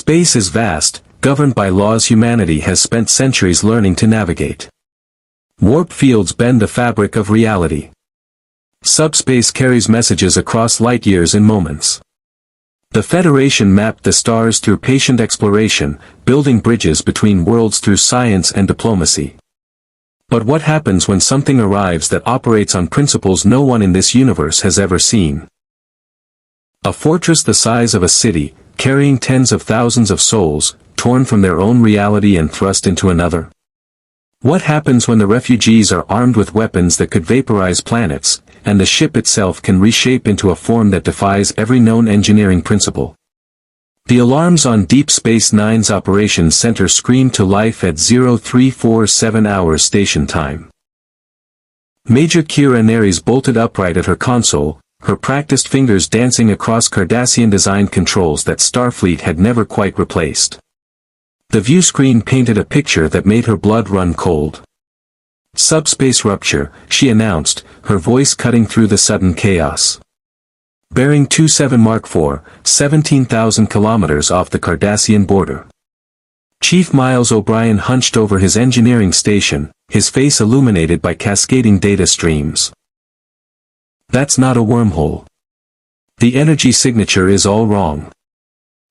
Space is vast, governed by laws humanity has spent centuries learning to navigate. Warp fields bend the fabric of reality. Subspace carries messages across light years in moments. The Federation mapped the stars through patient exploration, building bridges between worlds through science and diplomacy. But what happens when something arrives that operates on principles no one in this universe has ever seen? A fortress the size of a city, carrying tens of thousands of souls, torn from their own reality and thrust into another? What happens when the refugees are armed with weapons that could vaporize planets, and the ship itself can reshape into a form that defies every known engineering principle? The alarms on Deep Space Nine's operations center scream to life at 0347 hours station time. Major Kira Nerys bolted upright at her console, her practiced fingers dancing across Cardassian-designed controls that Starfleet had never quite replaced. The view screen painted a picture that made her blood run cold. Subspace rupture, she announced, her voice cutting through the sudden chaos. Bearing 27 Mark IV, 17,000 kilometers off the Cardassian border. Chief Miles O'Brien hunched over his engineering station, his face illuminated by cascading data streams. That's not a wormhole. The energy signature is all wrong.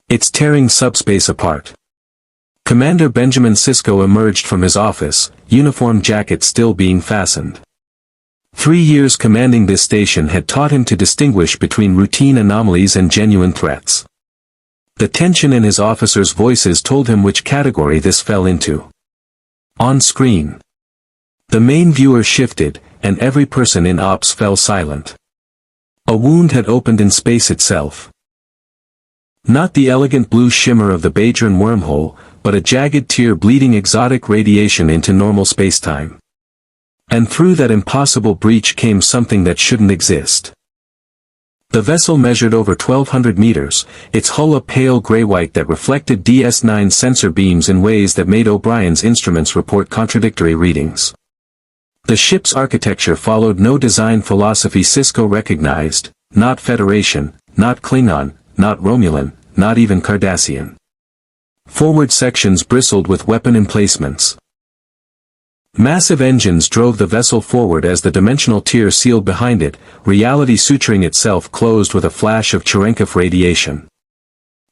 It's tearing subspace apart. Commander Benjamin Sisko emerged from his office, uniform jacket still being fastened. 3 years commanding this station had taught him to distinguish between routine anomalies and genuine threats. The tension in his officers' voices told him which category this fell into. On screen, the main viewer shifted, and every person in ops fell silent. A wound had opened in space itself. Not the elegant blue shimmer of the Badron wormhole, but a jagged tear bleeding exotic radiation into normal spacetime. And through that impossible breach came something that shouldn't exist. The vessel measured over 1,200 meters, its hull a pale gray-white that reflected DS9 sensor beams in ways that made O'Brien's instruments report contradictory readings. The ship's architecture followed no design philosophy Sisko recognized, not Federation, not Klingon, not Romulan, not even Cardassian. Forward sections bristled with weapon emplacements. Massive engines drove the vessel forward as the dimensional tier sealed behind it, reality suturing itself closed with a flash of Cherenkov radiation.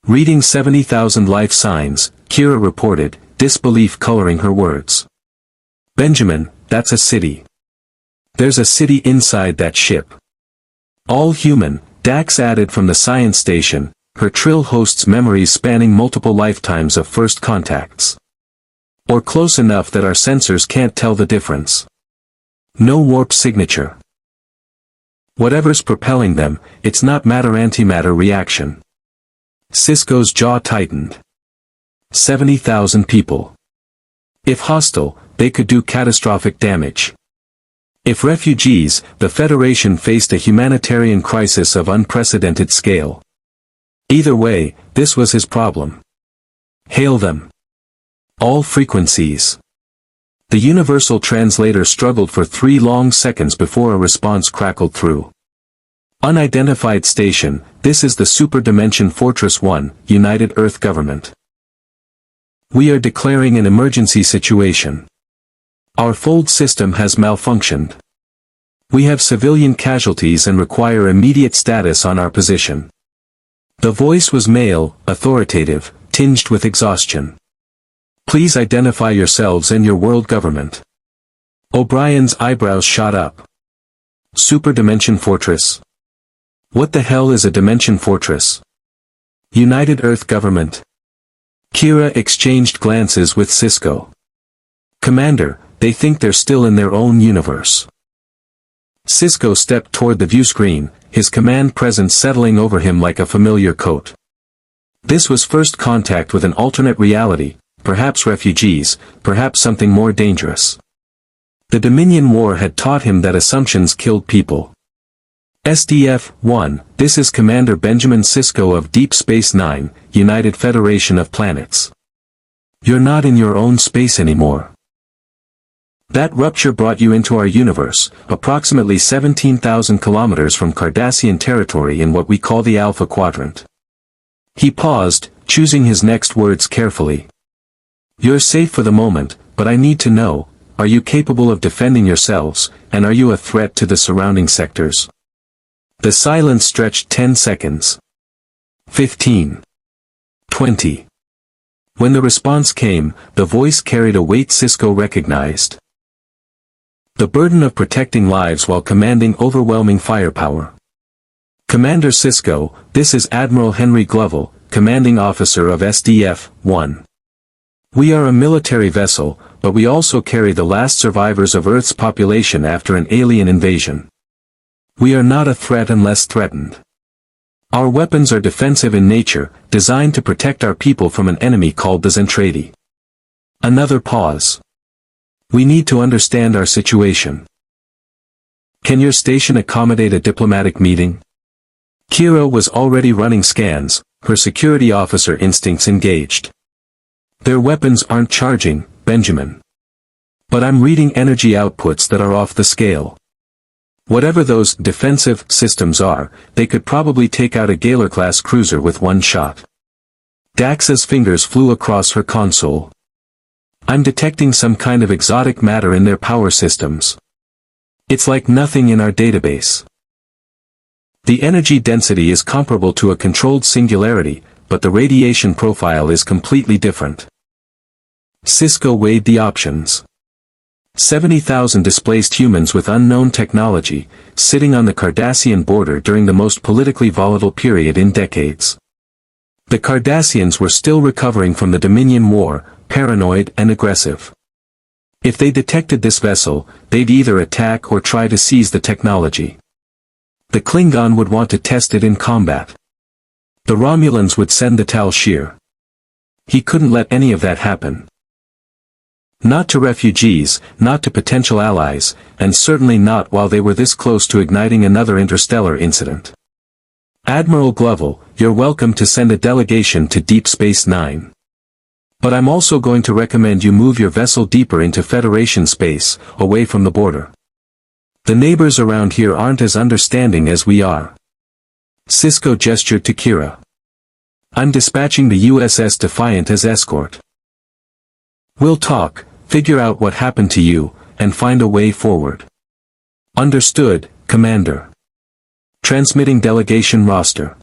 Reading 70,000 life signs, Kira reported, disbelief coloring her words. Benjamin, that's a city. There's a city inside that ship. All human, Dax added from the science station, her trill hosts memories spanning multiple lifetimes of first contacts. Or close enough that our sensors can't tell the difference. No warp signature. Whatever's propelling them, it's not matter-antimatter reaction. Sisko's jaw tightened. 70,000 people. If hostile, they could do catastrophic damage. If refugees, the Federation faced a humanitarian crisis of unprecedented scale. Either way, this was his problem. Hail them. All frequencies. The universal translator struggled for 3 long seconds before a response crackled through. Unidentified station, this is the Super Dimension Fortress 1, United Earth Government. We are declaring an emergency situation. Our fold system has malfunctioned. We have civilian casualties and require immediate status on our position. The voice was male, authoritative, tinged with exhaustion. Please identify yourselves and your world government. O'Brien's eyebrows shot up. Super Dimension Fortress? What the hell is a Dimension Fortress? United Earth Government. Kira exchanged glances with Sisko. Commander, they think they're still in their own universe. Sisko stepped toward the view screen, his command presence settling over him like a familiar coat. This was first contact with an alternate reality, perhaps refugees, perhaps something more dangerous. The Dominion War had taught him that assumptions killed people. SDF-1, this is Commander Benjamin Sisko of Deep Space Nine, United Federation of Planets. You're not in your own space anymore. That rupture brought you into our universe, approximately 17,000 kilometers from Cardassian territory in what we call the Alpha Quadrant. He paused, choosing his next words carefully. "You're safe for the moment, but I need to know, are you capable of defending yourselves, and are you a threat to the surrounding sectors?" The silence stretched 10 seconds. 15. 20. When the response came, the voice carried a weight Sisko recognized. The burden of protecting lives while commanding overwhelming firepower. "Commander Sisko, this is Admiral Henry Gloval, commanding officer of SDF-1. We are a military vessel, but we also carry the last survivors of Earth's population after an alien invasion. We are not a threat unless threatened. Our weapons are defensive in nature, designed to protect our people from an enemy called the Zentraedi." Another pause. "We need to understand our situation. Can your station accommodate a diplomatic meeting?" Kira was already running scans, her security officer instincts engaged. "Their weapons aren't charging, Benjamin. But I'm reading energy outputs that are off the scale. Whatever those defensive systems are, they could probably take out a Galer-class cruiser with one shot." Dax's fingers flew across her console. "I'm detecting some kind of exotic matter in their power systems. It's like nothing in our database. The energy density is comparable to a controlled singularity, but the radiation profile is completely different." Sisko weighed the options. 70,000 displaced humans with unknown technology, sitting on the Cardassian border during the most politically volatile period in decades. The Cardassians were still recovering from the Dominion War, paranoid and aggressive. If they detected this vessel, they'd either attack or try to seize the technology. The Klingon would want to test it in combat. The Romulans would send the Tal Shir. He couldn't let any of that happen. Not to refugees, not to potential allies, and certainly not while they were this close to igniting another interstellar incident. "Admiral Gloval, you're welcome to send a delegation to Deep Space Nine. But I'm also going to recommend you move your vessel deeper into Federation space, away from the border. The neighbors around here aren't as understanding as we are." Sisko gestured to Kira. "I'm dispatching the USS Defiant as escort. We'll talk, figure out what happened to you, and find a way forward." "Understood, Commander." Transmitting delegation roster.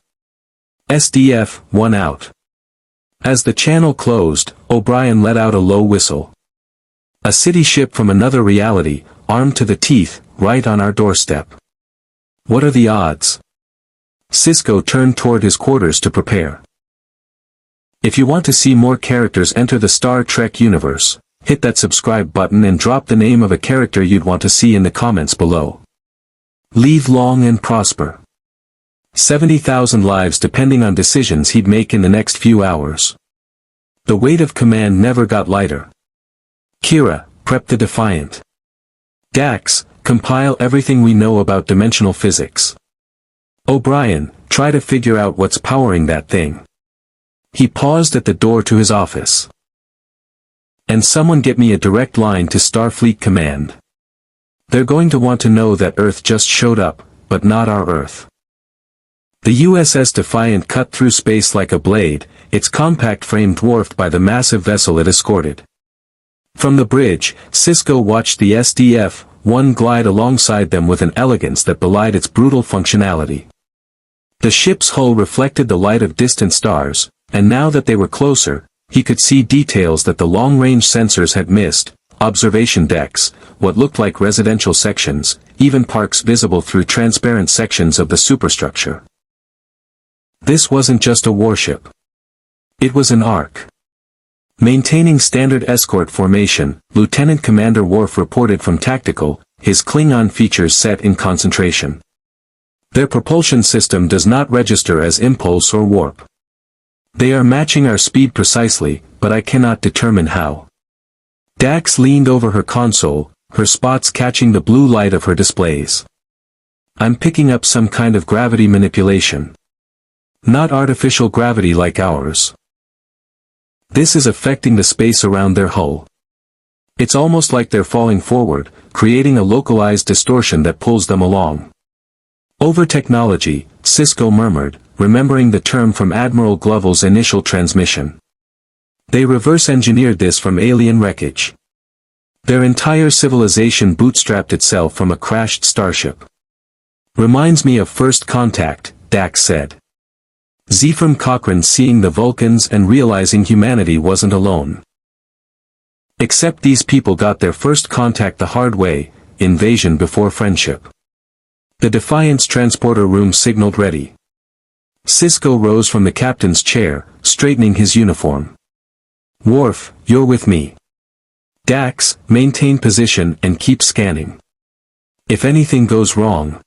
SDF-1 out. As the channel closed, O'Brien let out a low whistle. A city ship from another reality, armed to the teeth, right on our doorstep. What are the odds? Sisko turned toward his quarters to prepare. If you want to see more characters enter the Star Trek universe, hit that subscribe button and drop the name of a character you'd want to see in the comments below. Live long and prosper. 70,000 lives depending on decisions he'd make in the next few hours. The weight of command never got lighter. Kira, prep the Defiant. Dax, compile everything we know about dimensional physics. O'Brien, try to figure out what's powering that thing. He paused at the door to his office. And someone get me a direct line to Starfleet Command. They're going to want to know that Earth just showed up, but not our Earth. The USS Defiant cut through space like a blade, its compact frame dwarfed by the massive vessel it escorted. From the bridge, Sisko watched the SDF-1 glide alongside them with an elegance that belied its brutal functionality. The ship's hull reflected the light of distant stars, and now that they were closer, he could see details that the long-range sensors had missed: observation decks, what looked like residential sections, even parks visible through transparent sections of the superstructure. This wasn't just a warship. It was an ark. Maintaining standard escort formation, Lieutenant Commander Worf reported from Tactical, his Klingon features set in concentration. Their propulsion system does not register as impulse or warp. They are matching our speed precisely, but I cannot determine how. Dax leaned over her console, her spots catching the blue light of her displays. I'm picking up some kind of gravity manipulation. Not artificial gravity like ours. This is affecting the space around their hull. It's almost like they're falling forward, creating a localized distortion that pulls them along. Over technology, Sisko murmured, remembering the term from Admiral Gloval's initial transmission. They reverse-engineered this from alien wreckage. Their entire civilization bootstrapped itself from a crashed starship. Reminds me of First Contact, Dax said. Zephram Cochrane seeing the Vulcans and realizing humanity wasn't alone. Except these people got their first contact the hard way, invasion before friendship. The Defiance transporter room signaled ready. Sisko rose from the captain's chair, straightening his uniform. Worf, you're with me. Dax, maintain position and keep scanning. If anything goes wrong,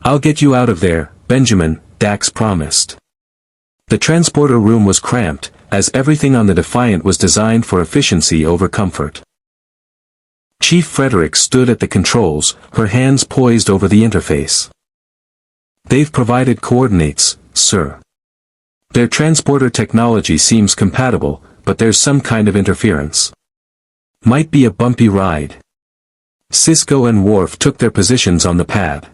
I'll get you out of there, Benjamin, Dax promised. The transporter room was cramped, as everything on the Defiant was designed for efficiency over comfort. Chief Frederick stood at the controls, her hands poised over the interface. They've provided coordinates, sir. Their transporter technology seems compatible, but there's some kind of interference. Might be a bumpy ride. Sisko and Worf took their positions on the pad.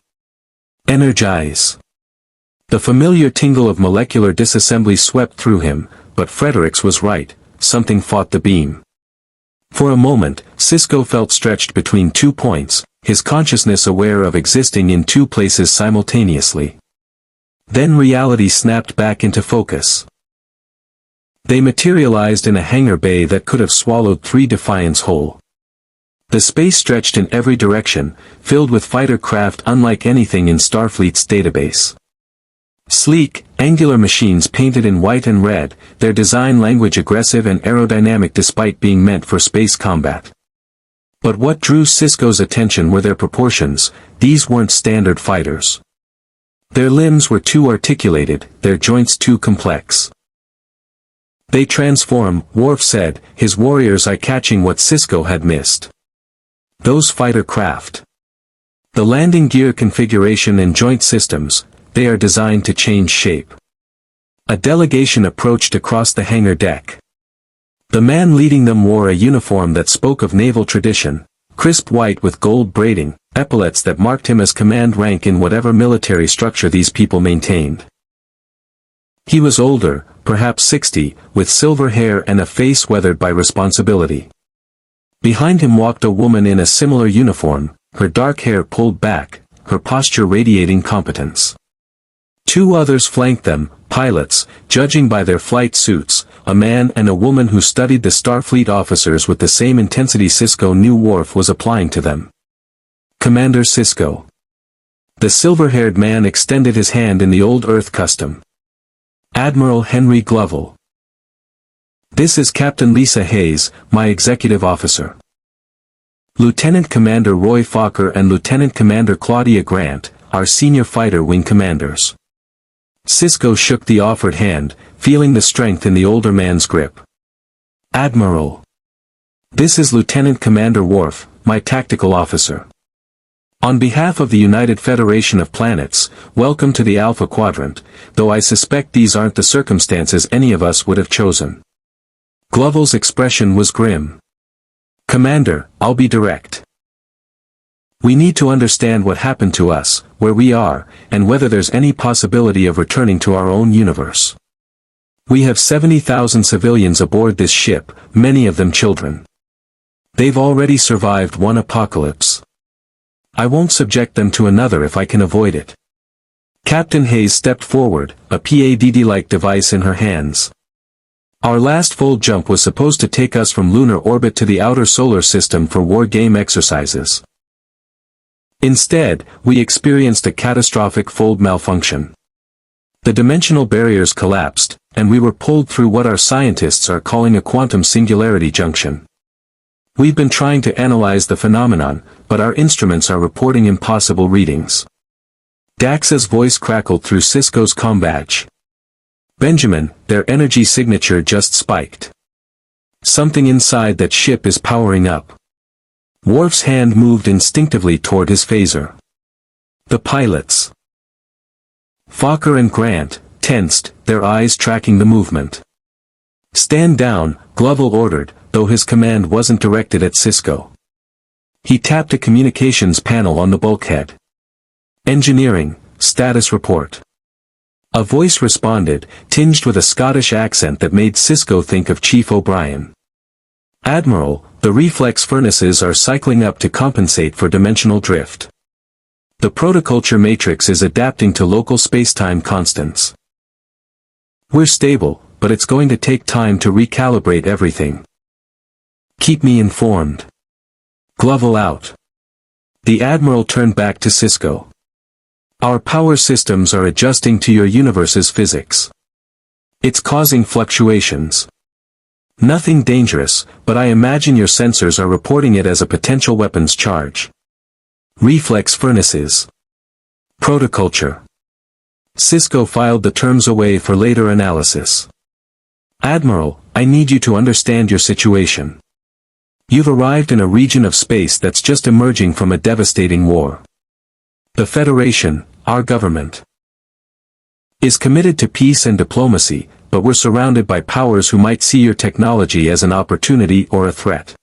Energize. The familiar tingle of molecular disassembly swept through him, but Fredericks was right, something fought the beam. For a moment, Sisko felt stretched between 2 points, his consciousness aware of existing in 2 places simultaneously. Then reality snapped back into focus. They materialized in a hangar bay that could have swallowed 3 Defiants whole. The space stretched in every direction, filled with fighter craft unlike anything in Starfleet's database. Sleek, angular machines painted in white and red, their design language aggressive and aerodynamic despite being meant for space combat. But what drew Sisko's attention were their proportions. These weren't standard fighters. Their limbs were too articulated, their joints too complex. They transform, Worf said, his warriors eye-catching what Sisko had missed. Those fighter craft. The landing gear configuration and joint systems, they are designed to change shape. A delegation approached across the hangar deck. The man leading them wore a uniform that spoke of naval tradition, crisp white with gold braiding, epaulets that marked him as command rank in whatever military structure these people maintained. He was older, perhaps 60, with silver hair and a face weathered by responsibility. Behind him walked a woman in a similar uniform, her dark hair pulled back, her posture radiating competence. 2 others flanked them, pilots, judging by their flight suits, a man and a woman who studied the Starfleet officers with the same intensity Sisko knew Worf was applying to them. Commander Sisko. The silver-haired man extended his hand in the old Earth custom. Admiral Henry Gloval. This is Captain Lisa Hayes, my executive officer. Lieutenant Commander Roy Fokker and Lieutenant Commander Claudia Grant, our senior fighter wing commanders. Sisko shook the offered hand, feeling the strength in the older man's grip. Admiral. This is Lieutenant Commander Worf, my tactical officer. On behalf of the United Federation of Planets, welcome to the Alpha Quadrant, though I suspect these aren't the circumstances any of us would have chosen. Gloval's expression was grim. Commander, I'll be direct. We need to understand what happened to us, where we are, and whether there's any possibility of returning to our own universe. We have 70,000 civilians aboard this ship, many of them children. They've already survived 1 apocalypse. I won't subject them to another if I can avoid it. Captain Hayes stepped forward, a PADD-like device in her hands. Our last full jump was supposed to take us from lunar orbit to the outer solar system for war game exercises. Instead, we experienced a catastrophic fold malfunction. The dimensional barriers collapsed, and we were pulled through what our scientists are calling a quantum singularity junction. We've been trying to analyze the phenomenon, but our instruments are reporting impossible readings. Dax's voice crackled through Sisko's comm badge. Benjamin, their energy signature just spiked. Something inside that ship is powering up. Worf's hand moved instinctively toward his phaser. The pilots. Fokker and Grant, tensed, their eyes tracking the movement. Stand down, Gloval ordered, though his command wasn't directed at Sisko. He tapped a communications panel on the bulkhead. Engineering, status report. A voice responded, tinged with a Scottish accent that made Sisko think of Chief O'Brien. "Admiral, the reflex furnaces are cycling up to compensate for dimensional drift. The protoculture matrix is adapting to local spacetime constants. We're stable, but it's going to take time to recalibrate everything. Keep me informed." Gloval out. The Admiral turned back to Sisko. "Our power systems are adjusting to your universe's physics. It's causing fluctuations. Nothing dangerous, but I imagine your sensors are reporting it as a potential weapons charge. Reflex furnaces. Protoculture." Sisko filed the terms away for later analysis. "Admiral, I need you to understand your situation. You've arrived in a region of space that's just emerging from a devastating war. The Federation, our government, is committed to peace and diplomacy, but we're surrounded by powers who might see your technology as an opportunity or a threat.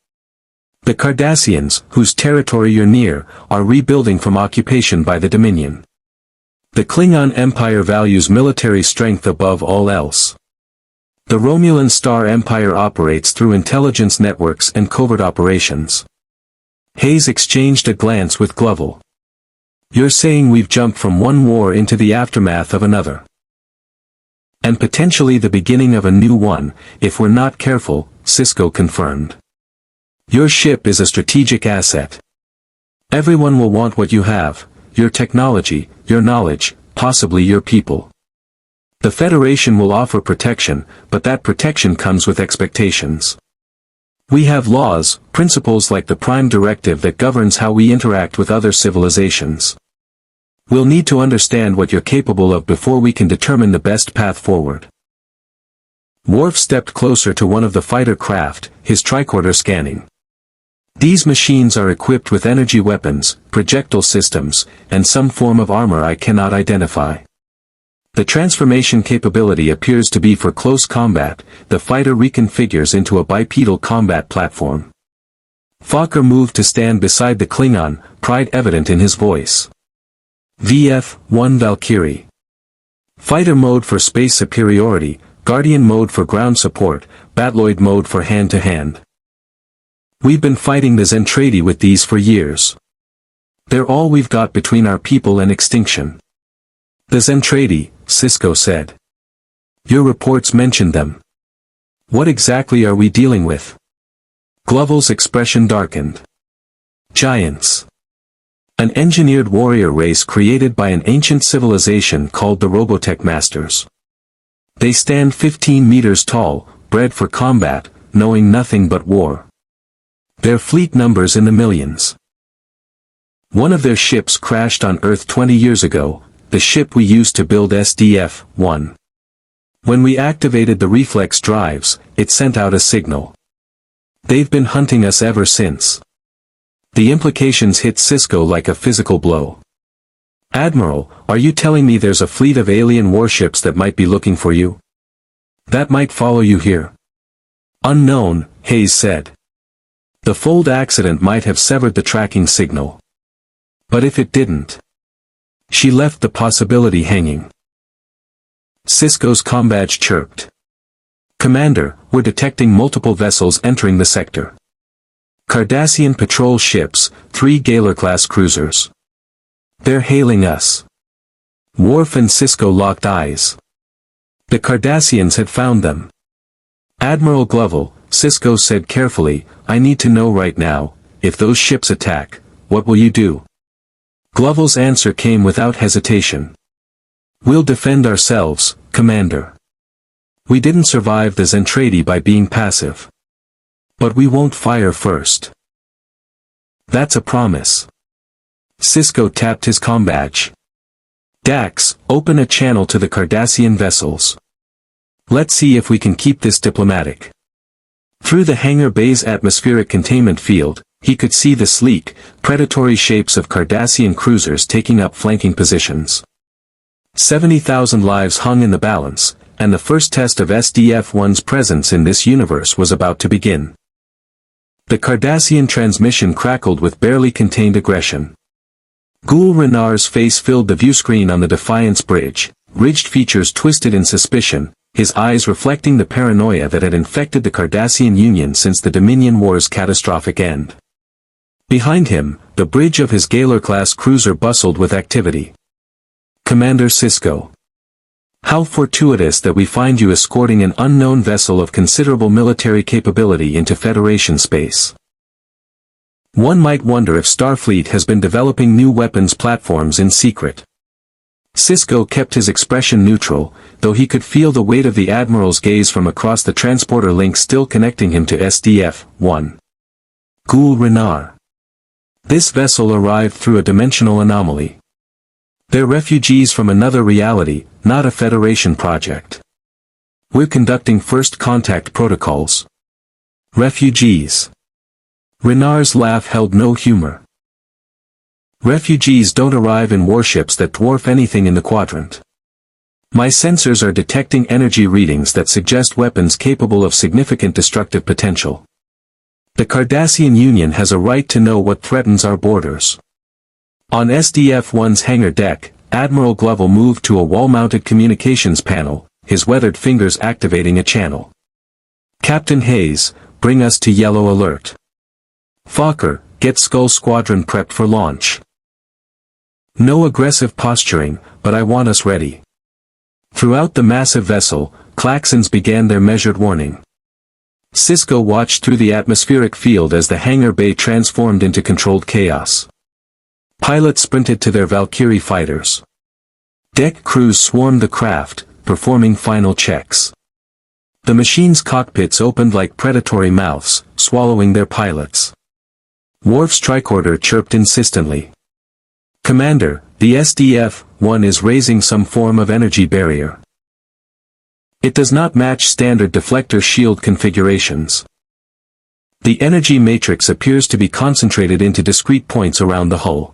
The Cardassians, whose territory you're near, are rebuilding from occupation by the Dominion. The Klingon Empire values military strength above all else. The Romulan Star Empire operates through intelligence networks and covert operations." Hayes exchanged a glance with Gloval. "You're saying we've jumped from one war into the aftermath of another. And potentially the beginning of a new one, if we're not careful," Sisko confirmed. "Your ship is a strategic asset. Everyone will want what you have, your technology, your knowledge, possibly your people. The Federation will offer protection, but that protection comes with expectations. We have laws, principles like the Prime Directive that governs how we interact with other civilizations. We'll need to understand what you're capable of before we can determine the best path forward." Worf stepped closer to one of the fighter craft, his tricorder scanning. "These machines are equipped with energy weapons, projectile systems, and some form of armor I cannot identify. The transformation capability appears to be for close combat. The fighter reconfigures into a bipedal combat platform." Fokker moved to stand beside the Klingon, pride evident in his voice. "VF-1 Valkyrie. Fighter mode for space superiority, Guardian mode for ground support, Batloid mode for hand-to-hand. We've been fighting the Zentraedi with these for years. They're all we've got between our people and extinction." "The Zentraedi," Sisko said. "Your reports mentioned them. What exactly are we dealing with?" Gloval's expression darkened. "Giants. An engineered warrior race created by an ancient civilization called the Robotech Masters. They stand 15 meters tall, bred for combat, knowing nothing but war. Their fleet numbers in the millions. One of their ships crashed on Earth 20 years ago, the ship we used to build SDF-1. When we activated the reflex drives, it sent out a signal. They've been hunting us ever since." The implications hit Sisko like a physical blow. "Admiral, are you telling me there's a fleet of alien warships that might be looking for you? That might follow you here?" "Unknown," Hayes said. "The fold accident might have severed the tracking signal. But if it didn't..." She left the possibility hanging. Sisko's combadge chirped. "Commander, we're detecting multiple vessels entering the sector. Cardassian patrol ships, 3 Galar-class cruisers. They're hailing us." Worf and Sisko locked eyes. The Cardassians had found them. "Admiral Gloval," Sisko said carefully, "I need to know right now, if those ships attack, what will you do?" Gloval's answer came without hesitation. "We'll defend ourselves, Commander. We didn't survive the Zentraedi by being passive. But we won't fire first." "That's a promise." Sisko tapped his combadge. "Dax, open a channel to the Cardassian vessels. Let's see if we can keep this diplomatic." Through the hangar bay's atmospheric containment field, he could see the sleek, predatory shapes of Cardassian cruisers taking up flanking positions. 70,000 lives hung in the balance, and the first test of SDF-1's presence in this universe was about to begin. The Cardassian transmission crackled with barely contained aggression. Gul Renar's face filled the viewscreen on the Defiance bridge, ridged features twisted in suspicion, his eyes reflecting the paranoia that had infected the Cardassian Union since the Dominion War's catastrophic end. Behind him, the bridge of his Gaylor-class cruiser bustled with activity. "Commander Sisko. How fortuitous that we find you escorting an unknown vessel of considerable military capability into Federation space. One might wonder if Starfleet has been developing new weapons platforms in secret." Sisko kept his expression neutral, though he could feel the weight of the Admiral's gaze from across the transporter link still connecting him to SDF-1. Gul Renar. This vessel arrived through a dimensional anomaly. They're refugees from another reality, not a Federation project. We're conducting first contact protocols. Refugees. Renar's laugh held no humor. Refugees don't arrive in warships that dwarf anything in the quadrant. My sensors are detecting energy readings that suggest weapons capable of significant destructive potential. The Cardassian Union has a right to know what threatens our borders. On SDF-1's hangar deck, Admiral Gloval moved to a wall-mounted communications panel, his weathered fingers activating a channel. "Captain Hayes, bring us to yellow alert. Fokker, get Skull Squadron prepped for launch. No aggressive posturing, but I want us ready." Throughout the massive vessel, klaxons began their measured warning. Sisko watched through the atmospheric field as the hangar bay transformed into controlled chaos. Pilots sprinted to their Valkyrie fighters. Deck crews swarmed the craft, performing final checks. The machine's cockpits opened like predatory mouths, swallowing their pilots. Worf's tricorder chirped insistently. "Commander, the SDF-1 is raising some form of energy barrier. It does not match standard deflector shield configurations. The energy matrix appears to be concentrated into discrete points around the hull."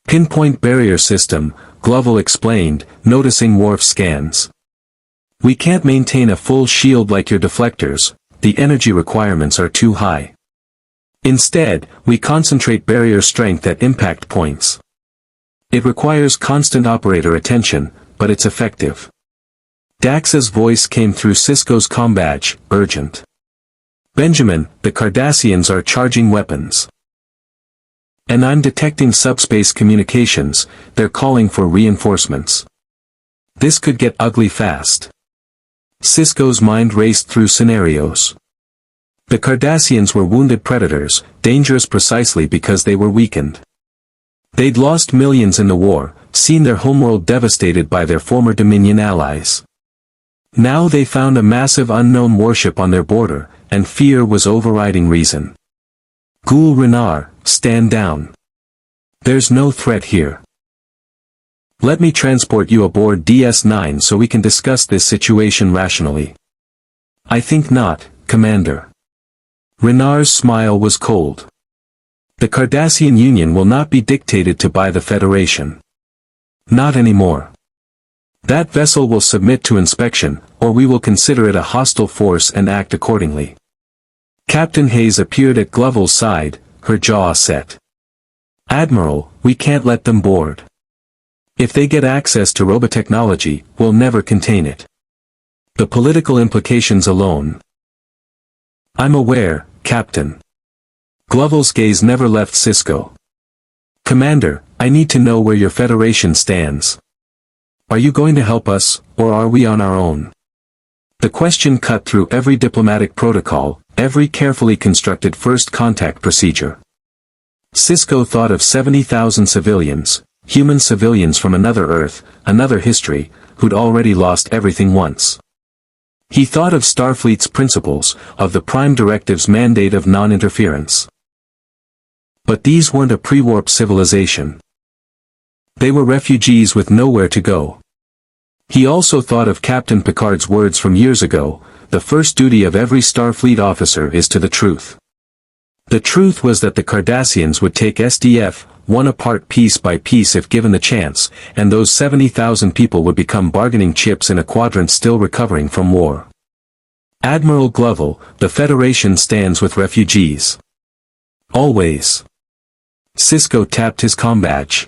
"Pinpoint barrier system," Gloval explained, noticing Worf's scans. "We can't maintain a full shield like your deflectors, the energy requirements are too high. Instead, we concentrate barrier strength at impact points. It requires constant operator attention, but it's effective." Dax's voice came through Sisko's comm badge, urgent. "Benjamin, the Cardassians are charging weapons. And I'm detecting subspace communications, they're calling for reinforcements. This could get ugly fast." Sisko's mind raced through scenarios. The Cardassians were wounded predators, dangerous precisely because they were weakened. They'd lost millions in the war, seen their homeworld devastated by their former Dominion allies. Now they found a massive unknown warship on their border, and fear was overriding reason. "Gul Renar, stand down. There's no threat here. Let me transport you aboard DS-9 so we can discuss this situation rationally." "I think not, Commander." Renar's smile was cold. "The Cardassian Union will not be dictated to by the Federation. Not anymore. That vessel will submit to inspection, or we will consider it a hostile force and act accordingly." Captain Hayes appeared at Gloval's side, her jaw set. "Admiral, we can't let them board. If they get access to robotechnology, we'll never contain it. The political implications alone." "I'm aware, Captain." Gloval's gaze never left Sisko. "Commander, I need to know where your Federation stands. Are you going to help us, or are we on our own?" The question cut through every diplomatic protocol, every carefully constructed first contact procedure. Sisko thought of 70,000 civilians, human civilians from another Earth, another history, who'd already lost everything once. He thought of Starfleet's principles, of the Prime Directive's mandate of non-interference. But these weren't a pre-warp civilization. They were refugees with nowhere to go. He also thought of Captain Picard's words from years ago, "The first duty of every Starfleet officer is to the truth." The truth was that the Cardassians would take SDF-1 apart piece by piece if given the chance, and those 70,000 people would become bargaining chips in a quadrant still recovering from war. "Admiral Gloval, the Federation stands with refugees. Always." Sisko tapped his comm badge.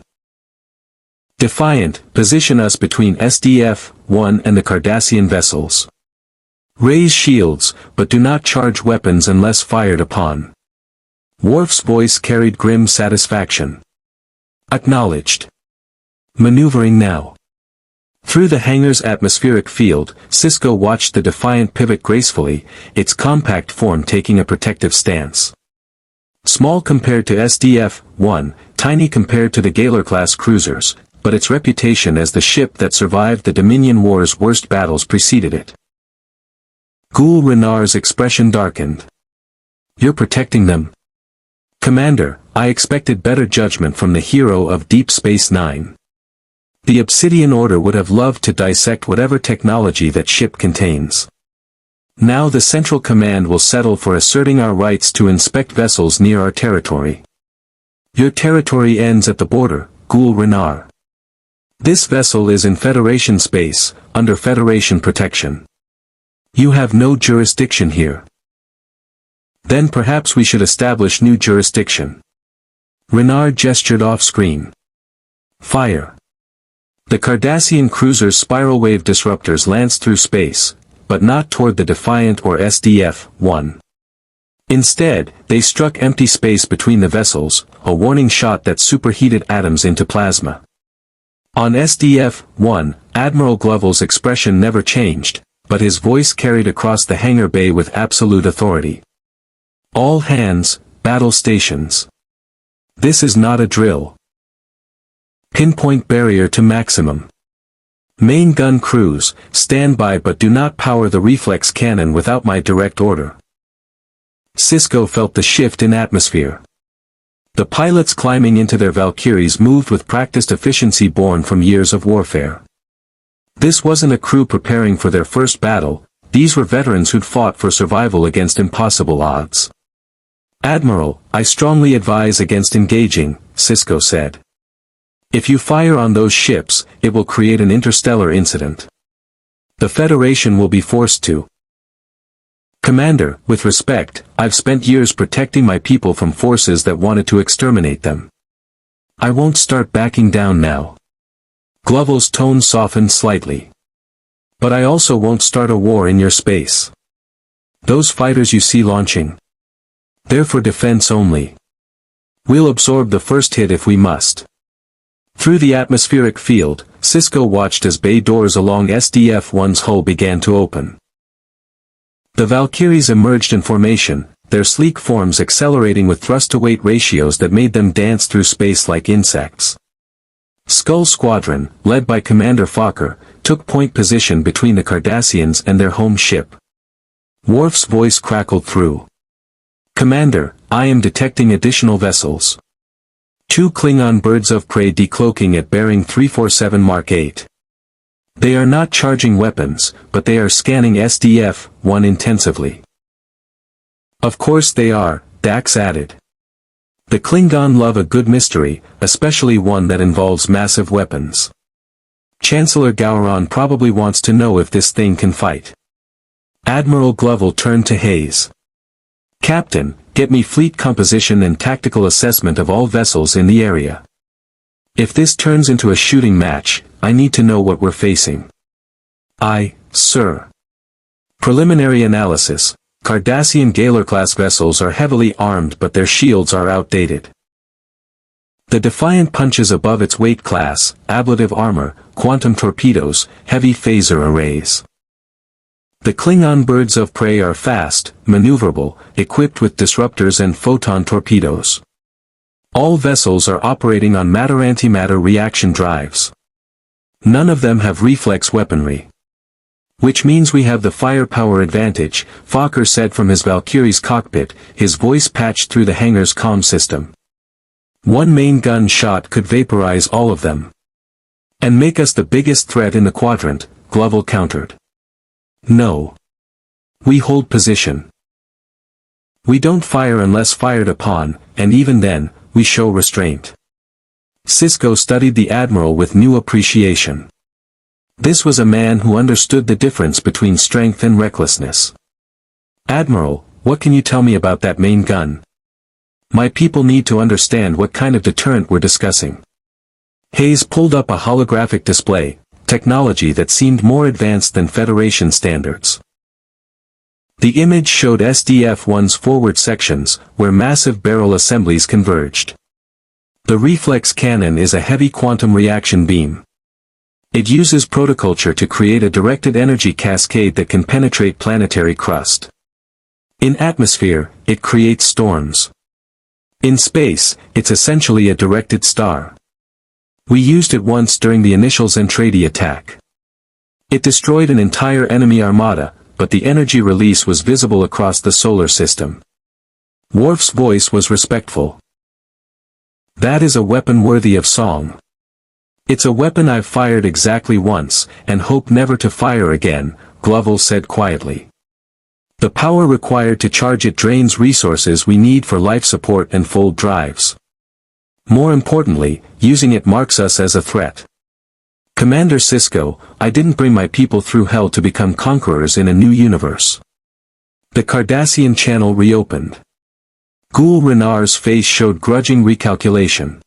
Defiant, position us between SDF-1 and the Cardassian vessels. Raise shields, but do not charge weapons unless fired upon. Worf's voice carried grim satisfaction. Acknowledged. Maneuvering now. Through the hangar's atmospheric field, Sisko watched the Defiant pivot gracefully, its compact form taking a protective stance. Small compared to SDF-1, tiny compared to the Gaylor-class cruisers, but its reputation as the ship that survived the Dominion War's worst battles preceded it. Gul Renar's expression darkened. "You're protecting them?" "Commander, I expected better judgment from the hero of Deep Space Nine. The Obsidian Order would have loved to dissect whatever technology that ship contains. Now the Central Command will settle for asserting our rights to inspect vessels near our territory." "Your territory ends at the border, Gul Renar. This vessel is in Federation space, under Federation protection. You have no jurisdiction here." "Then perhaps we should establish new jurisdiction." Renar gestured off-screen. "Fire." The Cardassian cruiser's spiral wave disruptors lanced through space, but not toward the Defiant or SDF-1. Instead, they struck empty space between the vessels, a warning shot that superheated atoms into plasma. On SDF-1, Admiral Gloval's expression never changed, but his voice carried across the hangar bay with absolute authority. "All hands, battle stations. This is not a drill. Pinpoint barrier to maximum. Main gun crews, stand by but do not power the reflex cannon without my direct order." Sisko felt the shift in atmosphere. The pilots climbing into their Valkyries moved with practiced efficiency born from years of warfare. This wasn't a crew preparing for their first battle, these were veterans who'd fought for survival against impossible odds. "Admiral, I strongly advise against engaging," Sisko said. "If you fire on those ships, it will create an interstellar incident. The Federation will be forced to." "Commander, with respect, I've spent years protecting my people from forces that wanted to exterminate them. I won't start backing down now." Gloval's tone softened slightly. "But I also won't start a war in your space. Those fighters you see launching, they're for defense only. We'll absorb the first hit if we must." Through the atmospheric field, Sisko watched as bay doors along SDF-1's hull began to open. The Valkyries emerged in formation, their sleek forms accelerating with thrust-to-weight ratios that made them dance through space like insects. Skull Squadron, led by Commander Fokker, took point position between the Cardassians and their home ship. Worf's voice crackled through. "Commander, I am detecting additional vessels. 2 Klingon birds of prey decloaking at bearing 347 Mark 8. They are not charging weapons, but they are scanning SDF-1 intensively." "Of course they are," Dax added. "The Klingon love a good mystery, especially one that involves massive weapons. Chancellor Gowron probably wants to know if this thing can fight." Admiral Gloval turned to Hayes. "Captain, get me fleet composition and tactical assessment of all vessels in the area. If this turns into a shooting match, I need to know what we're facing." "Aye, sir." Preliminary analysis. Cardassian Gaylor-class vessels are heavily armed but their shields are outdated. The Defiant punches above its weight class, ablative armor, quantum torpedoes, heavy phaser arrays. The Klingon birds of prey are fast, maneuverable, equipped with disruptors and photon torpedoes. All vessels are operating on matter-antimatter reaction drives. None of them have reflex weaponry. "Which means we have the firepower advantage," Fokker said from his Valkyrie's cockpit, his voice patched through the hangar's comm system. "One main gun shot could vaporize all of them. And make us the biggest threat in the quadrant," Gloval countered. "No. We hold position. We don't fire unless fired upon, and even then, we show restraint." Sisko studied the Admiral with new appreciation. This was a man who understood the difference between strength and recklessness. "Admiral, what can you tell me about that main gun? My people need to understand what kind of deterrent we're discussing." Hayes pulled up a holographic display, technology that seemed more advanced than Federation standards. The image showed SDF-1's forward sections, where massive barrel assemblies converged. The reflex cannon is a heavy quantum reaction beam. It uses protoculture to create a directed energy cascade that can penetrate planetary crust. In atmosphere, it creates storms. In space, it's essentially a directed star. We used it once during the initial Zentraedi attack. It destroyed an entire enemy armada, but the energy release was visible across the solar system. Worf's voice was respectful. That is a weapon worthy of song. It's a weapon I've fired exactly once, and hope never to fire again, Gloval said quietly. The power required to charge it drains resources we need for life support and fold drives. More importantly, using it marks us as a threat. Commander Sisko, I didn't bring my people through hell to become conquerors in a new universe. The Cardassian channel reopened. Gul Renar's face showed grudging recalculation.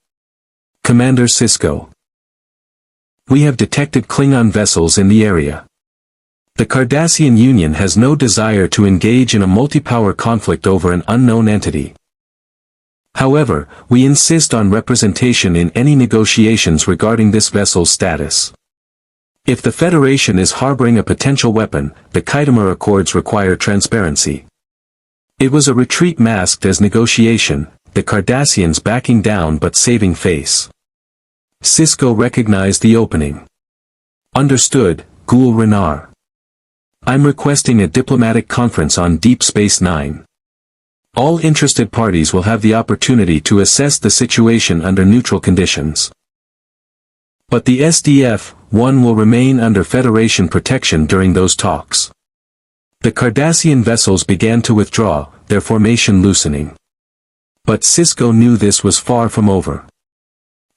Commander Sisko. We have detected Klingon vessels in the area. The Cardassian Union has no desire to engage in a multi-power conflict over an unknown entity. However, we insist on representation in any negotiations regarding this vessel's status. If the Federation is harboring a potential weapon, the Khitomer Accords require transparency. It was a retreat masked as negotiation, the Cardassians backing down but saving face. Sisko recognized the opening. Understood, Gul Renar. I'm requesting a diplomatic conference on Deep Space Nine. All interested parties will have the opportunity to assess the situation under neutral conditions. But the SDF-1 will remain under Federation protection during those talks. The Cardassian vessels began to withdraw, their formation loosening. But Sisko knew this was far from over.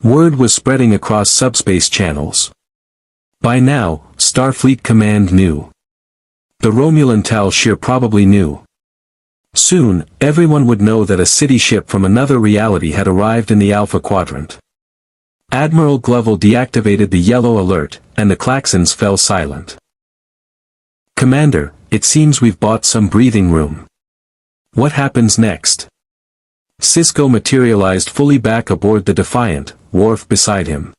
Word was spreading across subspace channels. By now, Starfleet Command knew. The Romulan Tal Shir probably knew. Soon, everyone would know that a city ship from another reality had arrived in the Alpha Quadrant. Admiral Gloval deactivated the yellow alert, and the klaxons fell silent. Commander, it seems we've bought some breathing room. What happens next? Sisko materialized fully back aboard the Defiant, Worf beside him.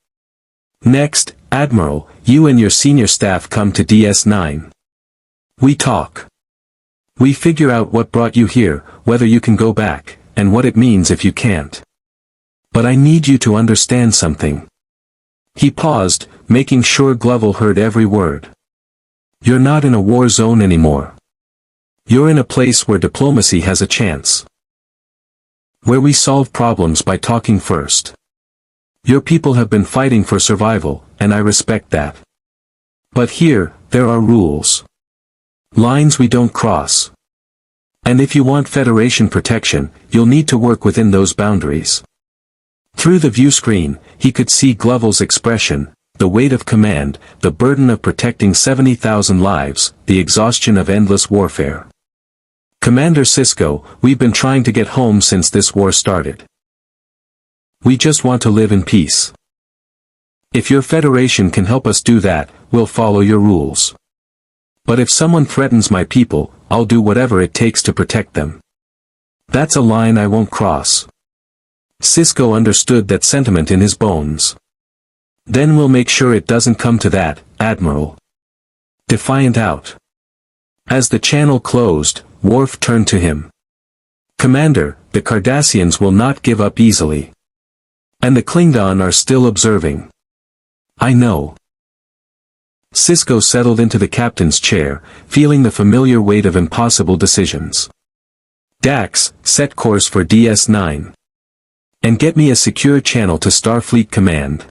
Next, Admiral, you and your senior staff come to DS9. We talk. We figure out what brought you here, whether you can go back, and what it means if you can't. But I need you to understand something. He paused, making sure Gloval heard every word. You're not in a war zone anymore. You're in a place where diplomacy has a chance. Where we solve problems by talking first. Your people have been fighting for survival, and I respect that. But here, there are rules. Lines we don't cross. And if you want Federation protection, you'll need to work within those boundaries. Through the view screen, he could see Gloval's expression, the weight of command, the burden of protecting 70,000 lives, the exhaustion of endless warfare. Commander Sisko, we've been trying to get home since this war started. We just want to live in peace. If your Federation can help us do that, we'll follow your rules. But if someone threatens my people, I'll do whatever it takes to protect them. That's a line I won't cross. Sisko understood that sentiment in his bones. Then we'll make sure it doesn't come to that, Admiral. Defiant out. As the channel closed, Worf turned to him. Commander, the Cardassians will not give up easily. And the Klingon are still observing. I know. Sisko settled into the captain's chair, feeling the familiar weight of impossible decisions. Dax, set course for DS9. And get me a secure channel to Starfleet Command.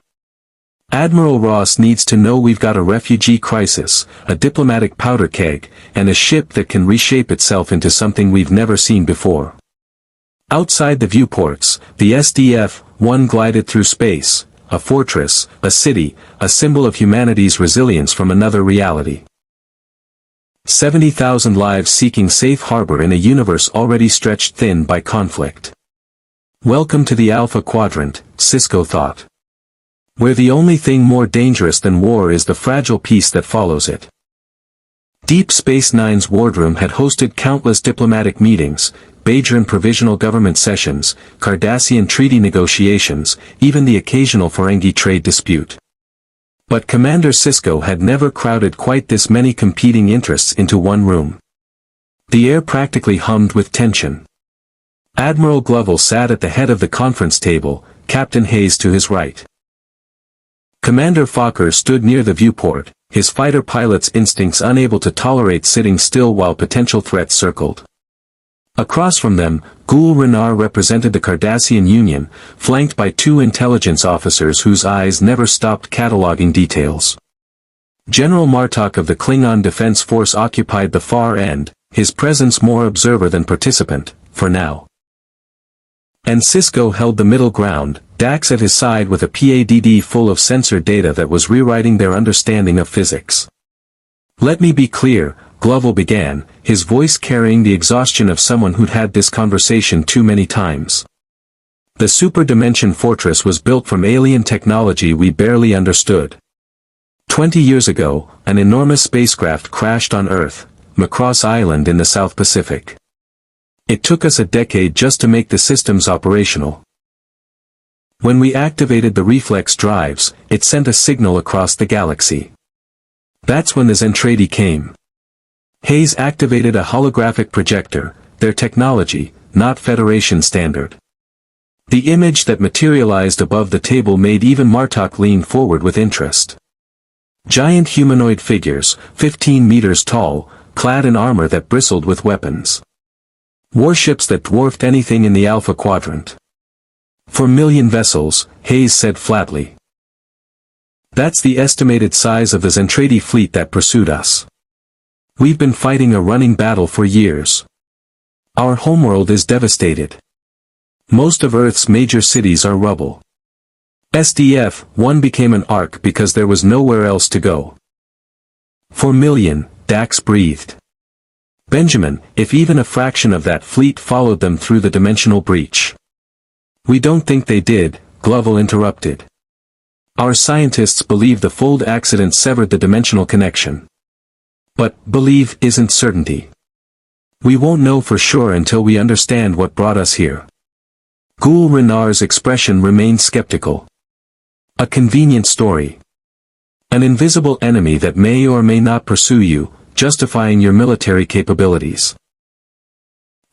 Admiral Ross needs to know we've got a refugee crisis, a diplomatic powder keg, and a ship that can reshape itself into something we've never seen before. Outside the viewports, the SDF-1 glided through space, a fortress, a city, a symbol of humanity's resilience from another reality. 70,000 lives seeking safe harbor in a universe already stretched thin by conflict. Welcome to the Alpha Quadrant, Sisko thought. Where the only thing more dangerous than war is the fragile peace that follows it. Deep Space Nine's wardroom had hosted countless diplomatic meetings, Bajoran provisional government sessions, Cardassian treaty negotiations, even the occasional Ferengi trade dispute. But Commander Sisko had never crowded quite this many competing interests into one room. The air practically hummed with tension. Admiral Gloval sat at the head of the conference table, Captain Hayes to his right. Commander Fokker stood near the viewport, his fighter pilot's instincts unable to tolerate sitting still while potential threats circled. Across from them, Gul Renar represented the Cardassian Union, flanked by two intelligence officers whose eyes never stopped cataloging details. General Martok of the Klingon Defense Force occupied the far end, his presence more observer than participant, for now. And Sisko held the middle ground, Dax at his side with a PADD full of sensor data that was rewriting their understanding of physics. "Let me be clear," Gloval began, his voice carrying the exhaustion of someone who'd had this conversation too many times. "The super-dimension fortress was built from alien technology we barely understood. 20 years ago, an enormous spacecraft crashed on Earth, Macross Island in the South Pacific. It took us a decade just to make the systems operational. When we activated the reflex drives, it sent a signal across the galaxy. That's when the Zentraedi came. Hayes activated a holographic projector, their technology, not Federation standard. The image that materialized above the table made even Martok lean forward with interest. Giant humanoid figures, 15 meters tall, clad in armor that bristled with weapons. Warships that dwarfed anything in the Alpha Quadrant. 4 million vessels, Hayes said flatly. That's the estimated size of the Zentraedi fleet that pursued us. We've been fighting a running battle for years. Our homeworld is devastated. Most of Earth's major cities are rubble. SDF-1 became an ark because there was nowhere else to go. 4 million, Dax breathed. Benjamin, if even a fraction of that fleet followed them through the dimensional breach. We don't think they did, Gloval interrupted. Our scientists believe the fold accident severed the dimensional connection. But, believe isn't certainty. We won't know for sure until we understand what brought us here. Gul Renar's expression remained skeptical. A convenient story. An invisible enemy that may or may not pursue you, justifying your military capabilities.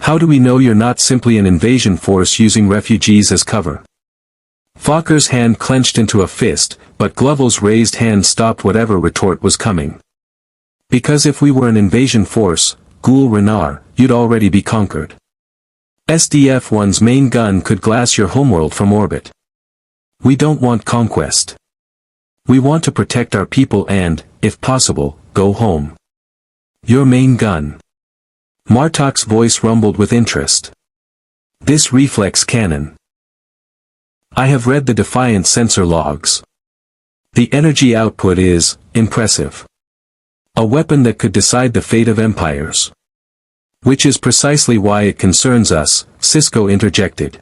How do we know you're not simply an invasion force using refugees as cover? Fokker's hand clenched into a fist, but Gloval's raised hand stopped whatever retort was coming. Because if we were an invasion force, Gul Renar, you'd already be conquered. SDF-1's main gun could glass your homeworld from orbit. We don't want conquest. We want to protect our people and, if possible, go home. Your main gun. Martok's voice rumbled with interest. This reflex cannon. I have read the Defiant sensor logs. The energy output is impressive. A weapon that could decide the fate of empires. Which is precisely why it concerns us, Sisko interjected.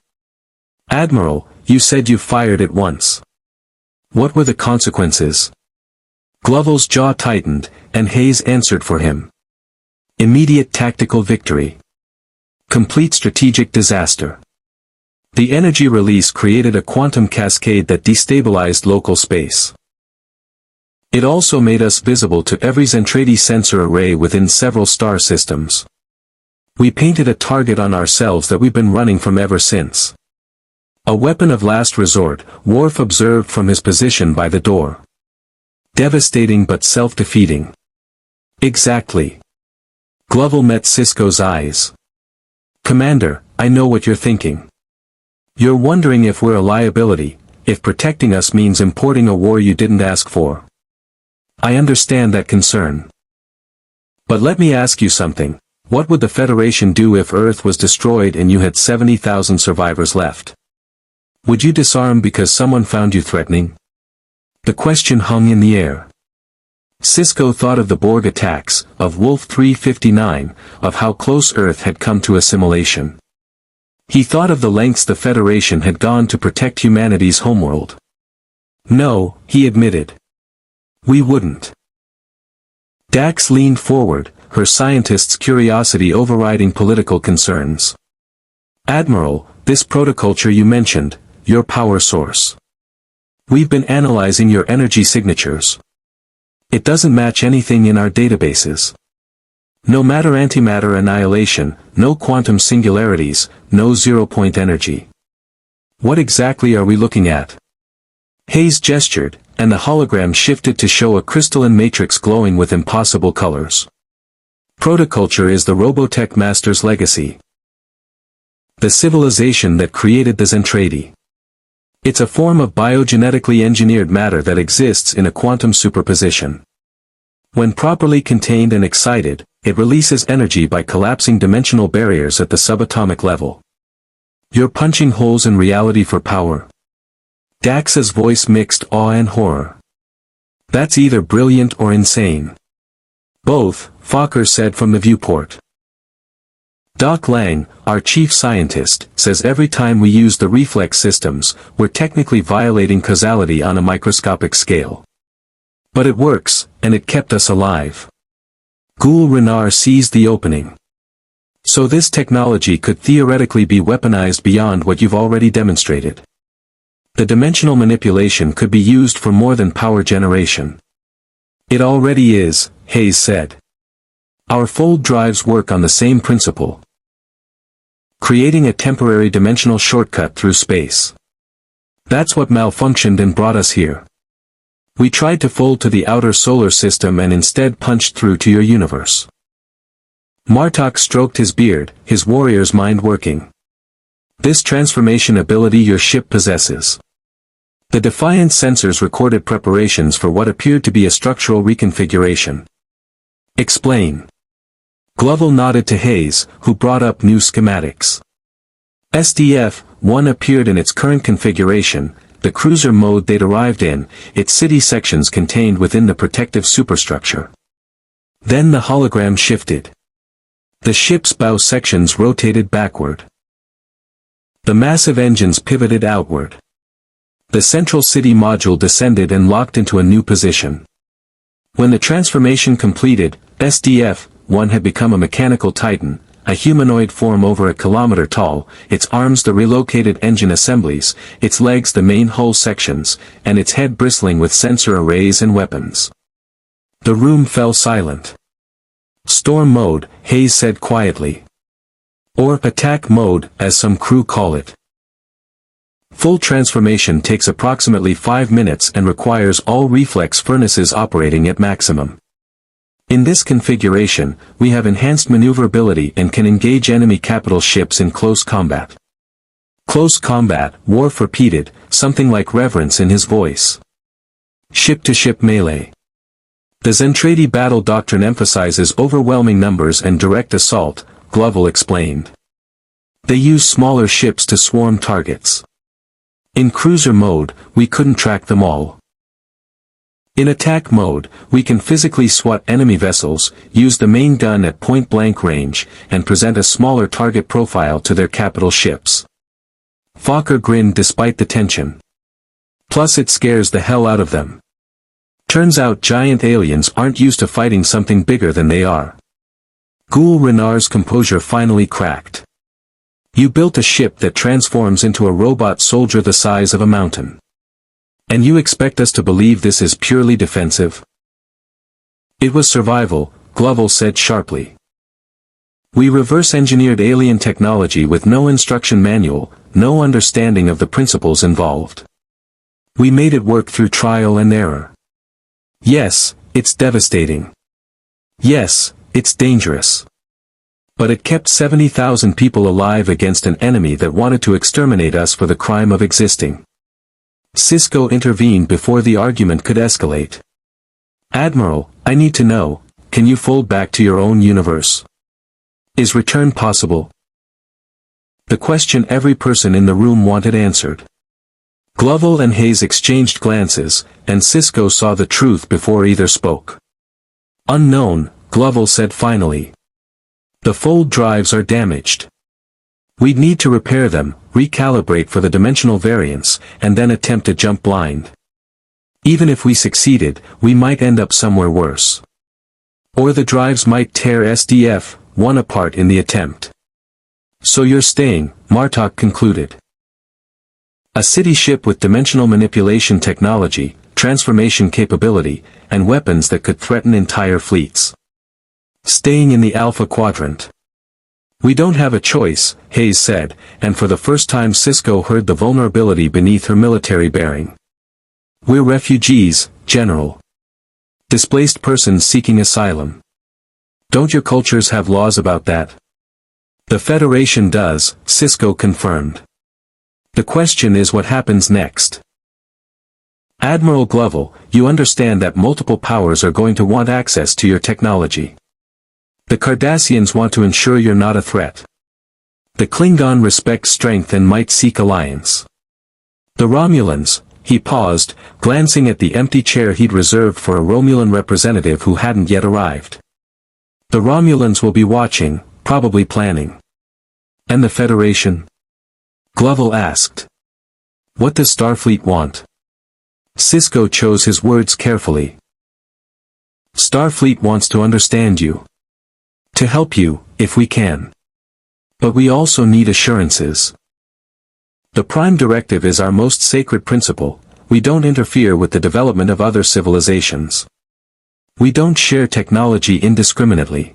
Admiral, you said you fired it once. What were the consequences? Gloval's jaw tightened, and Hayes answered for him. Immediate tactical victory. Complete strategic disaster. The energy release created a quantum cascade that destabilized local space. It also made us visible to every Zentraedi sensor array within several star systems. We painted a target on ourselves that we've been running from ever since. A weapon of last resort, Worf observed from his position by the door. Devastating but self-defeating. Exactly. Gloval met Sisko's eyes. Commander, I know what you're thinking. You're wondering if we're a liability, if protecting us means importing a war you didn't ask for. I understand that concern. But let me ask you something. What would the Federation do if Earth was destroyed and you had 70,000 survivors left? Would you disarm because someone found you threatening? The question hung in the air. Sisko thought of the Borg attacks, of Wolf 359, of how close Earth had come to assimilation. He thought of the lengths the Federation had gone to protect humanity's homeworld. No, he admitted. We wouldn't. Dax leaned forward, her scientist's curiosity overriding political concerns. Admiral, this protoculture you mentioned, your power source. We've been analyzing your energy signatures. It doesn't match anything in our databases. No matter-antimatter annihilation, no quantum singularities, no zero-point energy. What exactly are we looking at? Hayes gestured, and the hologram shifted to show a crystalline matrix glowing with impossible colors. Protoculture is the Robotech Master's legacy. The civilization that created the Zentraedi. It's a form of biogenetically engineered matter that exists in a quantum superposition. When properly contained and excited, it releases energy by collapsing dimensional barriers at the subatomic level. You're punching holes in reality for power. Dax's voice mixed awe and horror. That's either brilliant or insane. Both, Fokker said from the viewport. Doc Lang, our chief scientist, says every time we use the reflex systems, we're technically violating causality on a microscopic scale. But it works, and it kept us alive. Ghoul Renar seized the opening. So this technology could theoretically be weaponized beyond what you've already demonstrated. The dimensional manipulation could be used for more than power generation. It already is, Hayes said. Our fold drives work on the same principle. Creating a temporary dimensional shortcut through space. That's what malfunctioned and brought us here. We tried to fold to the outer solar system and instead punched through to your universe. Martok stroked his beard, his warrior's mind working. This transformation ability your ship possesses. The Defiant sensors recorded preparations for what appeared to be a structural reconfiguration. Explain. Gloval nodded to Hayes, who brought up new schematics. SDF-1 appeared in its current configuration, the cruiser mode they'd arrived in, its city sections contained within the protective superstructure. Then the hologram shifted. The ship's bow sections rotated backward. The massive engines pivoted outward. The central city module descended and locked into a new position. When the transformation completed, SDF-1 had become a mechanical titan, a humanoid form over a kilometer tall, its arms the relocated engine assemblies, its legs the main hull sections, and its head bristling with sensor arrays and weapons. The room fell silent. Storm mode, Hayes said quietly. Or attack mode, as some crew call it. Full transformation takes approximately 5 minutes and requires all reflex furnaces operating at maximum. In this configuration, we have enhanced maneuverability and can engage enemy capital ships in close combat. Close combat, Worf repeated, something like reverence in his voice. Ship-to-ship melee. The Zentraedi battle doctrine emphasizes overwhelming numbers and direct assault, Gloval explained. They use smaller ships to swarm targets. In cruiser mode, we couldn't track them all. In attack mode, we can physically SWAT enemy vessels, use the main gun at point-blank range, and present a smaller target profile to their capital ships. Fokker grinned despite the tension. Plus it scares the hell out of them. Turns out giant aliens aren't used to fighting something bigger than they are. Ghoul Renar's composure finally cracked. You built a ship that transforms into a robot soldier the size of a mountain. And you expect us to believe this is purely defensive? It was survival, Gloval said sharply. We reverse-engineered alien technology with no instruction manual, no understanding of the principles involved. We made it work through trial and error. Yes, it's devastating. Yes, it's dangerous. But it kept 70,000 people alive against an enemy that wanted to exterminate us for the crime of existing. Sisko intervened before the argument could escalate. Admiral, I need to know, can you fold back to your own universe? Is return possible? The question every person in the room wanted answered. Gloval and Hayes exchanged glances, and Sisko saw the truth before either spoke. Unknown, Gloval said finally. The fold drives are damaged. We'd need to repair them, recalibrate for the dimensional variance, and then attempt to jump blind. Even if we succeeded, we might end up somewhere worse. Or the drives might tear SDF-1 apart in the attempt. So you're staying, Martok concluded. A city ship with dimensional manipulation technology, transformation capability, and weapons that could threaten entire fleets. Staying in the Alpha Quadrant. We don't have a choice, Hayes said, and for the first time Sisko heard the vulnerability beneath her military bearing. We're refugees, General. Displaced persons seeking asylum. Don't your cultures have laws about that? The Federation does, Sisko confirmed. The question is what happens next. Admiral Gloval, you understand that multiple powers are going to want access to your technology. The Cardassians want to ensure you're not a threat. The Klingon respect strength and might seek alliance. The Romulans, he paused, glancing at the empty chair he'd reserved for a Romulan representative who hadn't yet arrived. The Romulans will be watching, probably planning. And the Federation? Gloval asked. What does Starfleet want? Sisko chose his words carefully. Starfleet wants to understand you. To help you, if we can. But we also need assurances. The Prime Directive is our most sacred principle. We don't interfere with the development of other civilizations. We don't share technology indiscriminately.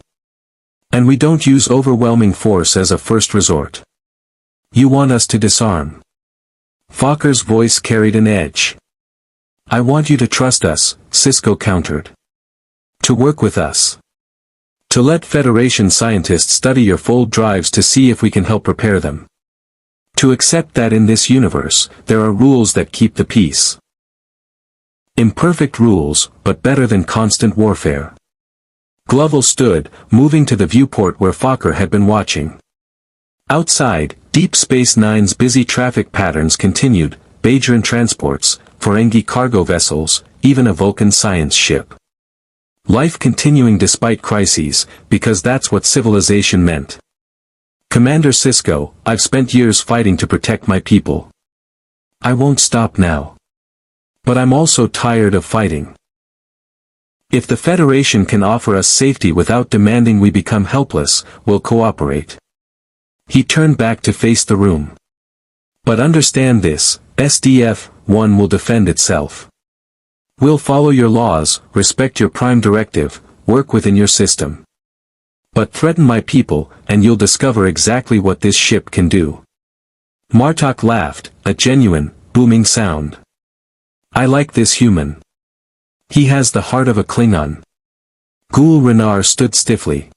And we don't use overwhelming force as a first resort. You want us to disarm. Fokker's voice carried an edge. I want you to trust us, Sisko countered. To work with us. To let Federation scientists study your fold drives to see if we can help repair them. To accept that in this universe, there are rules that keep the peace. Imperfect rules, but better than constant warfare. Gloval stood, moving to the viewport where Fokker had been watching. Outside, Deep Space Nine's busy traffic patterns continued, Bajoran transports, Ferengi cargo vessels, even a Vulcan science ship. Life continuing despite crises, because that's what civilization meant. Commander Sisko, I've spent years fighting to protect my people. I won't stop now. But I'm also tired of fighting. If the Federation can offer us safety without demanding we become helpless, we'll cooperate. He turned back to face the room. But understand this, SDF-1 will defend itself. We'll follow your laws, respect your Prime Directive, work within your system. But threaten my people, and you'll discover exactly what this ship can do. Martok laughed, a genuine, booming sound. I like this human. He has the heart of a Klingon. Gul Renar stood stiffly.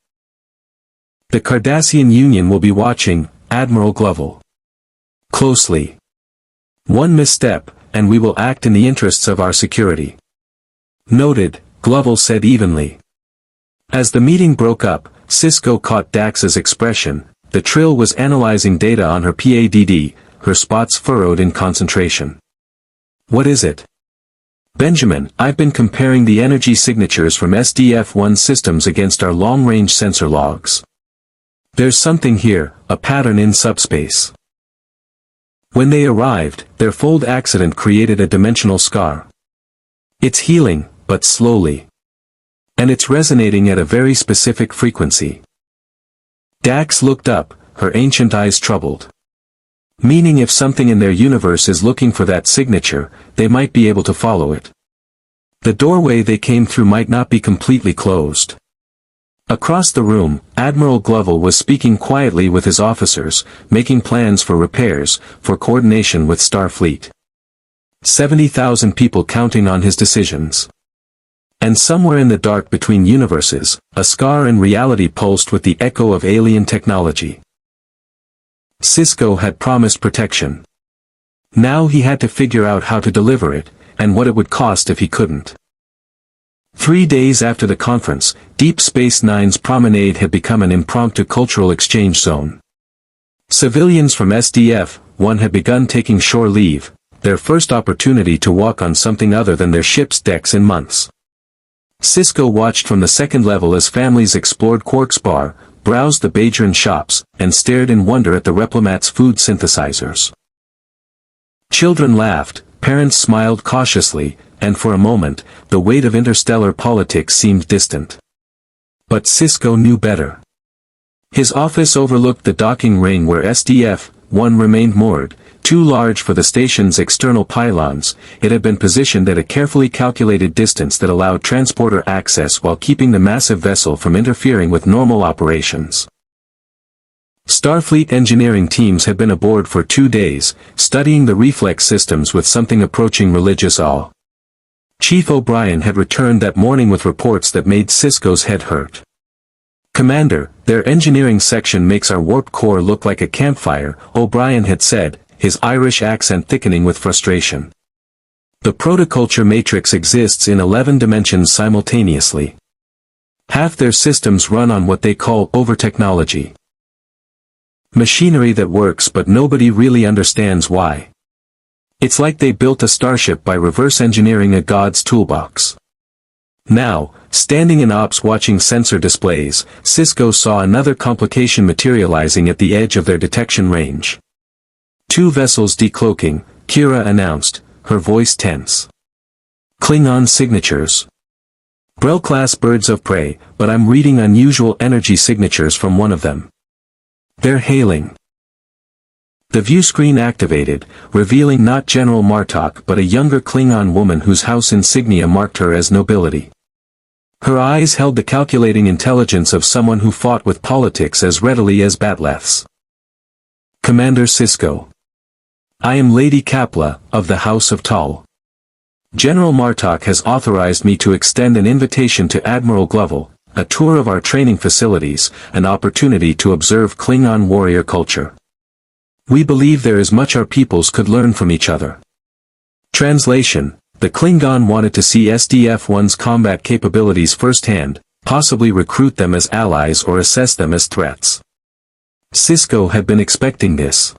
The Cardassian Union will be watching, Admiral Gloval. Closely. One misstep, and we will act in the interests of our security. Noted, Gloval said evenly. As the meeting broke up, Sisko caught Dax's expression. The Trill was analyzing data on her PADD, her spots furrowed in concentration. What is it? Benjamin, I've been comparing the energy signatures from SDF-1 systems against our long-range sensor logs. There's something here, a pattern in subspace. When they arrived, their fold accident created a dimensional scar. It's healing, but slowly. And it's resonating at a very specific frequency. Dax looked up, her ancient eyes troubled. Meaning if something in their universe is looking for that signature, they might be able to follow it. The doorway they came through might not be completely closed. Across the room, Admiral Gloval was speaking quietly with his officers, making plans for repairs, for coordination with Starfleet. 70,000 people counting on his decisions. And somewhere in the dark between universes, a scar in reality pulsed with the echo of alien technology. Sisko had promised protection. Now he had to figure out how to deliver it, and what it would cost if he couldn't. 3 days after the conference, Deep Space Nine's promenade had become an impromptu cultural exchange zone. Civilians from SDF-1 had begun taking shore leave, their first opportunity to walk on something other than their ship's decks in months. Sisko watched from the second level as families explored Quark's bar, browsed the Bajoran shops, and stared in wonder at the Replomat's food synthesizers. Children laughed, parents smiled cautiously, and for a moment, the weight of interstellar politics seemed distant. But Sisko knew better. His office overlooked the docking ring where SDF-1 remained moored. Too large for the station's external pylons, it had been positioned at a carefully calculated distance that allowed transporter access while keeping the massive vessel from interfering with normal operations. Starfleet engineering teams had been aboard for 2 days, studying the reflex systems with something approaching religious awe. Chief O'Brien had returned that morning with reports that made Sisko's head hurt. "Commander, their engineering section makes our warp core look like a campfire," O'Brien had said, his Irish accent thickening with frustration. "The Protoculture matrix exists in 11 dimensions simultaneously. Half their systems run on what they call over-technology. Machinery that works but nobody really understands why. It's like they built a starship by reverse engineering a god's toolbox." Now, standing in ops watching sensor displays, Sisko saw another complication materializing at the edge of their detection range. "2 vessels decloaking," Kira announced, her voice tense. "Klingon signatures. Brel-class birds of prey, but I'm reading unusual energy signatures from one of them. They're hailing." The view screen activated, revealing not General Martok but a younger Klingon woman whose house insignia marked her as nobility. Her eyes held the calculating intelligence of someone who fought with politics as readily as Batleth's. "Commander Sisko. I am Lady Kapla, of the House of Tal. General Martok has authorized me to extend an invitation to Admiral Gloval, a tour of our training facilities, an opportunity to observe Klingon warrior culture. We believe there is much our peoples could learn from each other." Translation: the Klingon wanted to see SDF-1's combat capabilities firsthand, possibly recruit them as allies or assess them as threats. Sisko had been expecting this.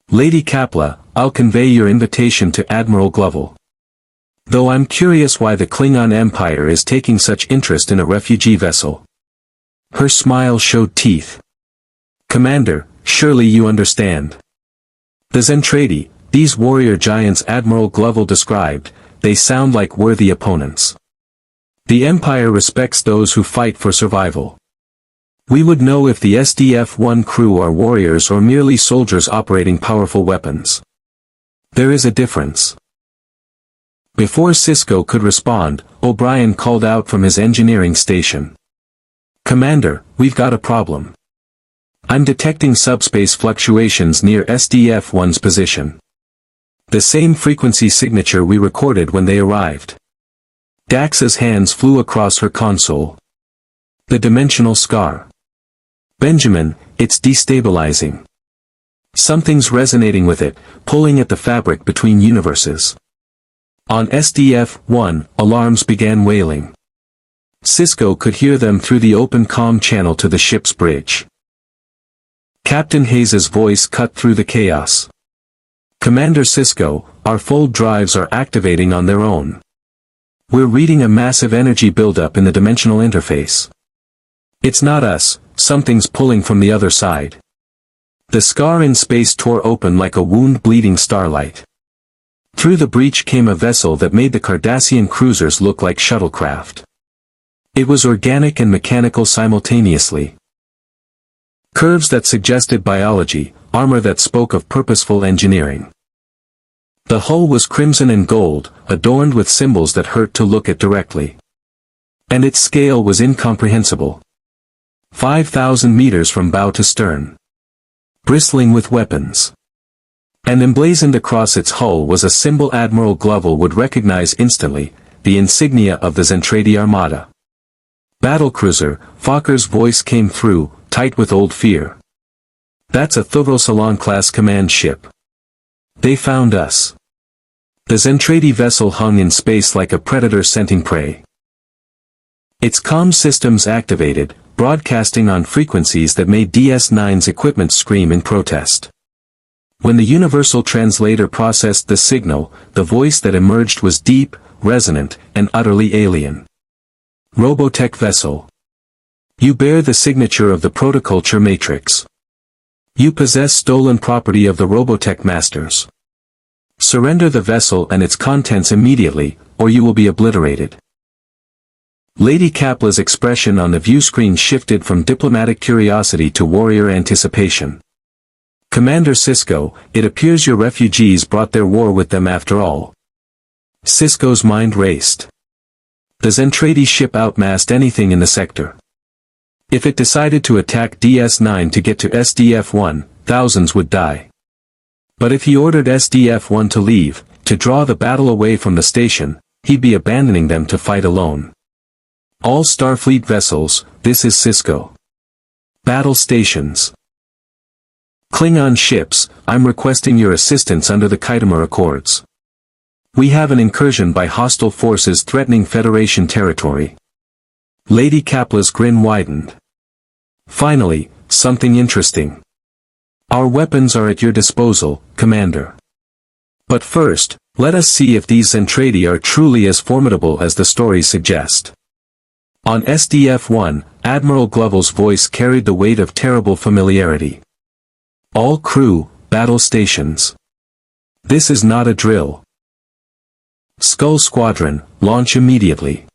"Lady Kapla, I'll convey your invitation to Admiral Gloval. Though I'm curious why the Klingon Empire is taking such interest in a refugee vessel." Her smile showed teeth. "Commander, surely you understand. The Zentraedi, these warrior giants Admiral Gloval described, they sound like worthy opponents. The Empire respects those who fight for survival. We would know if the SDF-1 crew are warriors or merely soldiers operating powerful weapons. There is a difference." Before Sisko could respond, O'Brien called out from his engineering station. "Commander, we've got a problem. I'm detecting subspace fluctuations near SDF-1's position. The same frequency signature we recorded when they arrived." Dax's hands flew across her console. "The dimensional scar. Benjamin, it's destabilizing. Something's resonating with it, pulling at the fabric between universes." On SDF-1, alarms began wailing. Sisko could hear them through the open comm channel to the ship's bridge. Captain Hayes's voice cut through the chaos. "Commander Sisko, our fold drives are activating on their own. We're reading a massive energy buildup in the dimensional interface. It's not us, something's pulling from the other side." The scar in space tore open like a wound bleeding starlight. Through the breach came a vessel that made the Cardassian cruisers look like shuttlecraft. It was organic and mechanical simultaneously. Curves that suggested biology, armor that spoke of purposeful engineering. The hull was crimson and gold, adorned with symbols that hurt to look at directly. And its scale was incomprehensible. 5,000 meters from bow to stern. Bristling with weapons. And emblazoned across its hull was a symbol Admiral Gloval would recognize instantly, the insignia of the Zentraedi Armada. "Battlecruiser," Fokker's voice came through, tight with old fear. "That's a Thovril-Salon-class command ship. They found us." The Zentraedi vessel hung in space like a predator scenting prey. Its comm systems activated, broadcasting on frequencies that made DS9's equipment scream in protest. When the universal translator processed the signal, the voice that emerged was deep, resonant, and utterly alien. "Robotech vessel. You bear the signature of the Protoculture matrix. You possess stolen property of the Robotech masters. Surrender the vessel and its contents immediately, or you will be obliterated. Lady Capla's expression on the view screen shifted from diplomatic curiosity to warrior anticipation. Commander Sisko, it appears your refugees brought their war with them after all. Sisko's mind raced. The Zentraedi ship outmassed anything in the sector. If it decided to attack DS-9 to get to SDF-1, thousands would die. But if he ordered SDF-1 to leave, to draw the battle away from the station, he'd be abandoning them to fight alone. All Starfleet vessels, this is Sisko. Battle stations. Klingon ships, I'm requesting your assistance under the Khitomer Accords. We have an incursion by hostile forces threatening Federation territory. Lady Capla's grin widened. Finally, something interesting. Our weapons are at your disposal, Commander. But first, let us see if these Zentraedi are truly as formidable as the stories suggest. On SDF-1, Admiral Gloval's voice carried the weight of terrible familiarity. All crew, battle stations. This is not a drill. Skull Squadron, launch immediately.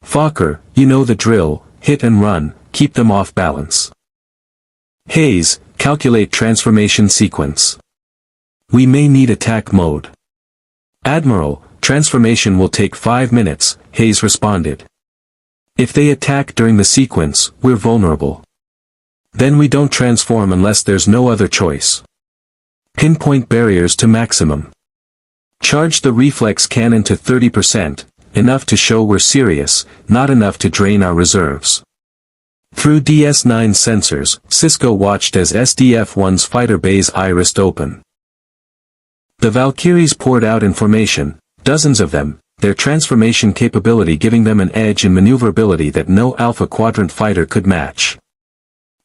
Fokker, you know the drill, hit and run, keep them off balance. Hayes, calculate transformation sequence. We may need attack mode. Admiral, transformation will take 5 minutes, Hayes responded. If they attack during the sequence, we're vulnerable. Then we don't transform unless there's no other choice. Pinpoint barriers to maximum. Charge the reflex cannon to 30%, enough to show we're serious, not enough to drain our reserves. Through DS-9 sensors, Sisko watched as SDF-1's fighter bay's irised open. The Valkyries poured out information, dozens of them, their transformation capability giving them an edge in maneuverability that no Alpha Quadrant fighter could match.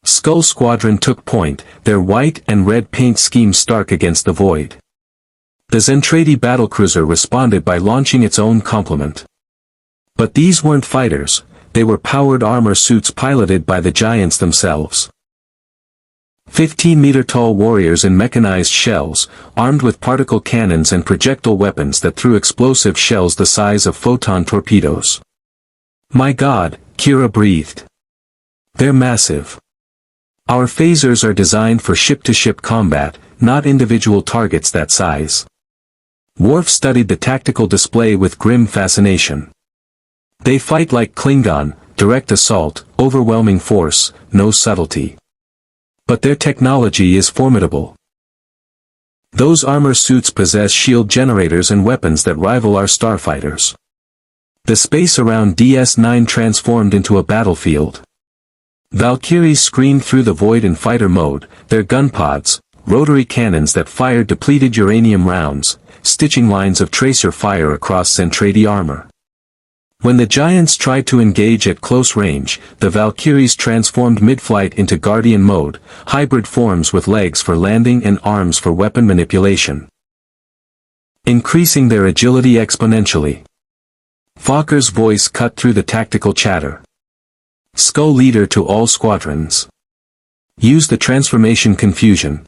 Skull Squadron took point, their white and red paint scheme stark against the void. The Zentraedi battlecruiser responded by launching its own complement. But these weren't fighters, they were powered armor suits piloted by the giants themselves. 15-meter-tall warriors in mechanized shells, armed with particle cannons and projectile weapons that threw explosive shells the size of photon torpedoes. My God, Kira breathed. They're massive. Our phasers are designed for ship-to-ship combat, not individual targets that size. Worf studied the tactical display with grim fascination. They fight like Klingon, direct assault, overwhelming force, no subtlety. But their technology is formidable. Those armor suits possess shield generators and weapons that rival our starfighters. The space around DS-9 transformed into a battlefield. Valkyries screamed through the void in fighter mode, their gun pods, rotary cannons that fired depleted uranium rounds, stitching lines of tracer fire across Zentraedi armor. When the giants tried to engage at close range, the Valkyries transformed mid-flight into Guardian mode, hybrid forms with legs for landing and arms for weapon manipulation, increasing their agility exponentially. Fokker's voice cut through the tactical chatter. Skull leader to all squadrons. Use the transformation confusion.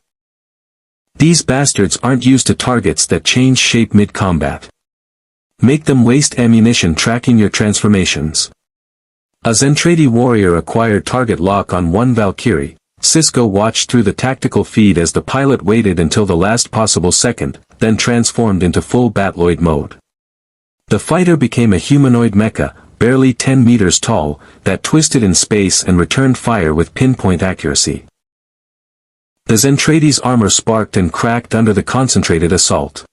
These bastards aren't used to targets that change shape mid-combat. Make them waste ammunition tracking your transformations. A Zentraedi warrior acquired target lock on one Valkyrie. Sisko watched through the tactical feed as the pilot waited until the last possible second, then transformed into full Batloid mode. The fighter became a humanoid mecha, barely 10 meters tall, that twisted in space and returned fire with pinpoint accuracy. The Zentraedi's armor sparked and cracked under the concentrated assault.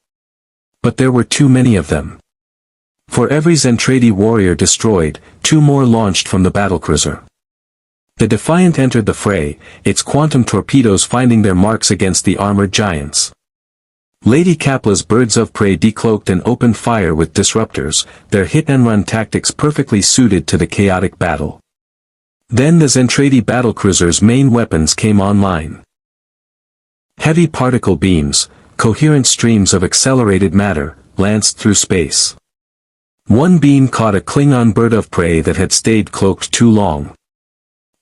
But there were too many of them. For every Zentraedi warrior destroyed, 2 more launched from the battlecruiser. The Defiant entered the fray, its quantum torpedoes finding their marks against the armored giants. Lady Capla's birds of prey decloaked and opened fire with disruptors, their hit-and-run tactics perfectly suited to the chaotic battle. Then the Zentraedi battlecruiser's main weapons came online. Heavy particle beams, coherent streams of accelerated matter, lanced through space. One beam caught a Klingon bird of prey that had stayed cloaked too long.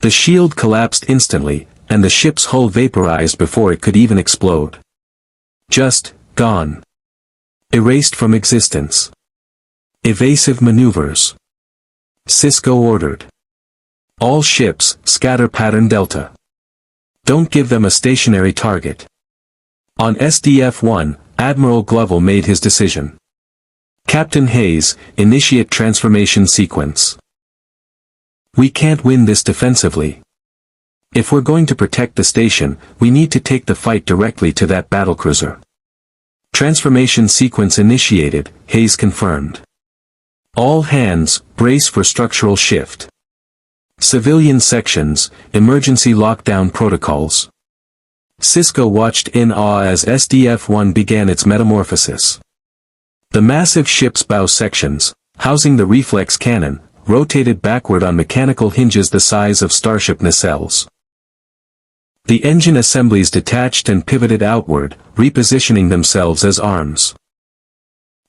The shield collapsed instantly, and the ship's hull vaporized before it could even explode. Just, gone. Erased from existence. Evasive maneuvers. Sisko ordered. All ships, scatter pattern Delta. Don't give them a stationary target. On SDF-1, Admiral Gloval made his decision. Captain Hayes, initiate transformation sequence. We can't win this defensively. If we're going to protect the station, we need to take the fight directly to that battlecruiser. Transformation sequence initiated, Hayes confirmed. All hands, brace for structural shift. Civilian sections, emergency lockdown protocols. Sisko watched in awe as SDF-1 began its metamorphosis. The massive ship's bow sections, housing the reflex cannon, rotated backward on mechanical hinges the size of starship nacelles. The engine assemblies detached and pivoted outward, repositioning themselves as arms.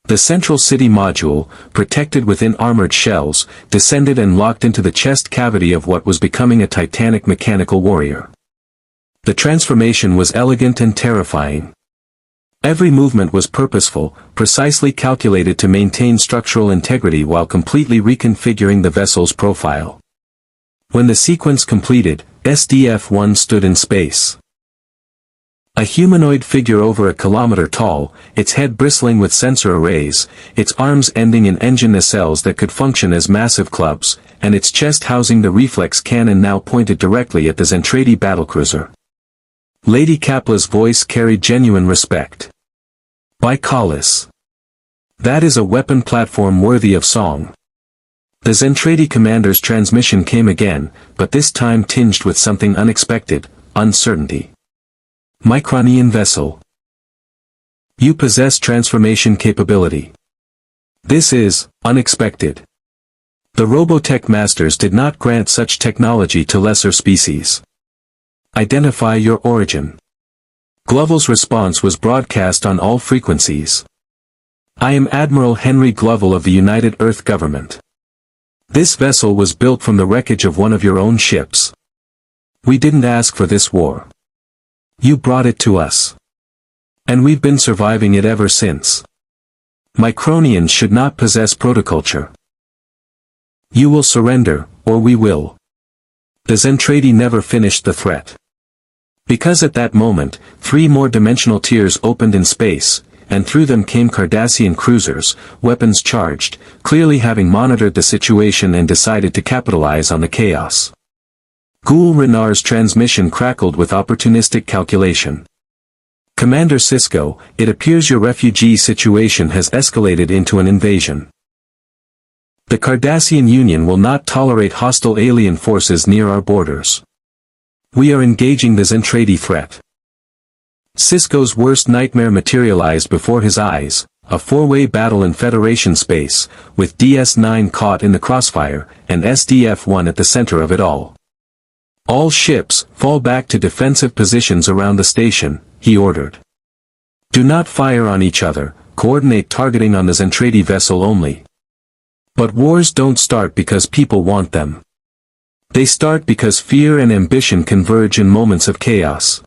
The central city module, protected within armored shells, descended and locked into the chest cavity of what was becoming a titanic mechanical warrior. The transformation was elegant and terrifying. Every movement was purposeful, precisely calculated to maintain structural integrity while completely reconfiguring the vessel's profile. When the sequence completed, SDF-1 stood in space. A humanoid figure over a kilometer tall, its head bristling with sensor arrays, its arms ending in engine nacelles that could function as massive clubs, and its chest housing the reflex cannon now pointed directly at the Zentraedi battlecruiser. Lady Kapla's voice carried genuine respect. By Collis. That is a weapon platform worthy of song. The Zentraedi commander's transmission came again, but this time tinged with something unexpected, uncertainty. Micronian vessel. You possess transformation capability. This is unexpected. The Robotech masters did not grant such technology to lesser species. Identify your origin. Gloval's response was broadcast on all frequencies. I am Admiral Henry Gloval of the United Earth Government. This vessel was built from the wreckage of one of your own ships. We didn't ask for this war. You brought it to us. And we've been surviving it ever since. Micronians should not possess protoculture. You will surrender, or we will. The Zentraedi never finished the threat. Because at that moment, 3 more dimensional tiers opened in space, and through them came Cardassian cruisers, weapons charged, clearly having monitored the situation and decided to capitalize on the chaos. Ghoul Renar's transmission crackled with opportunistic calculation. Commander Sisko, it appears your refugee situation has escalated into an invasion. The Cardassian Union will not tolerate hostile alien forces near our borders. We are engaging the Zentraedi threat. Sisko's worst nightmare materialized before his eyes, a 4-way battle in Federation space, with DS-9 caught in the crossfire, and SDF-1 at the center of it all. All ships, fall back to defensive positions around the station, he ordered. Do not fire on each other, coordinate targeting on the Zentraedi vessel only. But wars don't start because people want them. They start because fear and ambition converge in moments of chaos.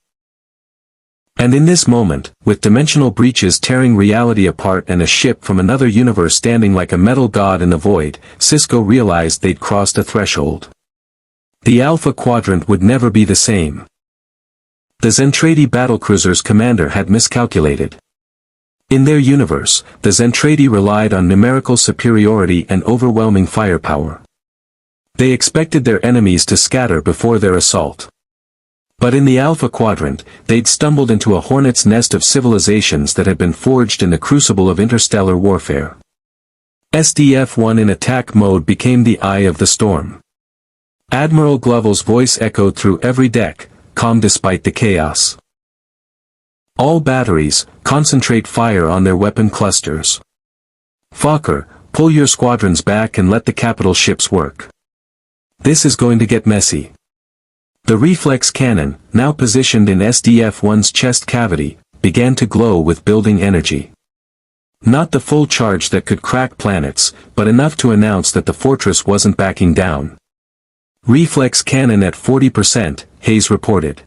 And in this moment, with dimensional breaches tearing reality apart and a ship from another universe standing like a metal god in the void, Sisko realized they'd crossed a threshold. The Alpha Quadrant would never be the same. The Zentraedi battlecruiser's commander had miscalculated. In their universe, the Zentraedi relied on numerical superiority and overwhelming firepower. They expected their enemies to scatter before their assault. But in the Alpha Quadrant, they'd stumbled into a hornet's nest of civilizations that had been forged in the crucible of interstellar warfare. SDF-1 in attack mode became the eye of the storm. Admiral Gloval's voice echoed through every deck, calm despite the chaos. All batteries, concentrate fire on their weapon clusters. Fokker, pull your squadrons back and let the capital ships work. This is going to get messy. The reflex cannon, now positioned in SDF-1's chest cavity, began to glow with building energy. Not the full charge that could crack planets, but enough to announce that the fortress wasn't backing down. Reflex cannon at 40%, Hayes reported.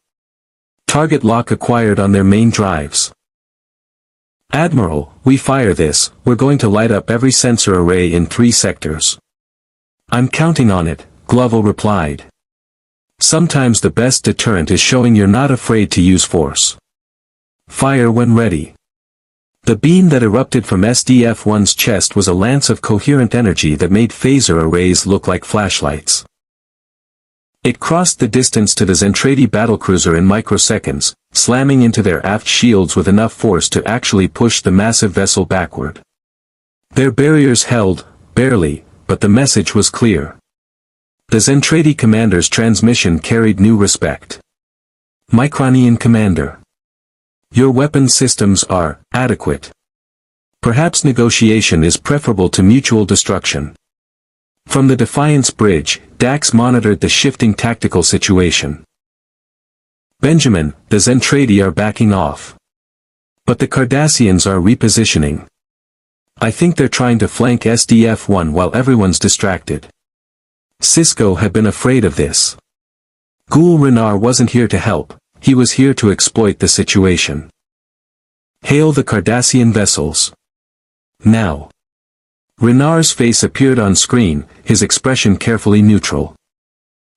Target lock acquired on their main drives. Admiral, we fire this, we're going to light up every sensor array in 3 sectors. I'm counting on it, Gloval replied. Sometimes the best deterrent is showing you're not afraid to use force. Fire when ready. The beam that erupted from SDF-1's chest was a lance of coherent energy that made phaser arrays look like flashlights. It crossed the distance to the Zentraedi battlecruiser in microseconds, slamming into their aft shields with enough force to actually push the massive vessel backward. Their barriers held, barely, but the message was clear. The Zentraedi commander's transmission carried new respect. Micronian commander. Your weapon systems are adequate. Perhaps negotiation is preferable to mutual destruction. From the Defiance bridge, Dax monitored the shifting tactical situation. Benjamin, the Zentraedi are backing off. But the Cardassians are repositioning. I think they're trying to flank SDF-1 while everyone's distracted. Sisko had been afraid of this. Ghoul Renar wasn't here to help, he was here to exploit the situation. Hail the Cardassian vessels. Now. Renar's face appeared on screen, his expression carefully neutral.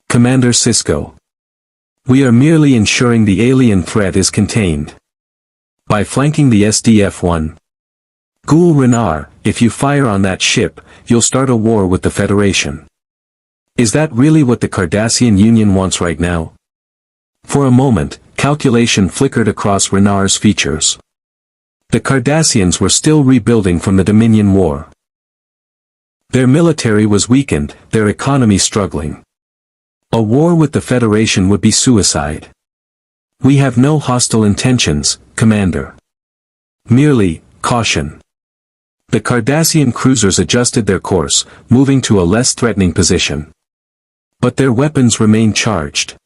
Commander Sisko. We are merely ensuring the alien threat is contained. By flanking the SDF-1. Ghoul Renar, if you fire on that ship, you'll start a war with the Federation. Is that really what the Cardassian Union wants right now? For a moment, calculation flickered across Renar's features. The Cardassians were still rebuilding from the Dominion War. Their military was weakened, their economy struggling. A war with the Federation would be suicide. We have no hostile intentions, Commander. Merely, caution. The Cardassian cruisers adjusted their course, moving to a less threatening position. But their weapons remained charged.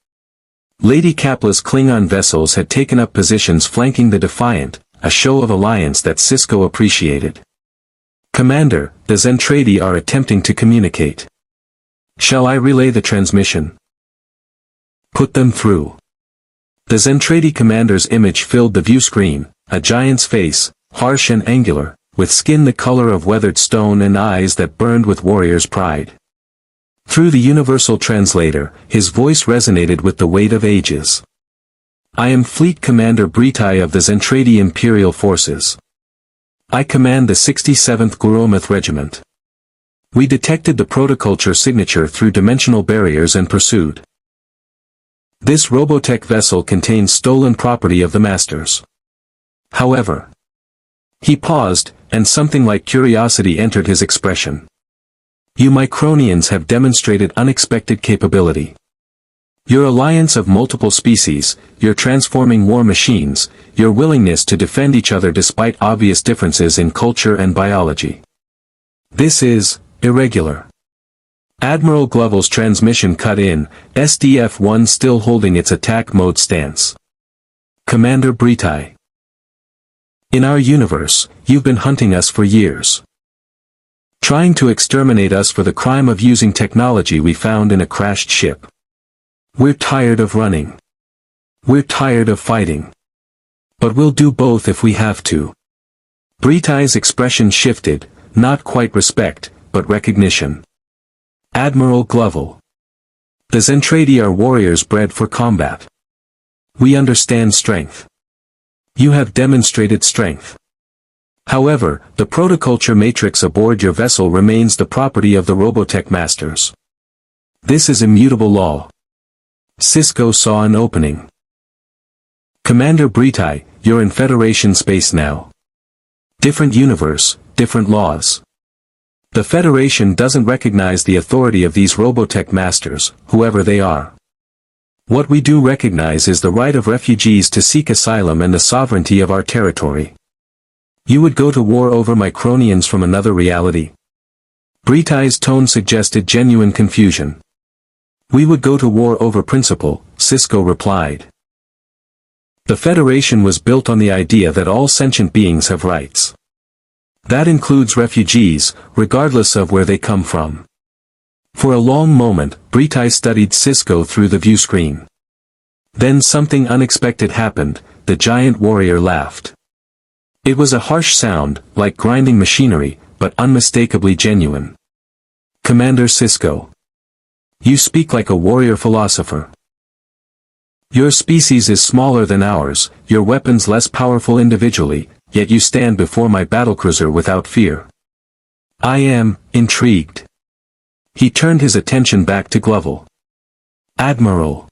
Lady Capla's Klingon vessels had taken up positions flanking the Defiant, a show of alliance that Sisko appreciated. Commander, the Zentraedi are attempting to communicate. Shall I relay the transmission? Put them through. The Zentraedi commander's image filled the view screen, a giant's face, harsh and angular, with skin the color of weathered stone and eyes that burned with warrior's pride. Through the universal translator, his voice resonated with the weight of ages. I am Fleet Commander Britai of the Zentraedi Imperial Forces. I command the 67th Guromath Regiment. We detected the Protoculture signature through dimensional barriers and pursued. This Robotech vessel contains stolen property of the Masters. However. He paused, and something like curiosity entered his expression. You Micronians have demonstrated unexpected capability. Your alliance of multiple species, your transforming war machines, your willingness to defend each other despite obvious differences in culture and biology. This is irregular. Admiral Gloval's transmission cut in, SDF-1 still holding its attack mode stance. Commander Britai. In our universe, you've been hunting us for years. Trying to exterminate us for the crime of using technology we found in a crashed ship. We're tired of running. We're tired of fighting. But we'll do both if we have to. Britai's expression shifted, not quite respect, but recognition. Admiral Gloval. The Zentraedi are warriors bred for combat. We understand strength. You have demonstrated strength. However, the protoculture matrix aboard your vessel remains the property of the Robotech Masters. This is immutable law. Sisko saw an opening. Commander Britai, you're in Federation space now. Different universe, different laws. The Federation doesn't recognize the authority of these Robotech Masters, whoever they are. What we do recognize is the right of refugees to seek asylum and the sovereignty of our territory. You would go to war over Micronians from another reality? Britai's tone suggested genuine confusion. We would go to war over principle, Sisko replied. The Federation was built on the idea that all sentient beings have rights. That includes refugees, regardless of where they come from. For a long moment, Britai studied Sisko through the view screen. Then something unexpected happened, the giant warrior laughed. It was a harsh sound, like grinding machinery, but unmistakably genuine. Commander Sisko. You speak like a warrior philosopher. Your species is smaller than ours, your weapons less powerful individually, yet you stand before my battlecruiser without fear. I am intrigued. He turned his attention back to Gloval. Admiral.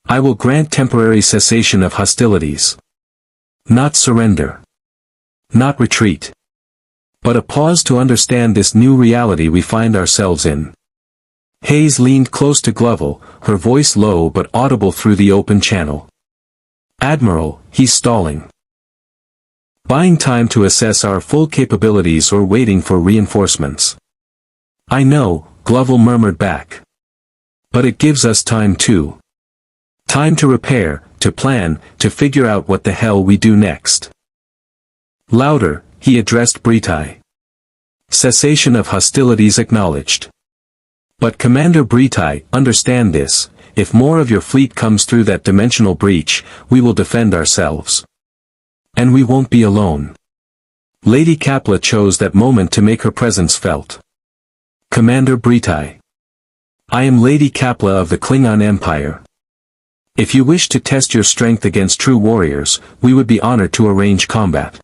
I will grant temporary cessation of hostilities. Not surrender. Not retreat. But a pause to understand this new reality we find ourselves in. Hayes leaned close to Gloval, her voice low but audible through the open channel. Admiral, he's stalling. Buying time to assess our full capabilities or waiting for reinforcements. I know, Gloval murmured back. But it gives us time too. Time to repair, to plan, to figure out what the hell we do next. Louder, he addressed Bretai. Cessation of hostilities acknowledged. But Commander Bretai, understand this, if more of your fleet comes through that dimensional breach, we will defend ourselves. And we won't be alone. Lady Kapla chose that moment to make her presence felt. Commander Bretai. I am Lady Kapla of the Klingon Empire. If you wish to test your strength against true warriors, we would be honored to arrange combat.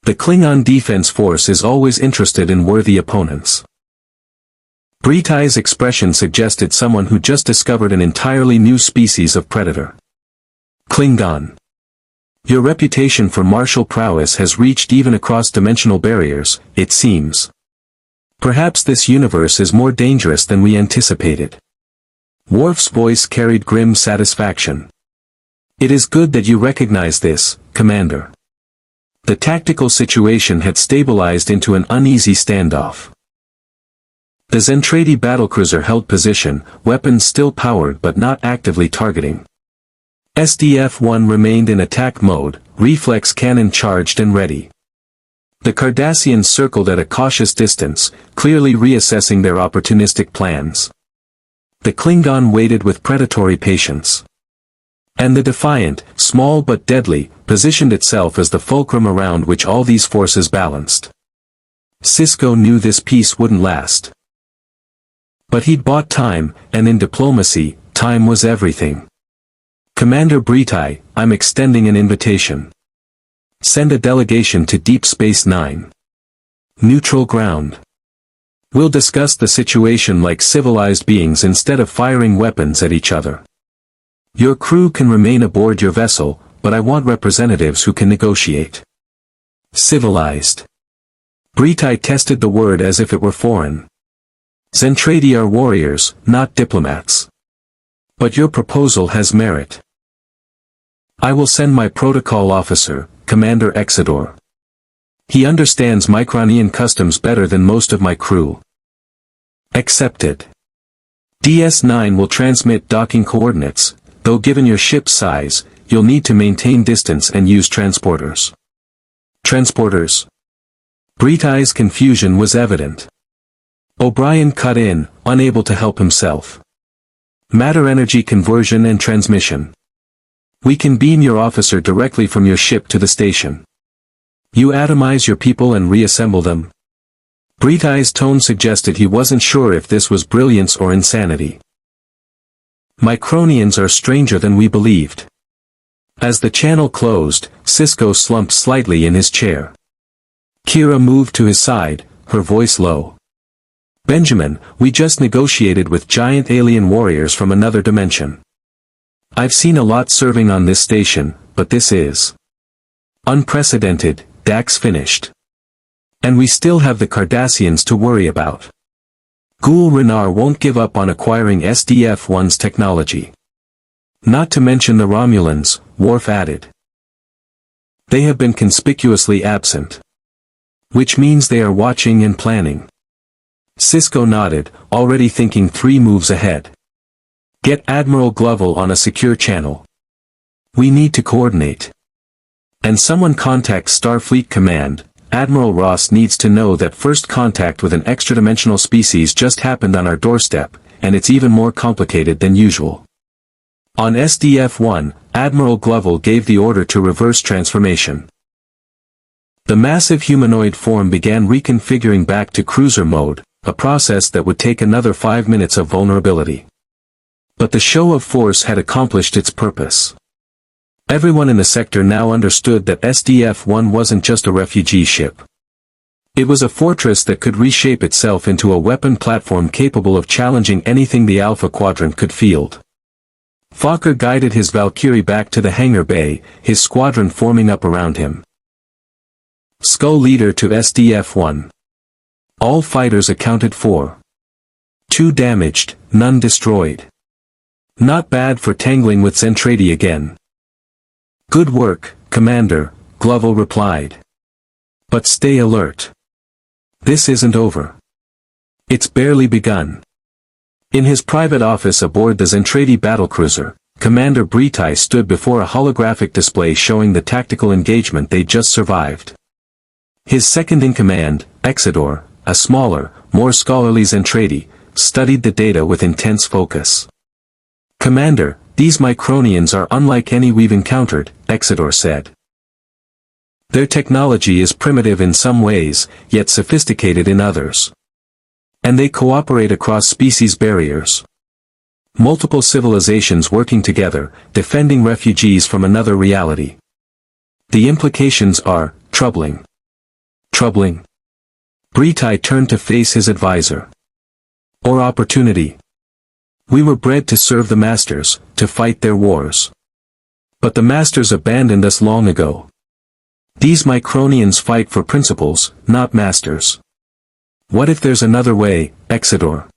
The Klingon Defense Force is always interested in worthy opponents. Bretai's expression suggested someone who just discovered an entirely new species of predator. Klingon. Your reputation for martial prowess has reached even across dimensional barriers, it seems. Perhaps this universe is more dangerous than we anticipated. Worf's voice carried grim satisfaction. It is good that you recognize this, Commander. The tactical situation had stabilized into an uneasy standoff. The Zentraedi battlecruiser held position, weapons still powered but not actively targeting. SDF-1 remained in attack mode, reflex cannon charged and ready. The Cardassians circled at a cautious distance, clearly reassessing their opportunistic plans. The Klingon waited with predatory patience. And the Defiant, small but deadly, positioned itself as the fulcrum around which all these forces balanced. Sisko knew this peace wouldn't last. But he'd bought time, and in diplomacy, time was everything. Commander Bretai, I'm extending an invitation. Send a delegation to Deep Space Nine. Neutral ground. We'll discuss the situation like civilized beings instead of firing weapons at each other. Your crew can remain aboard your vessel, but I want representatives who can negotiate. Civilized. Bretai tested the word as if it were foreign. Zentraedi are warriors, not diplomats. But your proposal has merit. I will send my protocol officer, Commander Exodor. He understands Micronian customs better than most of my crew. Accepted. DS-9 will transmit docking coordinates, though given your ship's size, you'll need to maintain distance and use transporters. Transporters? Bretai's confusion was evident. O'Brien cut in, unable to help himself. Matter energy conversion and transmission. We can beam your officer directly from your ship to the station. You atomize your people and reassemble them. Bretai's tone suggested he wasn't sure if this was brilliance or insanity. Micronians are stranger than we believed. As the channel closed, Sisko slumped slightly in his chair. Kira moved to his side, her voice low. Benjamin, we just negotiated with giant alien warriors from another dimension. I've seen a lot serving on this station, but this is unprecedented, Dax finished. And we still have the Cardassians to worry about. Ghoul Renar won't give up on acquiring SDF-1's technology. Not to mention the Romulans, Worf added. They have been conspicuously absent. Which means they are watching and planning. Sisko nodded, already thinking 3 moves ahead. Get Admiral Gloval on a secure channel. We need to coordinate. And someone contact Starfleet Command. Admiral Ross needs to know that first contact with an extra-dimensional species just happened on our doorstep, and it's even more complicated than usual. On SDF-1, Admiral Gloval gave the order to reverse transformation. The massive humanoid form began reconfiguring back to cruiser mode, a process that would take another 5 minutes of vulnerability. But the show of force had accomplished its purpose. Everyone in the sector now understood that SDF-1 wasn't just a refugee ship. It was a fortress that could reshape itself into a weapon platform capable of challenging anything the Alpha Quadrant could field. Fokker guided his Valkyrie back to the hangar bay, his squadron forming up around him. Skull leader to SDF-1. All fighters accounted for. 2 damaged, none destroyed. Not bad for tangling with Zentraedi again. Good work, Commander, Gloval replied. But stay alert. This isn't over. It's barely begun. In his private office aboard the Zentraedi battlecruiser, Commander Britai stood before a holographic display showing the tactical engagement they'd just survived. His second-in-command, Exodor, a smaller, more scholarly Zentraedi, studied the data with intense focus. "Commander, these Micronians are unlike any we've encountered," Exodor said. "Their technology is primitive in some ways, yet sophisticated in others. And they cooperate across species barriers. Multiple civilizations working together, defending refugees from another reality. The implications are troubling." Troubling? Britai turned to face his advisor. "Or opportunity? We were bred to serve the masters, to fight their wars. But the masters abandoned us long ago. These Micronians fight for principles, not masters. What if there's another way, Exodor?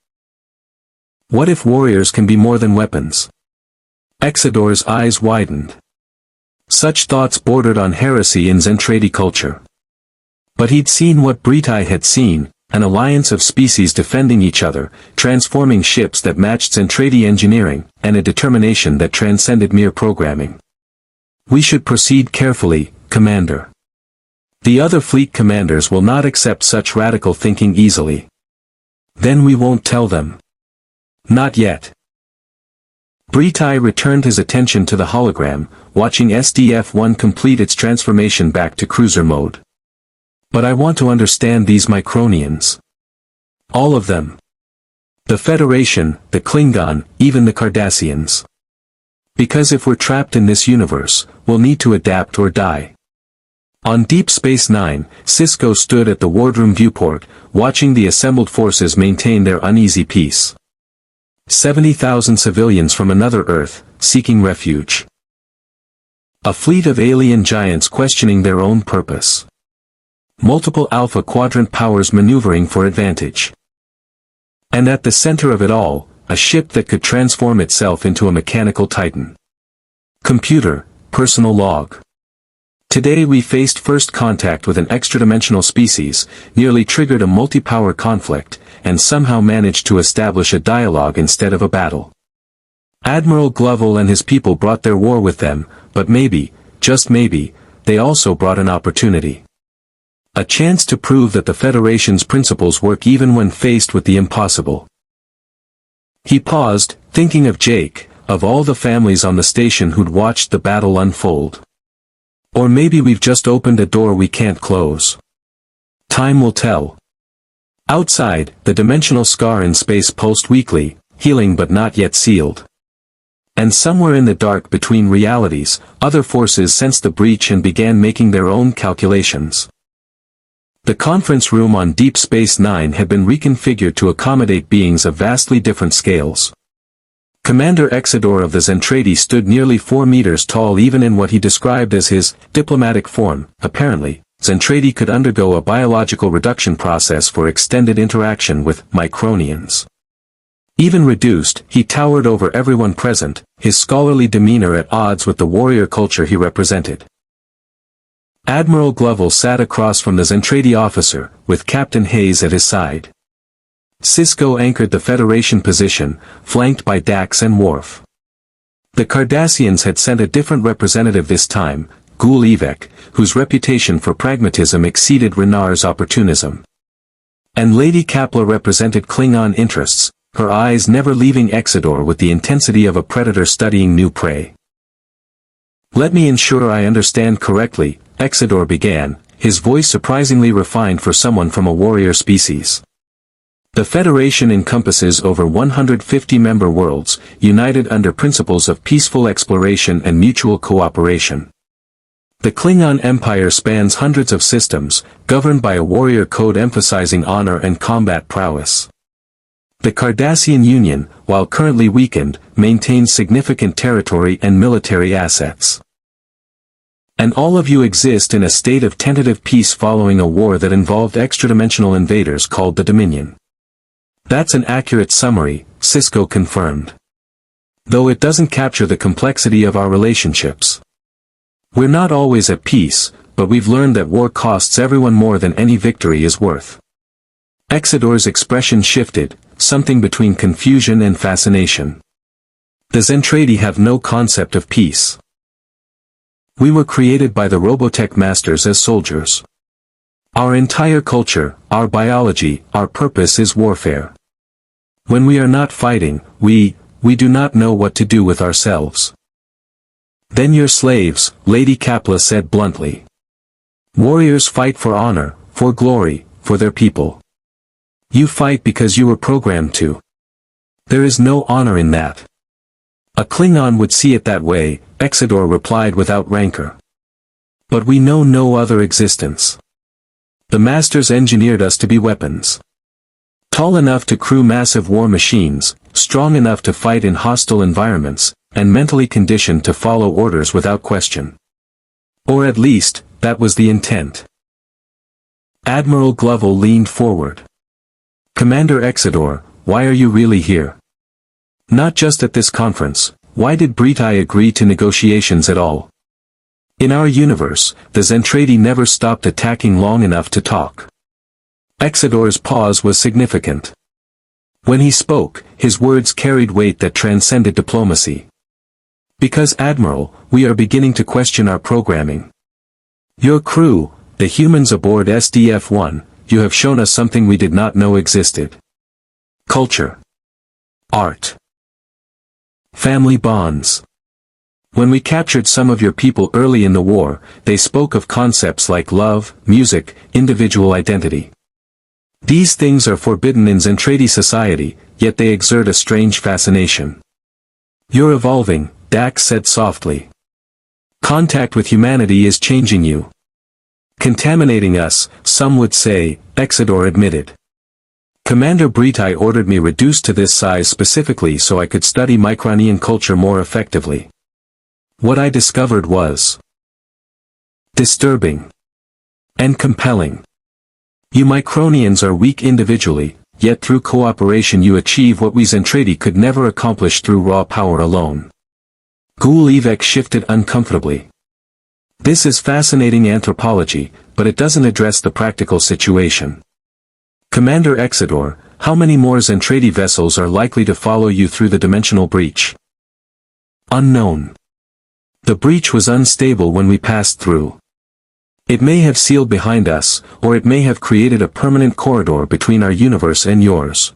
What if warriors can be more than weapons?" Exodor's eyes widened. Such thoughts bordered on heresy in Zentraedi culture. But he'd seen what Britai had seen, an alliance of species defending each other, transforming ships that matched Zentraedi engineering, and a determination that transcended mere programming. "We should proceed carefully, Commander. The other fleet commanders will not accept such radical thinking easily. Then we won't tell them." "Not yet." Britai returned his attention to the hologram, watching SDF-1 complete its transformation back to cruiser mode. "But I want to understand these Micronians. All of them. The Federation, the Klingon, even the Cardassians. Because if we're trapped in this universe, we'll need to adapt or die." On Deep Space Nine, Sisko stood at the wardroom viewport, watching the assembled forces maintain their uneasy peace. 70,000 civilians from another Earth, seeking refuge. A fleet of alien giants questioning their own purpose. Multiple Alpha Quadrant powers maneuvering for advantage. And at the center of it all, a ship that could transform itself into a mechanical titan. Computer, personal log. Today we faced first contact with an extra-dimensional species, nearly triggered a multi-power conflict, and somehow managed to establish a dialogue instead of a battle. Admiral Gloval and his people brought their war with them, but maybe, just maybe, they also brought an opportunity. A chance to prove that the Federation's principles work even when faced with the impossible. He paused, thinking of Jake, of all the families on the station who'd watched the battle unfold. Or maybe we've just opened a door we can't close. Time will tell. Outside, the dimensional scar in space pulsed weakly, healing but not yet sealed. And somewhere in the dark between realities, other forces sensed the breach and began making their own calculations. The conference room on Deep Space Nine had been reconfigured to accommodate beings of vastly different scales. Commander Exodor of the Zentraedi stood nearly 4 meters tall even in what he described as his diplomatic form. Apparently, Zentraedi could undergo a biological reduction process for extended interaction with Micronians. Even reduced, he towered over everyone present, his scholarly demeanor at odds with the warrior culture he represented. Admiral Gloval sat across from the Zentraedi officer, with Captain Hayes at his side. Sisko anchored the Federation position, flanked by Dax and Worf. The Cardassians had sent a different representative this time, Gul Evek, whose reputation for pragmatism exceeded Renar's opportunism. And Lady Kapla represented Klingon interests, her eyes never leaving Exodor with the intensity of a predator studying new prey. "Let me ensure I understand correctly," Exodor began, his voice surprisingly refined for someone from a warrior species. The Federation encompasses over 150 member worlds, united under principles of peaceful exploration and mutual cooperation. The Klingon Empire spans hundreds of systems, governed by a warrior code emphasizing honor and combat prowess. The Cardassian Union, while currently weakened, maintains significant territory and military assets. And all of you exist in a state of tentative peace following a war that involved extradimensional invaders called the Dominion. That's an accurate summary, Sisko confirmed. Though it doesn't capture the complexity of our relationships. We're not always at peace, but we've learned that war costs everyone more than any victory is worth. Exodor's expression shifted, something between confusion and fascination. The Zentraedi have no concept of peace. We were created by the Robotech masters as soldiers. Our entire culture, our biology, our purpose is warfare. When we are not fighting, we do not know what to do with ourselves. Then you're slaves, Lady Kapla said bluntly. Warriors fight for honor, for glory, for their people. You fight because you were programmed to. There is no honor in that. A Klingon would see it that way, Exodor replied without rancor. But we know no other existence. The masters engineered us to be weapons. Tall enough to crew massive war machines, strong enough to fight in hostile environments, and mentally conditioned to follow orders without question. Or at least, that was the intent. Admiral Gloval leaned forward. Commander Exodor, why are you really here? Not just at this conference, why did Britai agree to negotiations at all? In our universe, the Zentraedi never stopped attacking long enough to talk. Exodor's pause was significant. When he spoke, his words carried weight that transcended diplomacy. Because Admiral, we are beginning to question our programming. Your crew, the humans aboard SDF-1, you have shown us something we did not know existed. Culture. Art. Family bonds. When we captured some of your people early in the war, they spoke of concepts like love, music, individual identity. These things are forbidden in Zentraedi society, yet they exert a strange fascination. You're evolving, Dax said softly. Contact with humanity is changing you. Contaminating us, some would say, Exodor admitted. Commander Britai ordered me reduced to this size specifically so I could study Micronian culture more effectively. What I discovered was disturbing and compelling. You Micronians are weak individually, yet through cooperation you achieve what we Zentraedi could never accomplish through raw power alone. Gul-Evek shifted uncomfortably. This is fascinating anthropology, but it doesn't address the practical situation. Commander Exodor, how many more Zentraedi vessels are likely to follow you through the dimensional breach? Unknown. The breach was unstable when we passed through. It may have sealed behind us, or it may have created a permanent corridor between our universe and yours.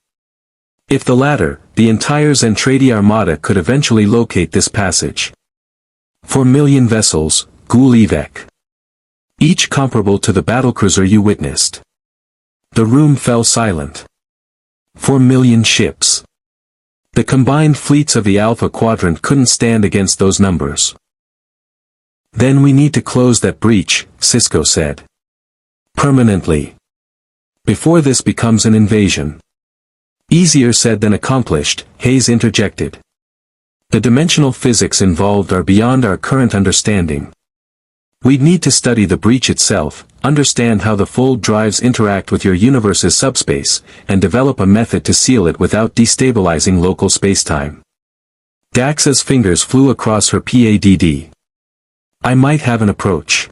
If the latter, the entire Zentraedi armada could eventually locate this passage. 4 million vessels, Gul-Evek. Each comparable to the battlecruiser you witnessed. The room fell silent. 4 million ships. The combined fleets of the Alpha Quadrant couldn't stand against those numbers. Then we need to close that breach, Sisko said. Permanently. Before this becomes an invasion. Easier said than accomplished, Hayes interjected. The dimensional physics involved are beyond our current understanding. We'd need to study the breach itself, understand how the fold drives interact with your universe's subspace, and develop a method to seal it without destabilizing local spacetime. Daxa's fingers flew across her PADD. I might have an approach.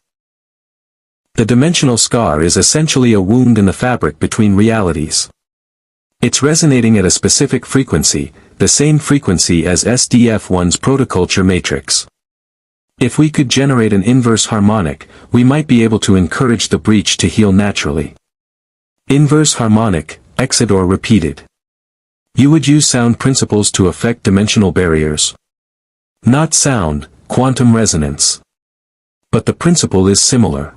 The dimensional scar is essentially a wound in the fabric between realities. It's resonating at a specific frequency, the same frequency as SDF-1's Protoculture matrix. If we could generate an inverse harmonic, we might be able to encourage the breach to heal naturally. Inverse harmonic, Exodor repeated. You would use sound principles to affect dimensional barriers. Not sound, quantum resonance. But the principle is similar.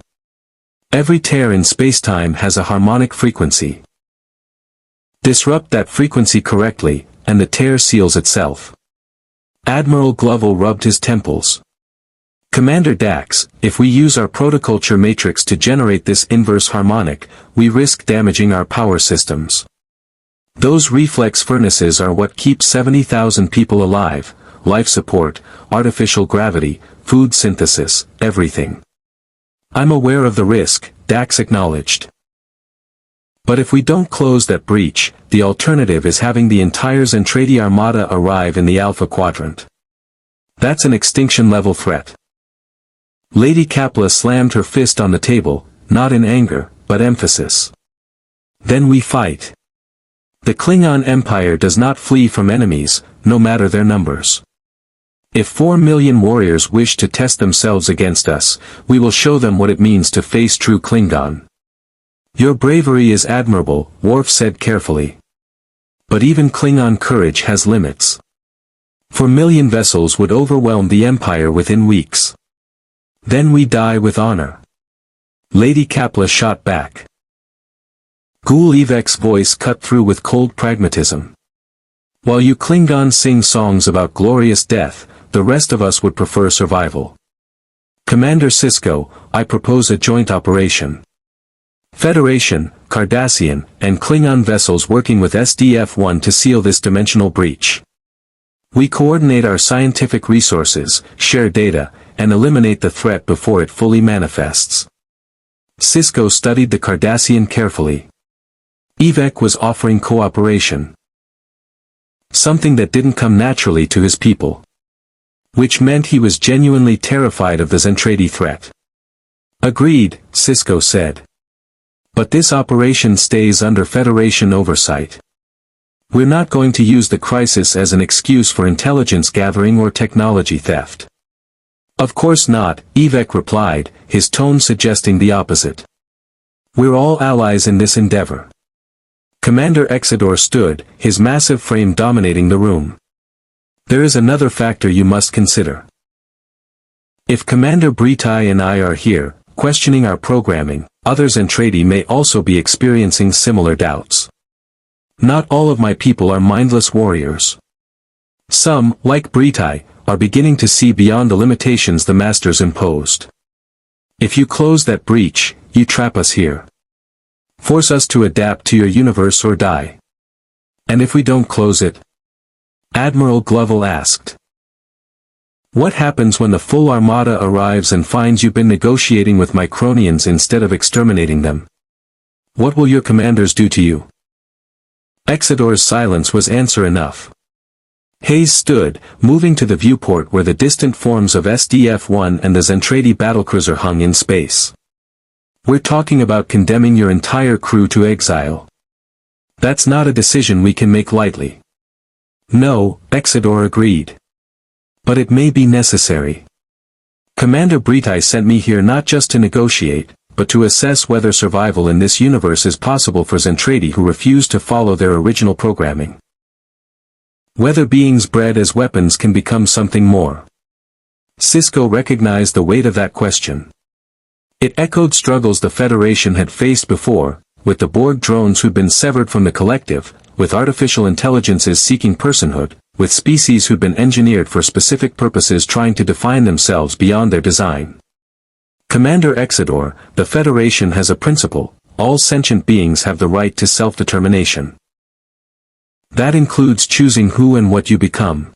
Every tear in spacetime has a harmonic frequency. Disrupt that frequency correctly, and the tear seals itself. Admiral Gloval rubbed his temples. Commander Dax, if we use our protoculture matrix to generate this inverse harmonic, we risk damaging our power systems. Those reflex furnaces are what keep 70,000 people alive, life support, artificial gravity, food synthesis, everything. I'm aware of the risk, Dax acknowledged. But if we don't close that breach, the alternative is having the entire Zentraedi armada arrive in the Alpha Quadrant. That's an extinction-level threat. Lady Kapla slammed her fist on the table, not in anger, but emphasis. Then we fight. The Klingon Empire does not flee from enemies, no matter their numbers. If 4 million warriors wish to test themselves against us, we will show them what it means to face true Klingon. Your bravery is admirable, Worf said carefully. But even Klingon courage has limits. 4 million vessels would overwhelm the Empire within weeks. Then we die with honor. Lady Kapla shot back. Ghoul Evek's voice cut through with cold pragmatism. While you Klingons sing songs about glorious death, the rest of us would prefer survival. Commander Sisko, I propose a joint operation. Federation, Cardassian, and Klingon vessels working with SDF-1 to seal this dimensional breach. We coordinate our scientific resources, share data, and eliminate the threat before it fully manifests. Sisko studied the Cardassian carefully. Evek was offering cooperation. Something that didn't come naturally to his people. Which meant he was genuinely terrified of the Zentraedi threat. Agreed, Sisko said. But this operation stays under Federation oversight. We're not going to use the crisis as an excuse for intelligence gathering or technology theft. Of course not, Evek replied, his tone suggesting the opposite. We're all allies in this endeavor. Commander Exodore stood, his massive frame dominating the room. There is another factor you must consider. If Commander Britai and I are here, questioning our programming, others in Zentraedi may also be experiencing similar doubts. Not all of my people are mindless warriors. Some, like Britai, are beginning to see beyond the limitations the Masters imposed. If you close that breach, you trap us here. Force us to adapt to your universe or die. And if we don't close it? Admiral Gloval asked. What happens when the full armada arrives and finds you've been negotiating with Micronians instead of exterminating them? What will your commanders do to you? Exodore's silence was answer enough. Hayes stood, moving to the viewport where the distant forms of SDF-1 and the Zentraedi battlecruiser hung in space. We're talking about condemning your entire crew to exile. That's not a decision we can make lightly. No, Exodore agreed. But it may be necessary. Commander Britai sent me here not just to negotiate, but to assess whether survival in this universe is possible for Zentraedi who refuse to follow their original programming. Whether beings bred as weapons can become something more. Sisko recognized the weight of that question. It echoed struggles the Federation had faced before, with the Borg drones who'd been severed from the collective, with artificial intelligences seeking personhood, with species who'd been engineered for specific purposes trying to define themselves beyond their design. Commander Exodore, the Federation has a principle: all sentient beings have the right to self-determination. That includes choosing who and what you become.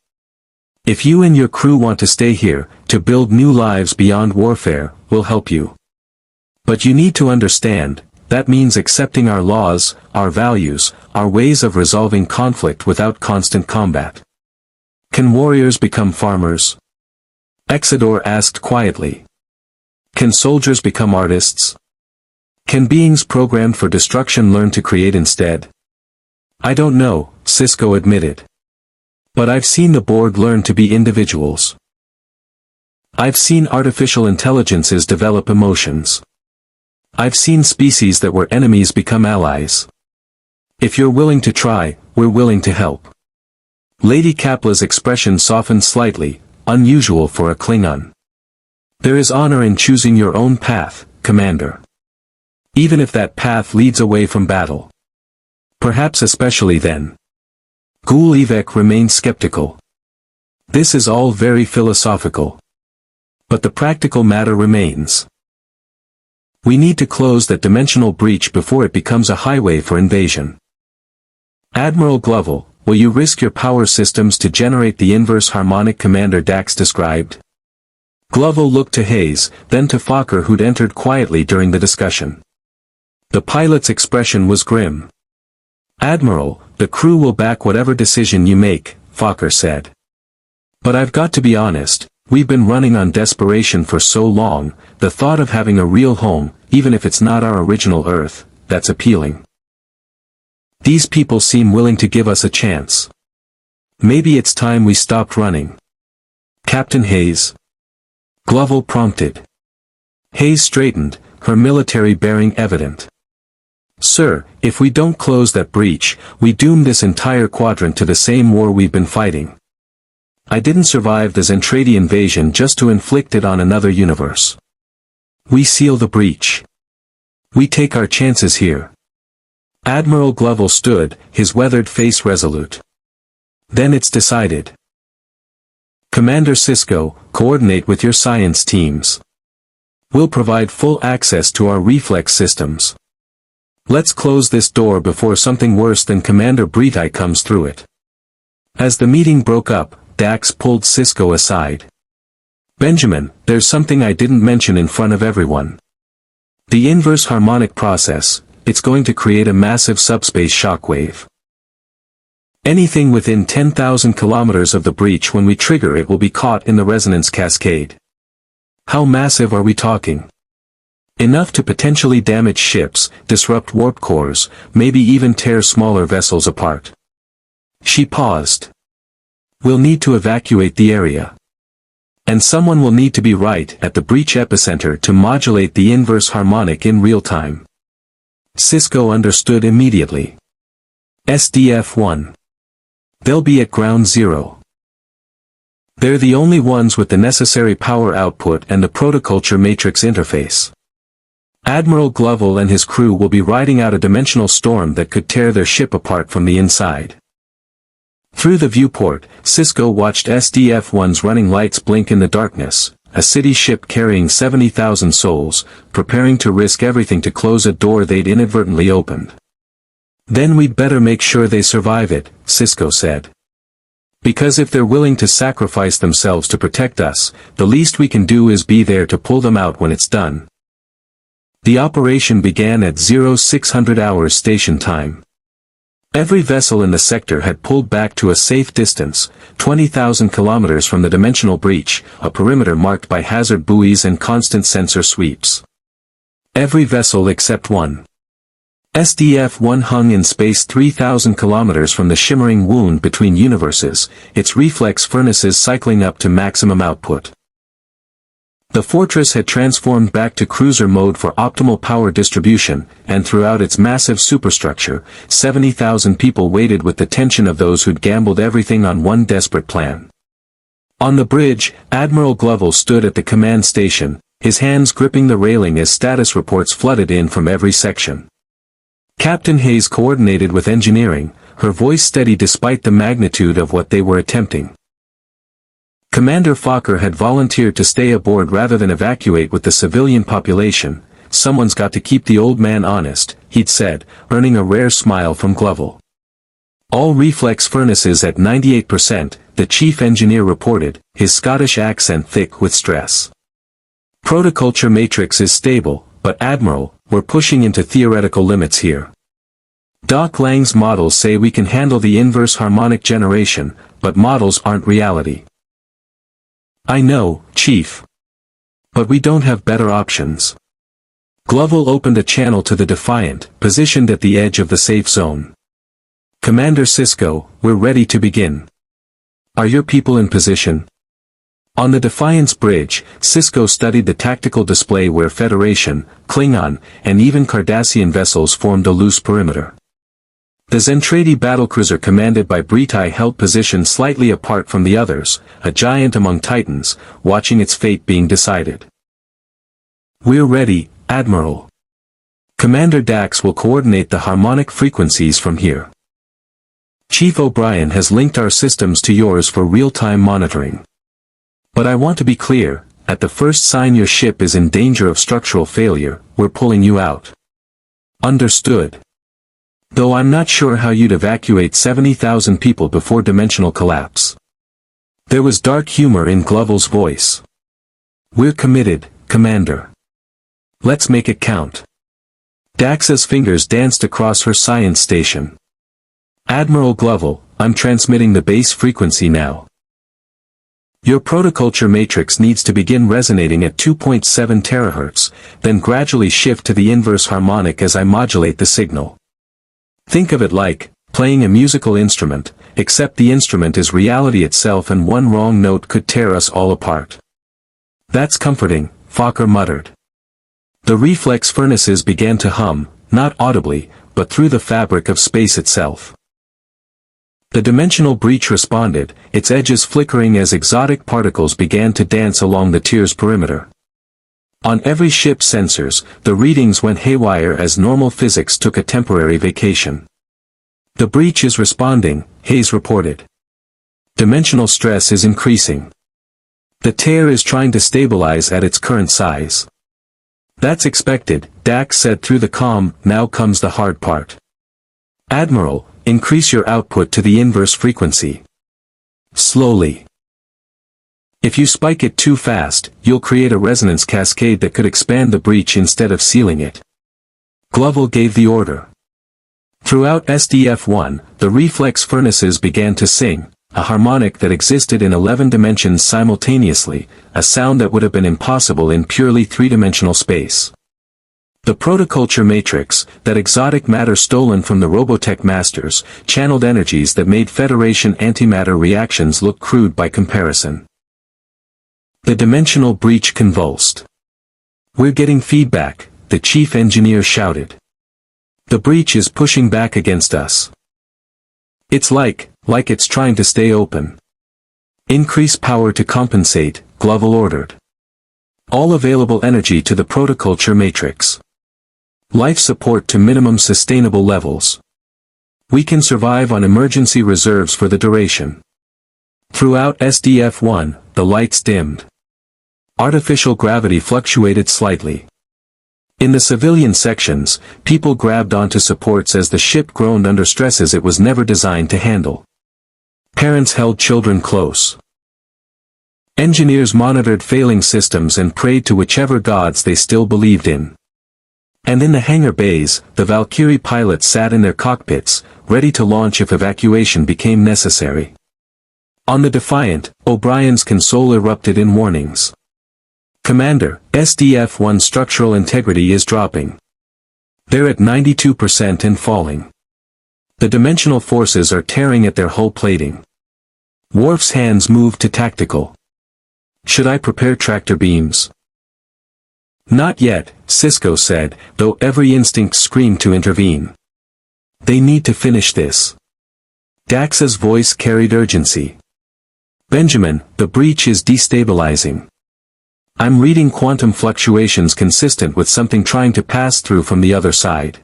If you and your crew want to stay here, to build new lives beyond warfare, we'll help you. But you need to understand, that means accepting our laws, our values, our ways of resolving conflict without constant combat. Can warriors become farmers? Exodore asked quietly. Can soldiers become artists? Can beings programmed for destruction learn to create instead? I don't know, Sisko admitted. But I've seen the Borg learn to be individuals. I've seen artificial intelligences develop emotions. I've seen species that were enemies become allies. If you're willing to try, we're willing to help. Lady Kapla's expression softened slightly, unusual for a Klingon. There is honor in choosing your own path, Commander. Even if that path leads away from battle. Perhaps especially then. Gul-Evek remained skeptical. This is all very philosophical. But the practical matter remains. We need to close that dimensional breach before it becomes a highway for invasion. Admiral Gloval, will you risk your power systems to generate the inverse harmonic Commander Dax described? Gloval looked to Hayes, then to Fokker, who'd entered quietly during the discussion. The pilot's expression was grim. Admiral, the crew will back whatever decision you make, Fokker said. But I've got to be honest, we've been running on desperation for so long, the thought of having a real home, even if it's not our original Earth, that's appealing. These people seem willing to give us a chance. Maybe it's time we stopped running. Captain Hayes? Gloval prompted. Hayes straightened, her military bearing evident. Sir, if we don't close that breach, we doom this entire quadrant to the same war we've been fighting. I didn't survive the Zentraedi invasion just to inflict it on another universe. We seal the breach. We take our chances here. Admiral Gloval stood, his weathered face resolute. Then it's decided. Commander Sisko, coordinate with your science teams. We'll provide full access to our reflex systems. Let's close this door before something worse than Commander Bretai comes through it. As the meeting broke up, Dax pulled Sisko aside. Benjamin, there's something I didn't mention in front of everyone. The inverse harmonic process, it's going to create a massive subspace shockwave. Anything within 10,000 kilometers of the breach when we trigger it will be caught in the resonance cascade. How massive are we talking? Enough to potentially damage ships, disrupt warp cores, maybe even tear smaller vessels apart. She paused. We'll need to evacuate the area. And someone will need to be right at the breach epicenter to modulate the inverse harmonic in real time. Sisko understood immediately. SDF-1. They'll be at ground zero. They're the only ones with the necessary power output and the Protoculture matrix interface. Admiral Gloval and his crew will be riding out a dimensional storm that could tear their ship apart from the inside. Through the viewport, Sisko watched SDF-1's running lights blink in the darkness, a city ship carrying 70,000 souls, preparing to risk everything to close a door they'd inadvertently opened. Then we'd better make sure they survive it, Sisko said. Because if they're willing to sacrifice themselves to protect us, the least we can do is be there to pull them out when it's done. The operation began at 0600 hours station time. Every vessel in the sector had pulled back to a safe distance, 20,000 kilometers from the dimensional breach, a perimeter marked by hazard buoys and constant sensor sweeps. Every vessel except one. SDF-1 hung in space 3,000 kilometers from the shimmering wound between universes, its reflex furnaces cycling up to maximum output. The fortress had transformed back to cruiser mode for optimal power distribution, and throughout its massive superstructure, 70,000 people waited with the tension of those who'd gambled everything on one desperate plan. On the bridge, Admiral Gloval stood at the command station, his hands gripping the railing as status reports flooded in from every section. Captain Hayes coordinated with engineering, her voice steady despite the magnitude of what they were attempting. Commander Fokker had volunteered to stay aboard rather than evacuate with the civilian population. Someone's got to keep the old man honest, he'd said, earning a rare smile from Gloval. All reflex furnaces at 98%, the chief engineer reported, his Scottish accent thick with stress. Protoculture matrix is stable, but Admiral, we're pushing into theoretical limits here. Doc Lang's models say we can handle the inverse harmonic generation, but models aren't reality. I know, Chief. But we don't have better options. Gloval opened a channel to the Defiant, positioned at the edge of the safe zone. Commander Sisko, we're ready to begin. Are your people in position? On the Defiant's bridge, Sisko studied the tactical display where Federation, Klingon, and even Cardassian vessels formed a loose perimeter. The Zentraedi battlecruiser commanded by Bretai held position slightly apart from the others, a giant among titans, watching its fate being decided. We're ready, Admiral. Commander Dax will coordinate the harmonic frequencies from here. Chief O'Brien has linked our systems to yours for real-time monitoring. But I want to be clear, at the first sign your ship is in danger of structural failure, we're pulling you out. Understood. Though I'm not sure how you'd evacuate 70,000 people before dimensional collapse. There was dark humor in Gloval's voice. We're committed, Commander. Let's make it count. Dax's fingers danced across her science station. Admiral Gloval, I'm transmitting the base frequency now. Your protoculture matrix needs to begin resonating at 2.7 terahertz, then gradually shift to the inverse harmonic as I modulate the signal. Think of it like playing a musical instrument, except the instrument is reality itself and one wrong note could tear us all apart. That's comforting, Fokker muttered. The reflex furnaces began to hum, not audibly, but through the fabric of space itself. The dimensional breach responded, its edges flickering as exotic particles began to dance along the tier's perimeter. On every ship's sensors, the readings went haywire as normal physics took a temporary vacation. The breach is responding, Hayes reported. Dimensional stress is increasing. The tear is trying to stabilize at its current size. That's expected, Dax said through the comm. Now comes the hard part. Admiral, increase your output to the inverse frequency. Slowly. If you spike it too fast, you'll create a resonance cascade that could expand the breach instead of sealing it. Gloval gave the order. Throughout SDF-1, the reflex furnaces began to sing, a harmonic that existed in 11 dimensions simultaneously, a sound that would have been impossible in purely three-dimensional space. The protoculture matrix, that exotic matter stolen from the Robotech masters, channeled energies that made Federation antimatter reactions look crude by comparison. The dimensional breach convulsed. We're getting feedback, the chief engineer shouted. The breach is pushing back against us. It's like it's trying to stay open. Increase power to compensate, Gloval ordered. All available energy to the protoculture matrix. Life support to minimum sustainable levels. We can survive on emergency reserves for the duration. Throughout SDF-1, the lights dimmed. Artificial gravity fluctuated slightly. In the civilian sections, people grabbed onto supports as the ship groaned under stresses it was never designed to handle. Parents held children close. Engineers monitored failing systems and prayed to whichever gods they still believed in. And in the hangar bays, the Valkyrie pilots sat in their cockpits, ready to launch if evacuation became necessary. On the Defiant, O'Brien's console erupted in warnings. Commander, SDF-1 structural integrity is dropping. They're at 92% and falling. The dimensional forces are tearing at their hull plating. Worf's hands moved to tactical. Should I prepare tractor beams? Not yet, Sisko said, though every instinct screamed to intervene. They need to finish this. Dax's voice carried urgency. Benjamin, the breach is destabilizing. I'm reading quantum fluctuations consistent with something trying to pass through from the other side.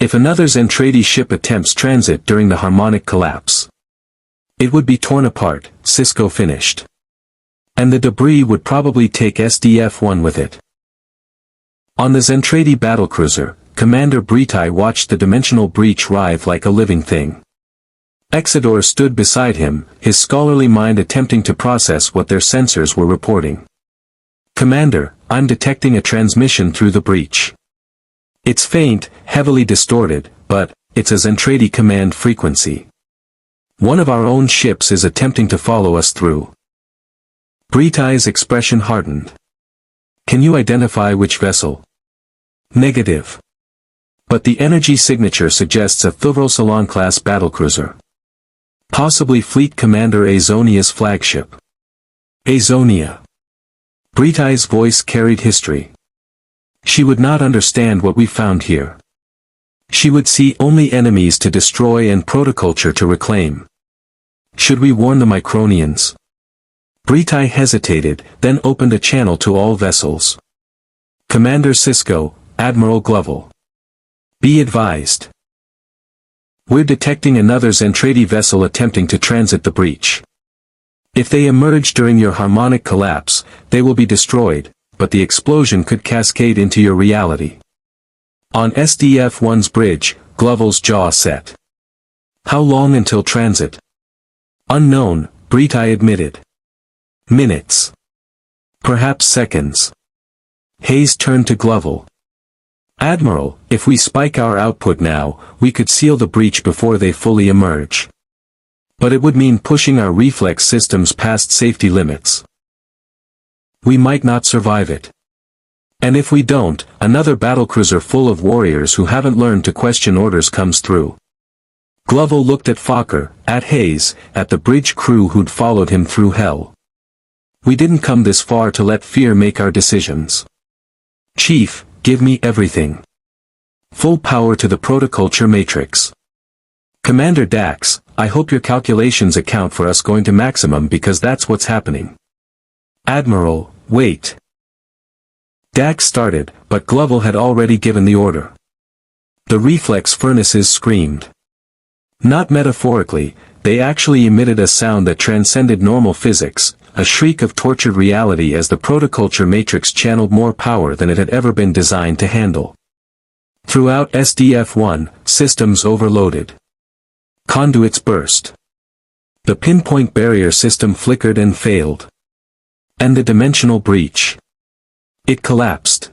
If another Zentraedi ship attempts transit during the harmonic collapse, it would be torn apart, Sisko finished. And the debris would probably take SDF-1 with it. On the Zentraedi battlecruiser, Commander Britai watched the dimensional breach writhe like a living thing. Exodore stood beside him, his scholarly mind attempting to process what their sensors were reporting. Commander, I'm detecting a transmission through the breach. It's faint, heavily distorted, but it's a Zentraedi command frequency. One of our own ships is attempting to follow us through. Britai's expression hardened. Can you identify which vessel? Negative. But the energy signature suggests a Thuvrosalon-class battlecruiser. Possibly Fleet Commander Azonia's flagship. Azonia. Britai's voice carried history. She would not understand what we found here. She would see only enemies to destroy and protoculture to reclaim. Should we warn the Micronians? Britai hesitated, then opened a channel to all vessels. Commander Sisko, Admiral Gloval. Be advised. We're detecting another Zentraedi vessel attempting to transit the breach. If they emerge during your harmonic collapse, they will be destroyed, but the explosion could cascade into your reality. On SDF-1's bridge, Gloval's jaw set. How long until transit? Unknown, Bretai admitted. Minutes. Perhaps seconds. Hayes turned to Gloval. Admiral, if we spike our output now, we could seal the breach before they fully emerge. But it would mean pushing our reflex systems past safety limits. We might not survive it. And if we don't, another battlecruiser full of warriors who haven't learned to question orders comes through. Gloval looked at Fokker, at Hayes, at the bridge crew who'd followed him through hell. We didn't come this far to let fear make our decisions. Chief, give me everything. Full power to the Protoculture matrix. Commander Dax, I hope your calculations account for us going to maximum because that's what's happening. Admiral, wait. Dax started, but Gloval had already given the order. The reflex furnaces screamed. Not metaphorically, they actually emitted a sound that transcended normal physics, a shriek of tortured reality as the Protoculture matrix channeled more power than it had ever been designed to handle. Throughout SDF-1, systems overloaded. Conduits burst. The pinpoint barrier system flickered and failed. And the dimensional breach. It collapsed.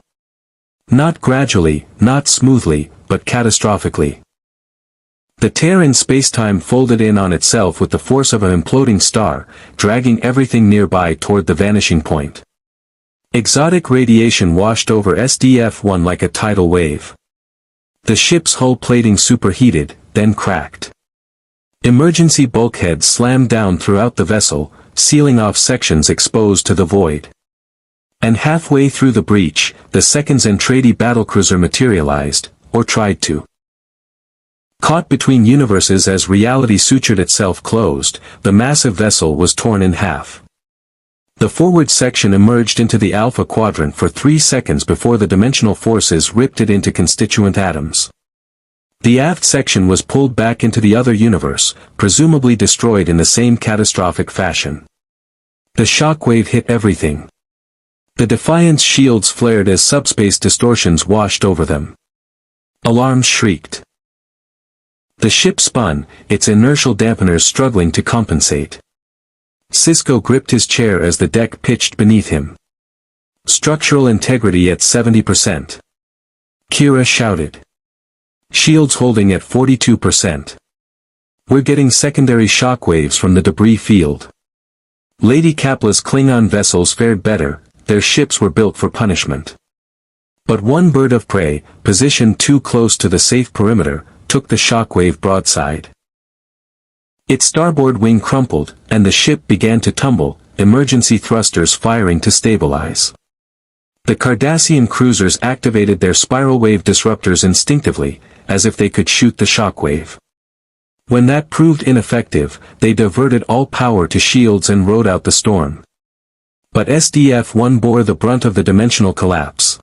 Not gradually, not smoothly, but catastrophically. The tear in spacetime folded in on itself with the force of an imploding star, dragging everything nearby toward the vanishing point. Exotic radiation washed over SDF-1 like a tidal wave. The ship's hull plating superheated, then cracked. Emergency bulkheads slammed down throughout the vessel, sealing off sections exposed to the void. And halfway through the breach, the second Zentraedi battlecruiser materialized, or tried to. Caught between universes as reality sutured itself closed, the massive vessel was torn in half. The forward section emerged into the Alpha Quadrant for 3 seconds before the dimensional forces ripped it into constituent atoms. The aft section was pulled back into the other universe, presumably destroyed in the same catastrophic fashion. The shockwave hit everything. The Defiant's shields flared as subspace distortions washed over them. Alarms shrieked. The ship spun, its inertial dampeners struggling to compensate. Sisko gripped his chair as the deck pitched beneath him. Structural integrity at 70%. Kira shouted. Shields holding at 42%. We're getting secondary shockwaves from the debris field. Lady Kapla's Klingon vessels fared better, their ships were built for punishment. But one bird of prey, positioned too close to the safe perimeter, took the shockwave broadside. Its starboard wing crumpled, and the ship began to tumble, emergency thrusters firing to stabilize. The Cardassian cruisers activated their spiral wave disruptors instinctively, as if they could shoot the shockwave. When that proved ineffective, they diverted all power to shields and rode out the storm. But SDF-1 bore the brunt of the dimensional collapse.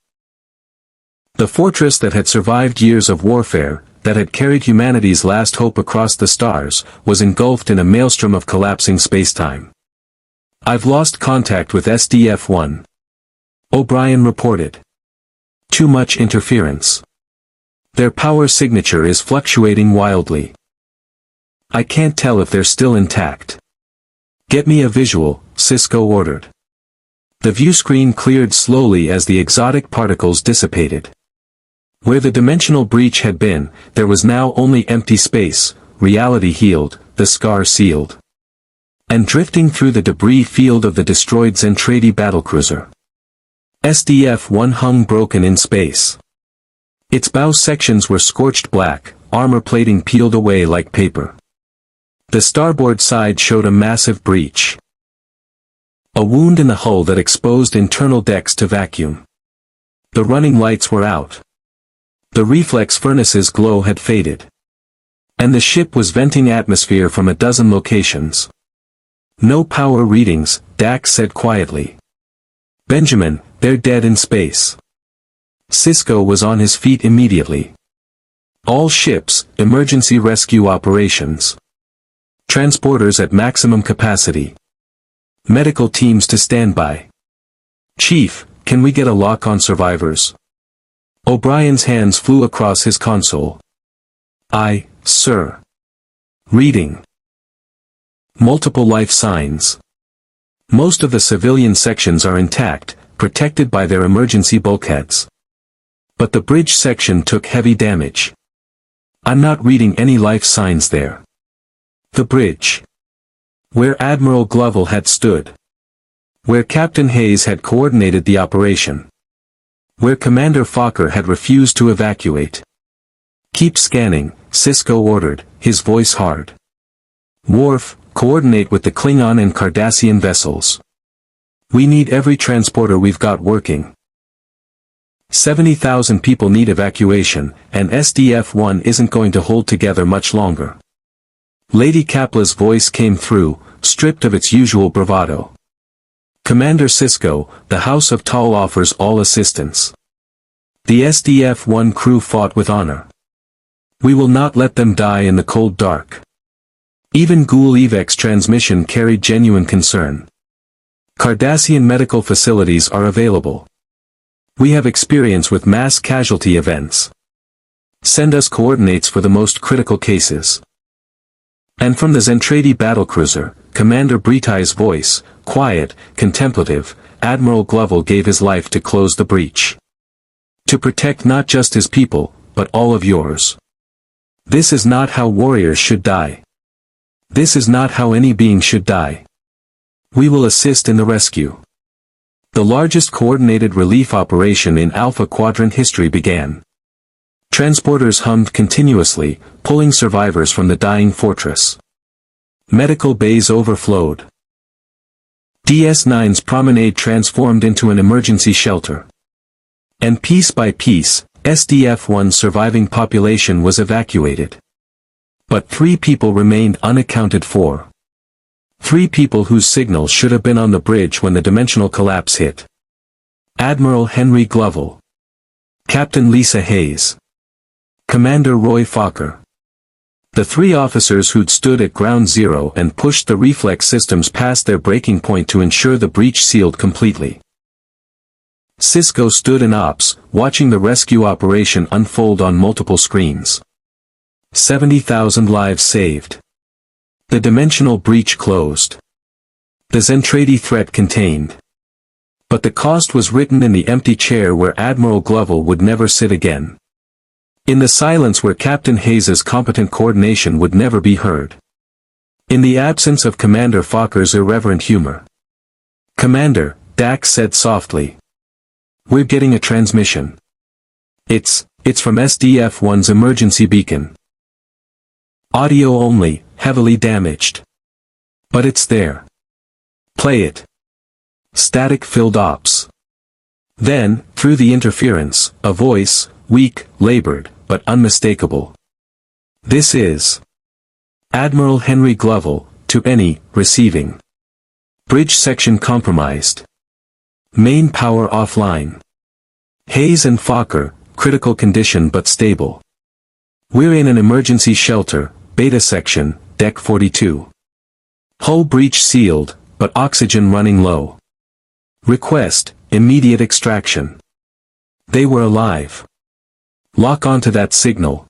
The fortress that had survived years of warfare, that had carried humanity's last hope across the stars, was engulfed in a maelstrom of collapsing spacetime. I've lost contact with SDF-1. O'Brien reported. Too much interference. Their power signature is fluctuating wildly. I can't tell if they're still intact. Get me a visual, Sisko ordered. The view screen cleared slowly as the exotic particles dissipated. Where the dimensional breach had been, there was now only empty space, reality healed, the scar sealed. And drifting through the debris field of the destroyed Zentraedi battlecruiser. SDF-1 hung broken in space. Its bow sections were scorched black, armor plating peeled away like paper. The starboard side showed a massive breach. A wound in the hull that exposed internal decks to vacuum. The running lights were out. The reflex furnace's glow had faded. And the ship was venting atmosphere from a dozen locations. No power readings, Dax said quietly. Benjamin, they're dead in space. Sisko was on his feet immediately. All ships, emergency rescue operations. Transporters at maximum capacity. Medical teams to standby. Chief, can we get a lock on survivors? O'Brien's hands flew across his console. Aye, sir. Reading. Multiple life signs. Most of the civilian sections are intact, protected by their emergency bulkheads. But the bridge section took heavy damage. I'm not reading any life signs there. The bridge. Where Admiral Gloval had stood. Where Captain Hayes had coordinated the operation. Where Commander Fokker had refused to evacuate. Keep scanning, Sisko ordered, his voice hard. Worf, coordinate with the Klingon and Cardassian vessels. We need every transporter we've got working. 70,000 people need evacuation, and SDF-1 isn't going to hold together much longer. Lady Kapla's voice came through, stripped of its usual bravado. Commander Sisko, the House of Tal offers all assistance. The SDF-1 crew fought with honor. We will not let them die in the cold dark. Even Gul Evek's transmission carried genuine concern. Cardassian medical facilities are available. We have experience with mass casualty events. Send us coordinates for the most critical cases. And from the Zentraedi battlecruiser, Commander Bretai's voice, quiet, contemplative, Admiral Gloval gave his life to close the breach. To protect not just his people, but all of yours. This is not how warriors should die. This is not how any being should die. We will assist in the rescue. The largest coordinated relief operation in Alpha Quadrant history began. Transporters hummed continuously, pulling survivors from the dying fortress. Medical bays overflowed. DS-9's promenade transformed into an emergency shelter. And piece by piece, SDF-1's surviving population was evacuated. But 3 people remained unaccounted for. 3 people whose signal should have been on the bridge when the dimensional collapse hit. Admiral Henry Gloval. Captain Lisa Hayes. Commander Roy Fokker. The 3 officers who'd stood at ground zero and pushed the reflex systems past their breaking point to ensure the breach sealed completely. Sisko stood in ops, watching the rescue operation unfold on multiple screens. 70,000 lives saved. The dimensional breach closed. The Zentraedi threat contained. But the cost was written in the empty chair where Admiral Gloval would never sit again. In the silence where Captain Hayes's competent coordination would never be heard. In the absence of Commander Fokker's irreverent humor. Commander, Dax said softly. We're getting a transmission. It's from SDF-1's emergency beacon. Audio only, heavily damaged. But it's there. Play it. Static-filled ops. Then, through the interference, a voice, weak, labored, but unmistakable. This is Admiral Henry Gloval, to any, receiving. Bridge section compromised. Main power offline. Hayes and Fokker, critical condition but stable. We're in an emergency shelter, beta section, deck 42. Hull breach sealed, but oxygen running low. Request, immediate extraction. They were alive. Lock onto that signal.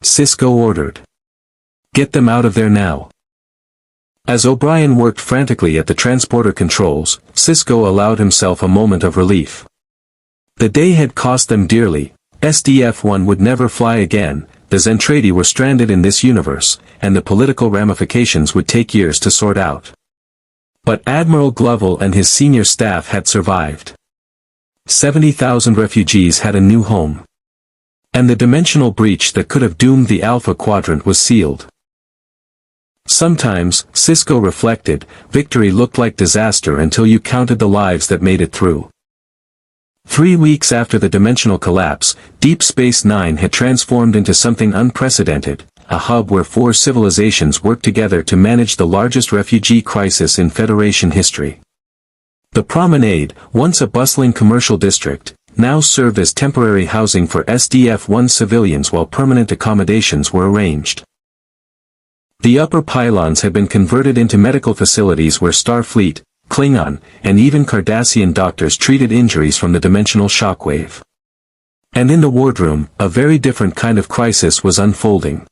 Sisko ordered. Get them out of there now. As O'Brien worked frantically at the transporter controls, Sisko allowed himself a moment of relief. The day had cost them dearly. SDF-1 would never fly again, the Zentraedi were stranded in this universe, and the political ramifications would take years to sort out. But Admiral Gloval and his senior staff had survived. 70,000 refugees had a new home. And the dimensional breach that could have doomed the Alpha Quadrant was sealed. Sometimes, Sisko reflected, victory looked like disaster until you counted the lives that made it through. 3 weeks after the dimensional collapse, Deep Space Nine had transformed into something unprecedented, a hub where 4 civilizations worked together to manage the largest refugee crisis in Federation history. The promenade, once a bustling commercial district, now served as temporary housing for SDF-1 civilians while permanent accommodations were arranged. The upper pylons had been converted into medical facilities where Starfleet, Klingon, and even Cardassian doctors treated injuries from the dimensional shockwave. And in the wardroom, a very different kind of crisis was unfolding.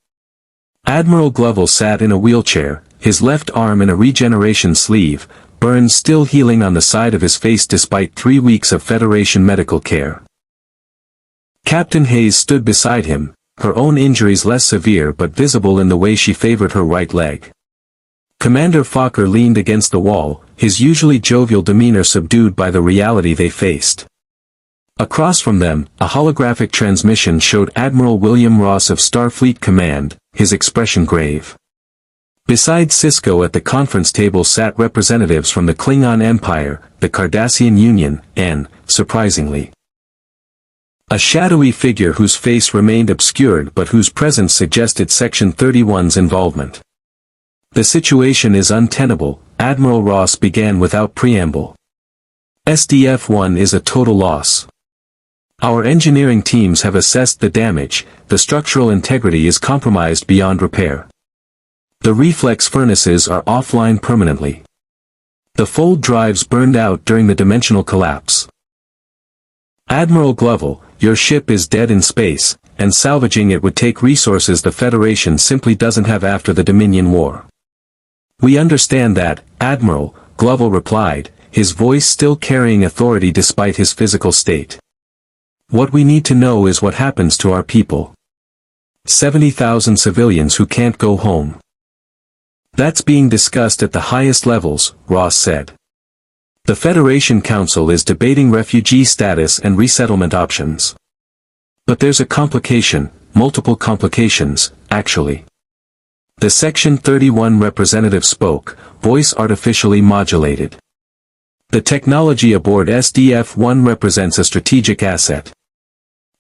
Admiral Gloval sat in a wheelchair, his left arm in a regeneration sleeve, burns still healing on the side of his face despite 3 weeks of Federation medical care. Captain Hayes stood beside him, her own injuries less severe but visible in the way she favored her right leg. Commander Fokker leaned against the wall, his usually jovial demeanor subdued by the reality they faced. Across from them, a holographic transmission showed Admiral William Ross of Starfleet Command, his expression grave. Beside Sisko at the conference table sat representatives from the Klingon Empire, the Cardassian Union, and, surprisingly, a shadowy figure whose face remained obscured but whose presence suggested Section 31's involvement. "The situation is untenable," Admiral Ross began without preamble. "SDF-1 is a total loss. Our engineering teams have assessed the damage, the structural integrity is compromised beyond repair. The reflex furnaces are offline permanently. The fold drives burned out during the dimensional collapse. Admiral Gloval, your ship is dead in space, and salvaging it would take resources the Federation simply doesn't have after the Dominion War." "We understand that, Admiral," Gloval replied, his voice still carrying authority despite his physical state. "What we need to know is what happens to our people. 70,000 civilians who can't go home." "That's being discussed at the highest levels," Ross said. "The Federation Council is debating refugee status and resettlement options. But there's a complication, multiple complications, actually." The Section 31 representative spoke, voice artificially modulated. "The technology aboard SDF-1 represents a strategic asset.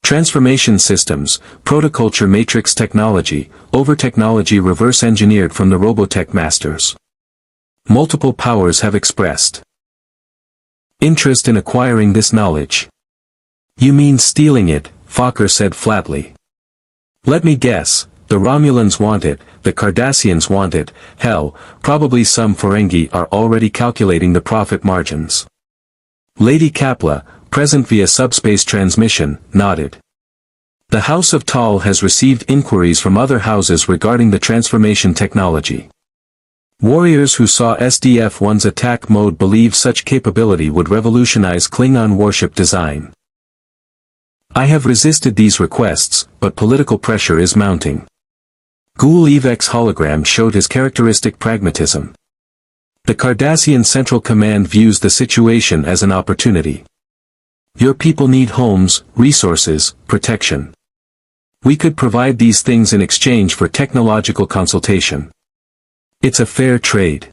Transformation systems, protoculture matrix technology, over-technology reverse-engineered from the Robotech masters. Multiple powers have expressed interest in acquiring this knowledge." "You mean stealing it," Fokker said flatly. "Let me guess, the Romulans want it, the Cardassians want it, hell, probably some Ferengi are already calculating the profit margins." Lady Kapla, present via subspace transmission, nodded. "The House of Tal has received inquiries from other houses regarding the transformation technology. Warriors who saw SDF-1's attack mode believe such capability would revolutionize Klingon warship design. I have resisted these requests, but political pressure is mounting." Gul Evek's hologram showed his characteristic pragmatism. "The Cardassian Central Command views the situation as an opportunity. Your people need homes, resources, protection. We could provide these things in exchange for technological consultation. It's a fair trade."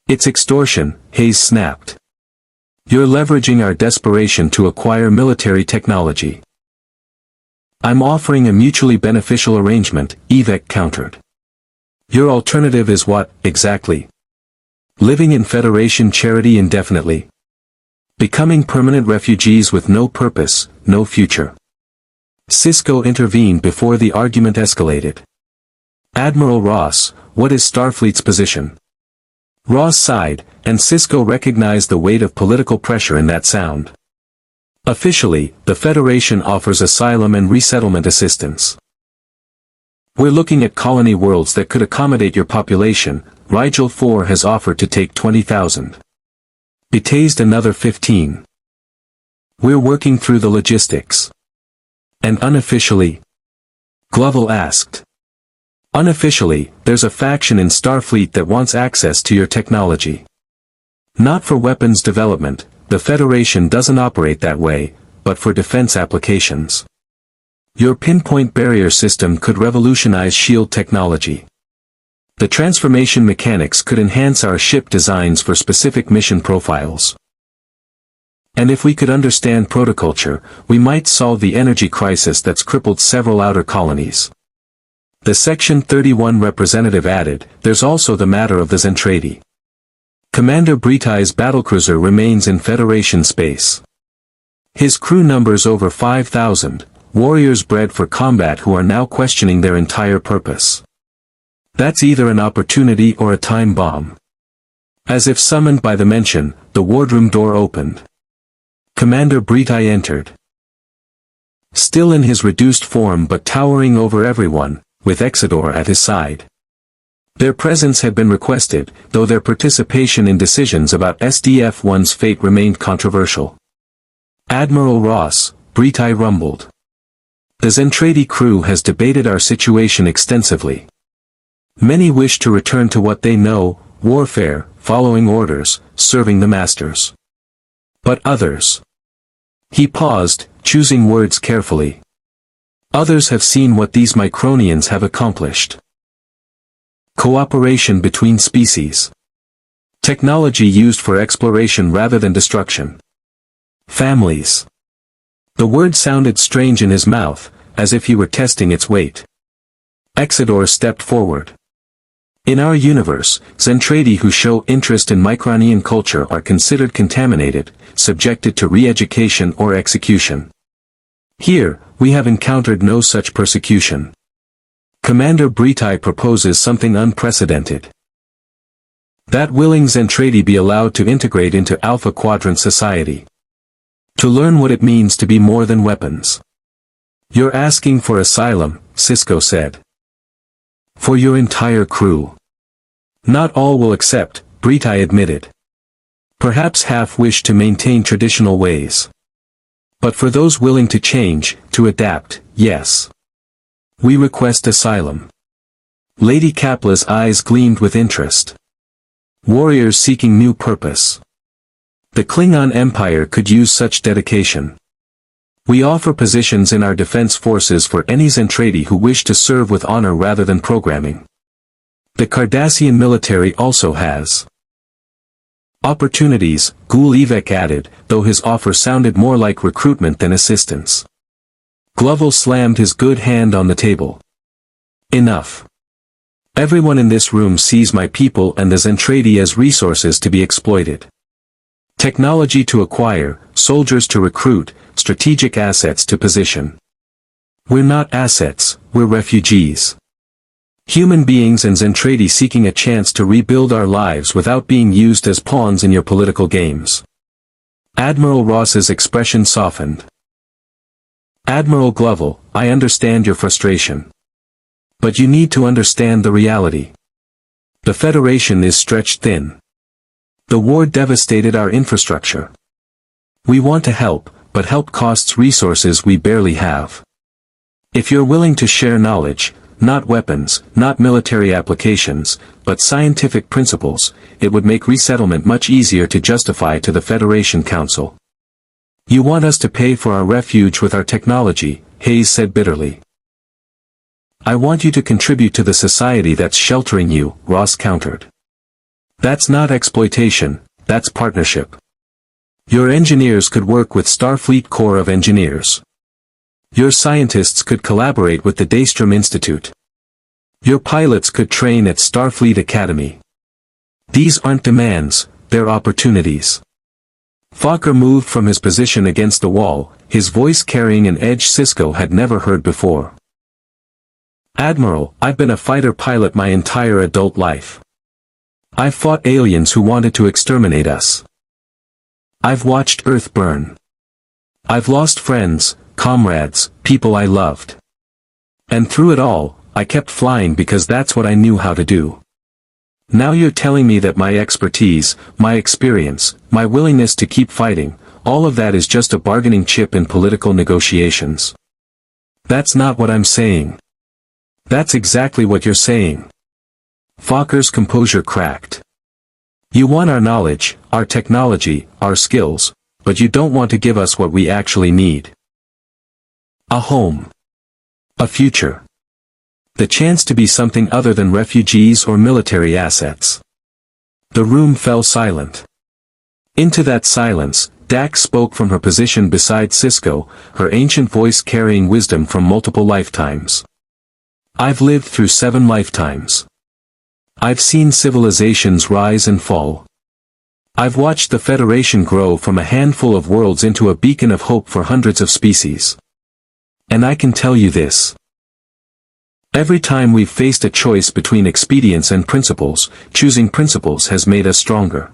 "It's extortion," Hayes snapped. "You're leveraging our desperation to acquire military technology." "I'm offering a mutually beneficial arrangement," Evek countered. "Your alternative is what, exactly? Living in Federation charity indefinitely? Becoming permanent refugees with no purpose, no future?" Sisko intervened before the argument escalated. "Admiral Ross, what is Starfleet's position?" Ross sighed, and Sisko recognized the weight of political pressure in that sound. "Officially, the Federation offers asylum and resettlement assistance. We're looking at colony worlds that could accommodate your population. Rigel 4 has offered to take 20,000. Betazed another 15. We're working through the logistics." "And unofficially?" Gloval asked. "Unofficially, there's a faction in Starfleet that wants access to your technology. Not for weapons development, the Federation doesn't operate that way, but for defense applications. Your pinpoint barrier system could revolutionize shield technology. The transformation mechanics could enhance our ship designs for specific mission profiles. And if we could understand protoculture, we might solve the energy crisis that's crippled several outer colonies." The Section 31 representative added, "There's also the matter of the Zentraedi. Commander Britai's battlecruiser remains in Federation space. His crew numbers over 5,000, warriors bred for combat who are now questioning their entire purpose. That's either an opportunity or a time bomb. As if summoned by the mention, the wardroom door opened. Commander Britai entered. Still in his reduced form but towering over everyone, with Exodore at his side. Their presence had been requested, though their participation in decisions about SDF-1's fate remained controversial. Admiral Ross, Britai rumbled. The Zentraedi crew has debated our situation extensively. Many wish to return to what they know, warfare, following orders, serving the masters. But others. He paused, choosing words carefully. Others have seen what these Micronians have accomplished. Cooperation between species. Technology used for exploration rather than destruction. Families. The word sounded strange in his mouth, as if he were testing its weight. Exodore stepped forward. In our universe, Zentraedi who show interest in Micronian culture are considered contaminated, subjected to re-education or execution. Here, we have encountered no such persecution. Commander Britai proposes something unprecedented. That willing Zentraedi be allowed to integrate into Alpha Quadrant society. To learn what it means to be more than weapons. You're asking for asylum, Sisko said. For your entire crew. Not all will accept, Britai admitted. Perhaps half wish to maintain traditional ways. But for those willing to change, to adapt, yes. We request asylum. Lady Kapla's eyes gleamed with interest. Warriors seeking new purpose. The Klingon Empire could use such dedication. We offer positions in our defense forces for any Zentraedi who wish to serve with honor rather than programming. The Cardassian military also has opportunities, Gul-Evek added, though his offer sounded more like recruitment than assistance. Gloval slammed his good hand on the table. Enough. Everyone in this room sees my people and the Zentraedi as resources to be exploited. Technology to acquire, soldiers to recruit, strategic assets to position. We're not assets, we're refugees. Human beings and Zentraedi seeking a chance to rebuild our lives without being used as pawns in your political games. Admiral Ross's expression softened. Admiral Gloval, I understand your frustration. But you need to understand the reality. The Federation is stretched thin. The war devastated our infrastructure. We want to help, but help costs resources we barely have. If you're willing to share knowledge, not weapons, not military applications, but scientific principles, it would make resettlement much easier to justify to the Federation Council. You want us to pay for our refuge with our technology, Hayes said bitterly. I want you to contribute to the society that's sheltering you, Ross countered. That's not exploitation, that's partnership. Your engineers could work with Starfleet Corps of Engineers. Your scientists could collaborate with the Daystrom Institute. Your pilots could train at Starfleet Academy. These aren't demands, they're opportunities. Fokker moved from his position against the wall, his voice carrying an edge Sisko had never heard before. Admiral, I've been a fighter pilot my entire adult life. I've fought aliens who wanted to exterminate us. I've watched Earth burn. I've lost friends, comrades, people I loved. And through it all, I kept flying because that's what I knew how to do. Now you're telling me that my expertise, my experience, my willingness to keep fighting, all of that is just a bargaining chip in political negotiations. That's not what I'm saying. That's exactly what you're saying. Fokker's composure cracked. You want our knowledge, our technology, our skills, but you don't want to give us what we actually need. A home. A future. The chance to be something other than refugees or military assets. The room fell silent. Into that silence, Dax spoke from her position beside Sisko, her ancient voice carrying wisdom from multiple lifetimes. I've lived through 7 lifetimes. I've seen civilizations rise and fall. I've watched the Federation grow from a handful of worlds into a beacon of hope for hundreds of species. And I can tell you this. Every time we've faced a choice between expedience and principles, choosing principles has made us stronger.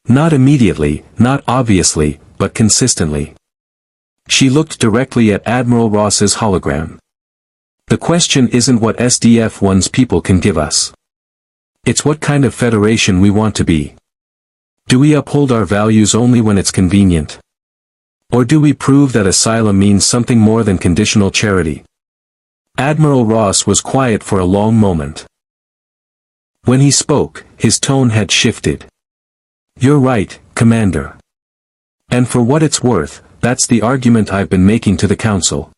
Not immediately, not obviously, but consistently. She looked directly at Admiral Ross's hologram. The question isn't what SDF-1's people can give us. It's what kind of Federation we want to be. Do we uphold our values only when it's convenient? Or do we prove that asylum means something more than conditional charity? Admiral Ross was quiet for a long moment. When he spoke, his tone had shifted. You're right, Commander. And for what it's worth, that's the argument I've been making to the Council.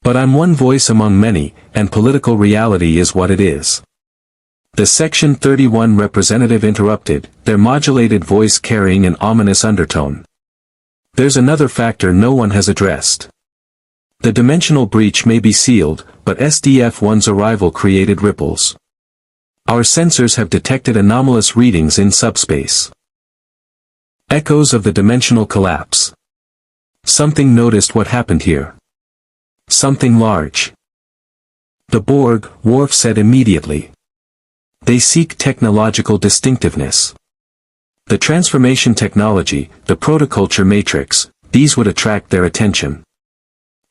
But I'm one voice among many, and political reality is what it is. The Section 31 representative interrupted, their modulated voice carrying an ominous undertone. There's another factor no one has addressed. The dimensional breach may be sealed, but SDF-1's arrival created ripples. Our sensors have detected anomalous readings in subspace. Echoes of the dimensional collapse. Something noticed what happened here. Something large. The Borg, Worf said immediately. They seek technological distinctiveness. The transformation technology, the protoculture matrix, these would attract their attention.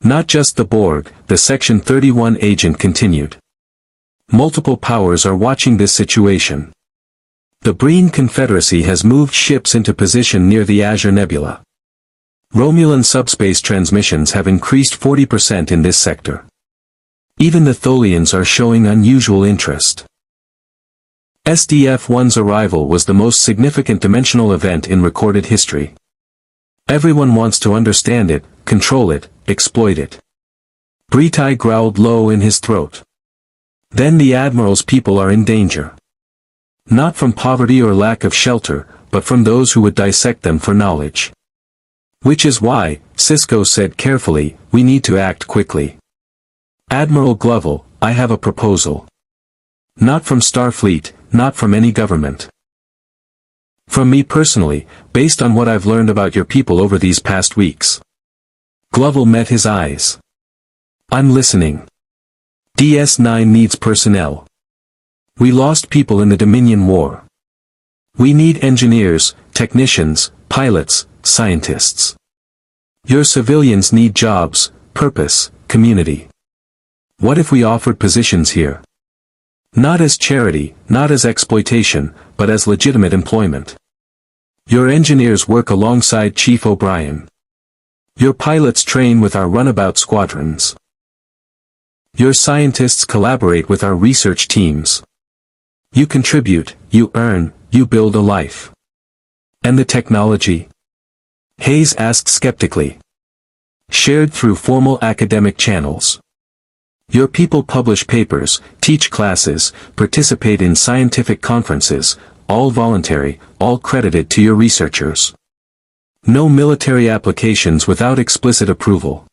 Not just the Borg, the Section 31 agent continued. Multiple powers are watching this situation. The Breen Confederacy has moved ships into position near the Azure Nebula. Romulan subspace transmissions have increased 40% in this sector. Even the Tholians are showing unusual interest. SDF-1's arrival was the most significant dimensional event in recorded history. Everyone wants to understand it, control it, exploit it. Bretai growled low in his throat. Then the Admiral's people are in danger. Not from poverty or lack of shelter, but from those who would dissect them for knowledge. Which is why, Sisko said carefully, we need to act quickly. Admiral Gloval, I have a proposal. Not from Starfleet, not from any government. From me personally, based on what I've learned about your people over these past weeks. Gloval met his eyes. I'm listening. DS-9 needs personnel. We lost people in the Dominion War. We need engineers, technicians, pilots, scientists. Your civilians need jobs, purpose, community. What if we offered positions here? Not as charity, not as exploitation, but as legitimate employment. Your engineers work alongside Chief O'Brien. Your pilots train with our runabout squadrons. Your scientists collaborate with our research teams. You contribute, you earn, you build a life. And the technology? Hayes asked skeptically. Shared through formal academic channels. Your people publish papers, teach classes, participate in scientific conferences, all voluntary, all credited to your researchers. No military applications without explicit approval.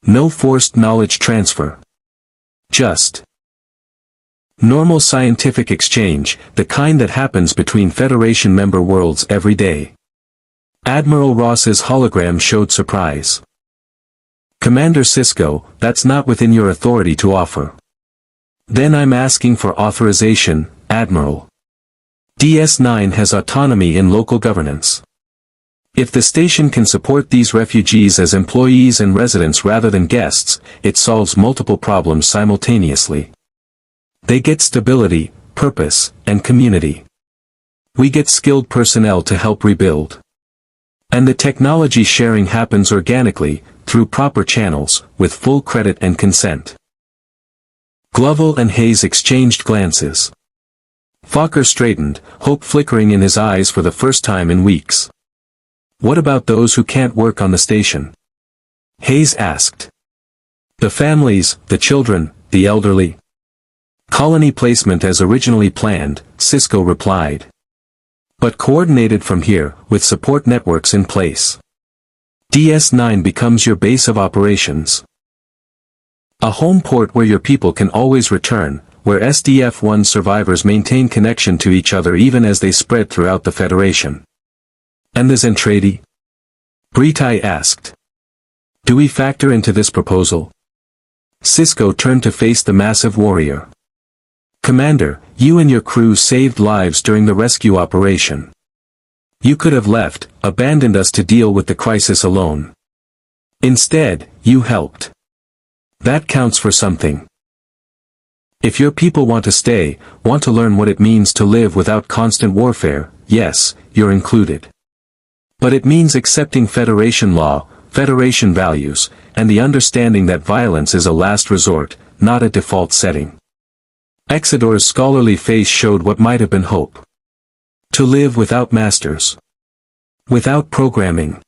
No forced knowledge transfer. Just normal scientific exchange, the kind that happens between Federation member worlds every day. Admiral Ross's hologram showed surprise. Commander Sisko, that's not within your authority to offer. Then I'm asking for authorization, Admiral. DS-9 has autonomy in local governance. If the station can support these refugees as employees and residents rather than guests, it solves multiple problems simultaneously. They get stability, purpose, and community. We get skilled personnel to help rebuild. And the technology sharing happens organically, through proper channels, with full credit and consent. Gloval and Hayes exchanged glances. Fokker straightened, hope flickering in his eyes for the first time in weeks. What about those who can't work on the station? Hayes asked. The families, the children, the elderly. Colony placement as originally planned, Sisko replied. But coordinated from here, with support networks in place. DS-9 becomes your base of operations. A home port where your people can always return, where SDF-1 survivors maintain connection to each other even as they spread throughout the Federation. And the Zentraedi? Bretai asked. Do we factor into this proposal? Sisko turned to face the massive warrior. Commander, you and your crew saved lives during the rescue operation. You could have left, abandoned us to deal with the crisis alone. Instead, you helped. That counts for something. If your people want to stay, want to learn what it means to live without constant warfare, yes, you're included. But it means accepting Federation law, Federation values, and the understanding that violence is a last resort, not a default setting. Exodor's scholarly face showed what might have been hope. To live without masters. Without programming.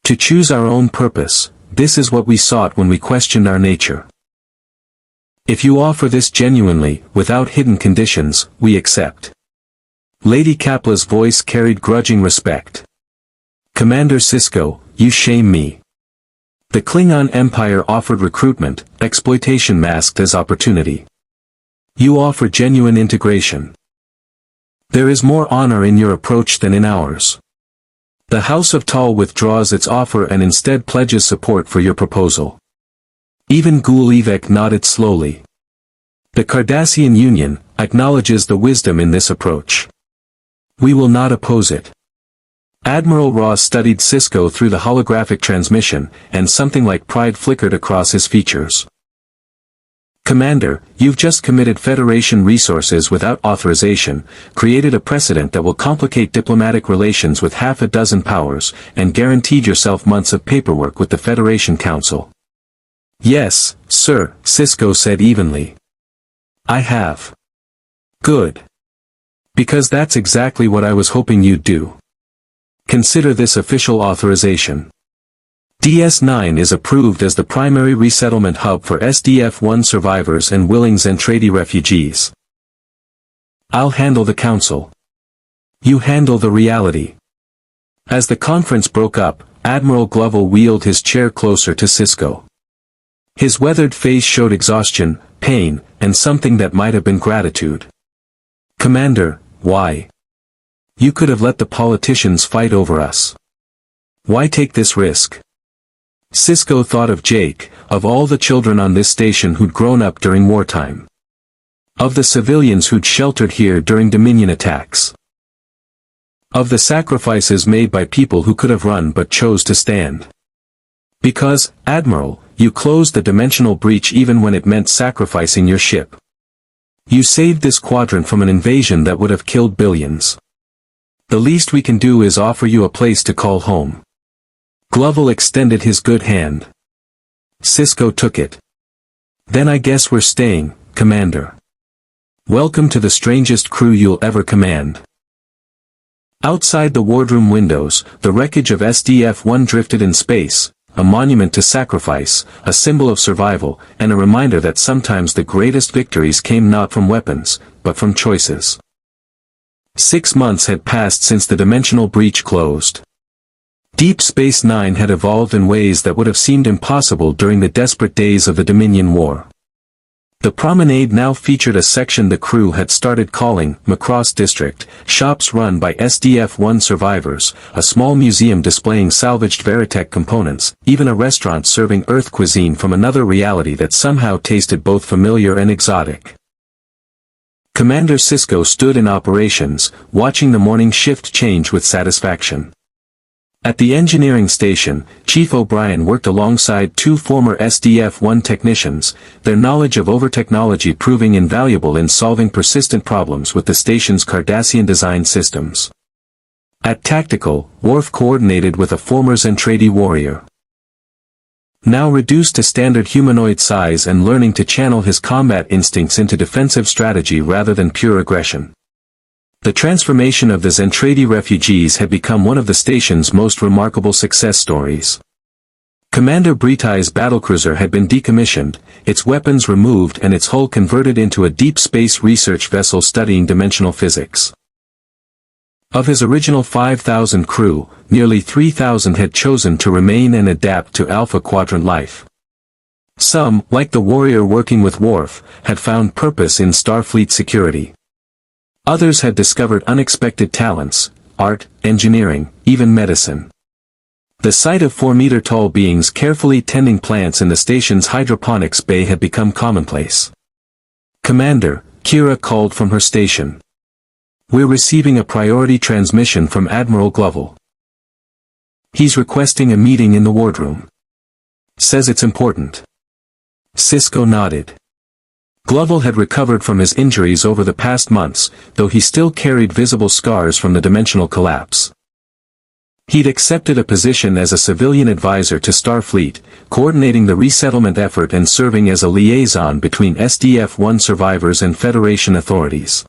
To choose our own purpose, this is what we sought when we questioned our nature. If you offer this genuinely, without hidden conditions, we accept. Lady Kapla's voice carried grudging respect. Commander Sisko, you shame me. The Klingon Empire offered recruitment, exploitation masked as opportunity. You offer genuine integration. There is more honor in your approach than in ours. The House of Tal withdraws its offer and instead pledges support for your proposal. Even Gul-Evek nodded slowly. The Cardassian Union acknowledges the wisdom in this approach. We will not oppose it. Admiral Ross studied Sisko through the holographic transmission, and something like pride flickered across his features. Commander, you've just committed Federation resources without authorization, created a precedent that will complicate diplomatic relations with half a dozen powers, and guaranteed yourself months of paperwork with the Federation Council. Yes, sir, Sisko said evenly. I have. Good. Because that's exactly what I was hoping you'd do. Consider this official authorization. DS-9 is approved as the primary resettlement hub for SDF-1 survivors and willing Zentraedi refugees. I'll handle the council. You handle the reality. As the conference broke up, Admiral Gloval wheeled his chair closer to Sisko. His weathered face showed exhaustion, pain, and something that might have been gratitude. Commander, why? You could have let the politicians fight over us. Why take this risk? Sisko thought of Jake, of all the children on this station who'd grown up during wartime. Of the civilians who'd sheltered here during Dominion attacks. Of the sacrifices made by people who could have run but chose to stand. Because, Admiral, you closed the dimensional breach even when it meant sacrificing your ship. You saved this quadrant from an invasion that would have killed billions. The least we can do is offer you a place to call home. Gloval extended his good hand. Sisko took it. Then I guess we're staying, Commander. Welcome to the strangest crew you'll ever command. Outside the wardroom windows, the wreckage of SDF-1 drifted in space, a monument to sacrifice, a symbol of survival, and a reminder that sometimes the greatest victories came not from weapons, but from choices. 6 months had passed since the dimensional breach closed. Deep Space Nine had evolved in ways that would have seemed impossible during the desperate days of the Dominion War. The promenade now featured a section the crew had started calling Macross District, shops run by SDF-1 survivors, a small museum displaying salvaged Veritech components, even a restaurant serving Earth cuisine from another reality that somehow tasted both familiar and exotic. Commander Sisko stood in operations, watching the morning shift change with satisfaction. At the engineering station, Chief O'Brien worked alongside 2 former SDF-1 technicians, their knowledge of overtechnology proving invaluable in solving persistent problems with the station's Cardassian design systems. At Tactical, Worf coordinated with a former Zentraedi warrior. Now reduced to standard humanoid size and learning to channel his combat instincts into defensive strategy rather than pure aggression. The transformation of the Zentraedi refugees had become one of the station's most remarkable success stories. Commander Bretai's battlecruiser had been decommissioned, its weapons removed and its hull converted into a deep space research vessel studying dimensional physics. Of his original 5,000 crew, nearly 3,000 had chosen to remain and adapt to Alpha Quadrant life. Some, like the warrior working with Worf, had found purpose in Starfleet security. Others had discovered unexpected talents, art, engineering, even medicine. The sight of 4-meter-tall beings carefully tending plants in the station's hydroponics bay had become commonplace. "Commander," Kira called from her station. "We're receiving a priority transmission from Admiral Gloval. He's requesting a meeting in the wardroom. Says it's important." Sisko nodded. Gloval had recovered from his injuries over the past months, though he still carried visible scars from the dimensional collapse. He'd accepted a position as a civilian advisor to Starfleet, coordinating the resettlement effort and serving as a liaison between SDF-1 survivors and Federation authorities.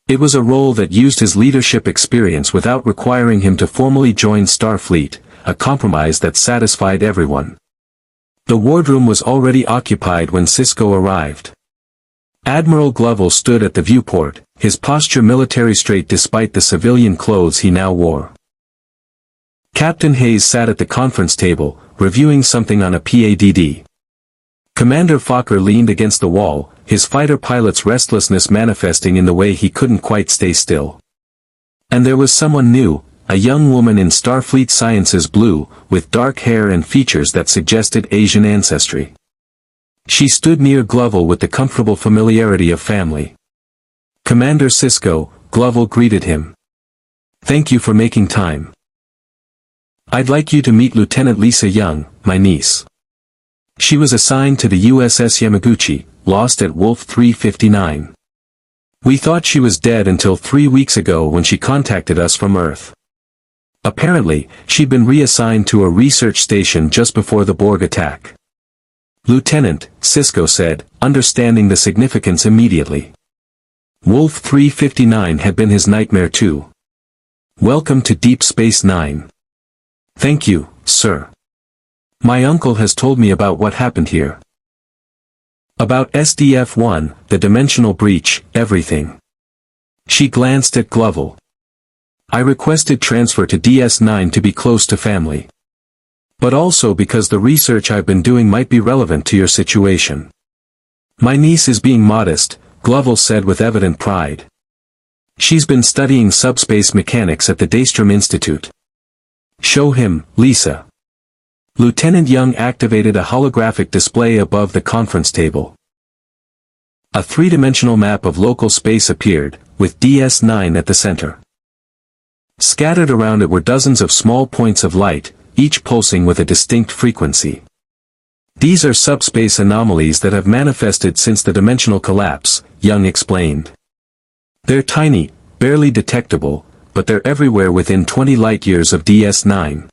It was a role that used his leadership experience without requiring him to formally join Starfleet, a compromise that satisfied everyone. The wardroom was already occupied when Sisko arrived. Admiral Gloval stood at the viewport, his posture military straight despite the civilian clothes he now wore. Captain Hayes sat at the conference table, reviewing something on a PADD. Commander Fokker leaned against the wall, his fighter pilot's restlessness manifesting in the way he couldn't quite stay still. And there was someone new, a young woman in Starfleet Sciences blue, with dark hair and features that suggested Asian ancestry. She stood near Gloval with the comfortable familiarity of family. "Commander Sisko," Gloval greeted him. "Thank you for making time. I'd like you to meet Lieutenant Lisa Young, my niece. She was assigned to the USS Yamaguchi, lost at Wolf 359. We thought she was dead until 3 weeks ago when she contacted us from Earth. Apparently, she'd been reassigned to a research station just before the Borg attack." "Lieutenant," Sisko said, understanding the significance immediately. Wolf 359 had been his nightmare too. "Welcome to Deep Space Nine." "Thank you, sir. My uncle has told me about what happened here. About SDF-1, the dimensional breach, everything." She glanced at Gloval. "I requested transfer to DS-9 to be close to family. But also because the research I've been doing might be relevant to your situation." "My niece is being modest," Gloval said with evident pride. "She's been studying subspace mechanics at the Daystrom Institute." "Show him, Lisa." Lieutenant Young activated a holographic display above the conference table. A three-dimensional map of local space appeared, with DS-9 at the center. Scattered around it were dozens of small points of light, each pulsing with a distinct frequency. "These are subspace anomalies that have manifested since the dimensional collapse," Young explained. "They're tiny, barely detectable, but they're everywhere within 20 light-years of DS-9.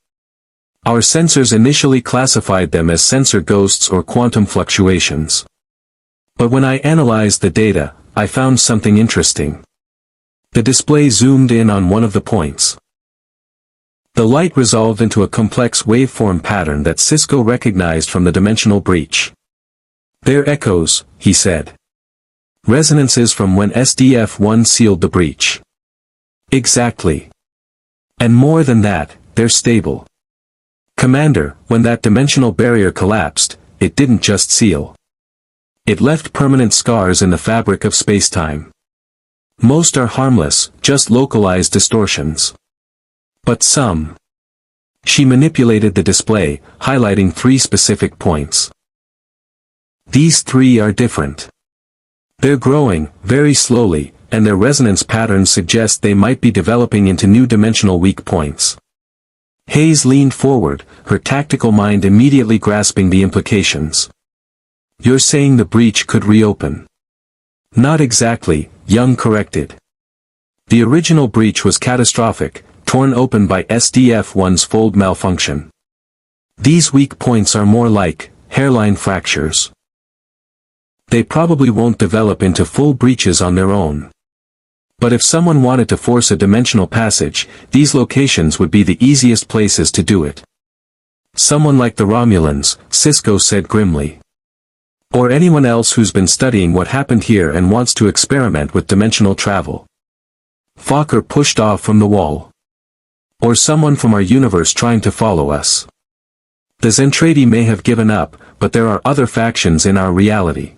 Our sensors initially classified them as sensor ghosts or quantum fluctuations. But when I analyzed the data, I found something interesting." The display zoomed in on one of the points. The light resolved into a complex waveform pattern that Sisko recognized from the dimensional breach. "They're echoes," he said. "Resonances from when SDF-1 sealed the breach." "Exactly. And more than that, they're stable. Commander, when that dimensional barrier collapsed, it didn't just seal. It left permanent scars in the fabric of spacetime. Most are harmless, just localized distortions. But some." She manipulated the display, highlighting 3 specific points. "These 3 are different. They're growing, very slowly, and their resonance patterns suggest they might be developing into new dimensional weak points." Hayes leaned forward, her tactical mind immediately grasping the implications. "You're saying the breach could reopen?" "Not exactly," Young corrected. "The original breach was catastrophic, torn open by SDF-1's fold malfunction. These weak points are more like hairline fractures. They probably won't develop into full breaches on their own. But if someone wanted to force a dimensional passage, these locations would be the easiest places to do it. Someone like the Romulans," Sisko said grimly. "Or anyone else who's been studying what happened here and wants to experiment with dimensional travel." Fokker pushed off from the wall. "Or someone from our universe trying to follow us." The Zentraedi may have given up, but there are other factions in our reality.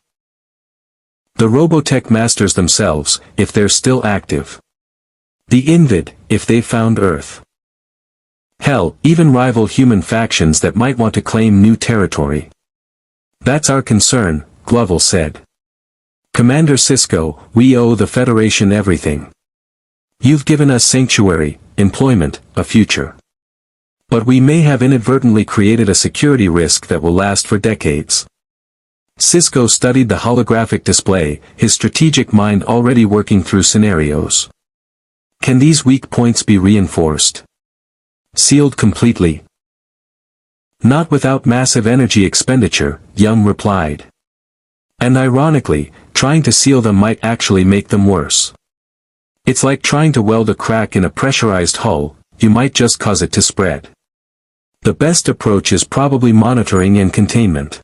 The Robotech masters themselves, if they're still active. The Invid, if they've found Earth. Hell, even rival human factions that might want to claim new territory. That's our concern, Gloval said. Commander Sisko, we owe the Federation everything. You've given us sanctuary, employment, a future. But we may have inadvertently created a security risk that will last for decades. Sisko studied the holographic display, his strategic mind already working through scenarios. Can these weak points be reinforced? Sealed completely? Not without massive energy expenditure, Young replied. And ironically, trying to seal them might actually make them worse. It's like trying to weld a crack in a pressurized hull, you might just cause it to spread. The best approach is probably monitoring and containment.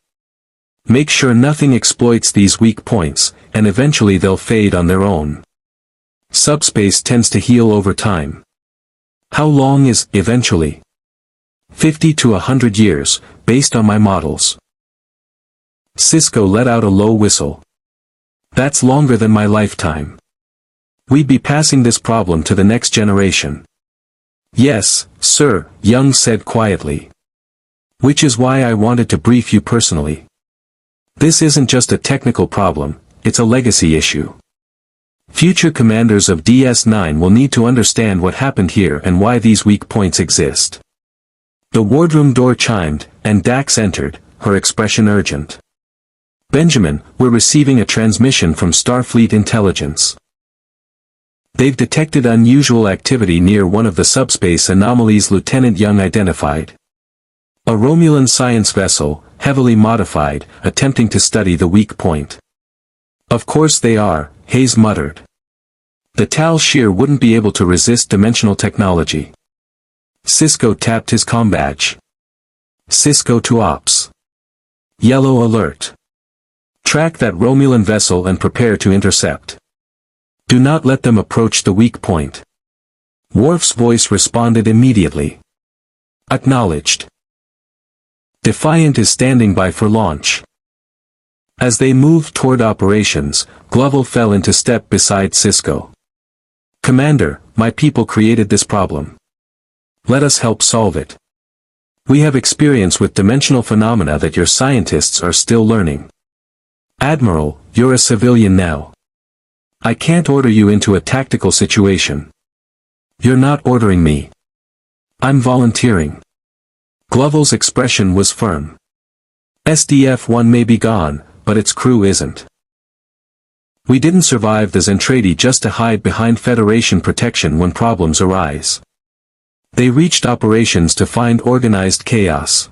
Make sure nothing exploits these weak points, and eventually they'll fade on their own. Subspace tends to heal over time. How long is eventually? 50 to 100 years, based on my models. Sisko let out a low whistle. That's longer than my lifetime. We'd be passing this problem to the next generation. Yes, sir, Young said quietly. Which is why I wanted to brief you personally. This isn't just a technical problem, it's a legacy issue. Future commanders of DS9 will need to understand what happened here and why these weak points exist. The wardroom door chimed, and Dax entered, her expression urgent. Benjamin, we're receiving a transmission from Starfleet Intelligence. They've detected unusual activity near one of the subspace anomalies Lieutenant Young identified. A Romulan science vessel, heavily modified, attempting to study the weak point. Of course they are, Hayes muttered. The Tal Shear wouldn't be able to resist dimensional technology. Sisko tapped his comm badge. Sisko to Ops. Yellow alert. Track that Romulan vessel and prepare to intercept. Do not let them approach the weak point. Worf's voice responded immediately. Acknowledged. Defiant is standing by for launch. As they moved toward operations, Gloval fell into step beside Sisko. Commander, my people created this problem. Let us help solve it. We have experience with dimensional phenomena that your scientists are still learning. Admiral, you're a civilian now. I can't order you into a tactical situation. You're not ordering me. I'm volunteering. Gloval's expression was firm. SDF-1 may be gone, but its crew isn't. We didn't survive the Zentraedi just to hide behind Federation protection when problems arise. They reached operations to find organized chaos.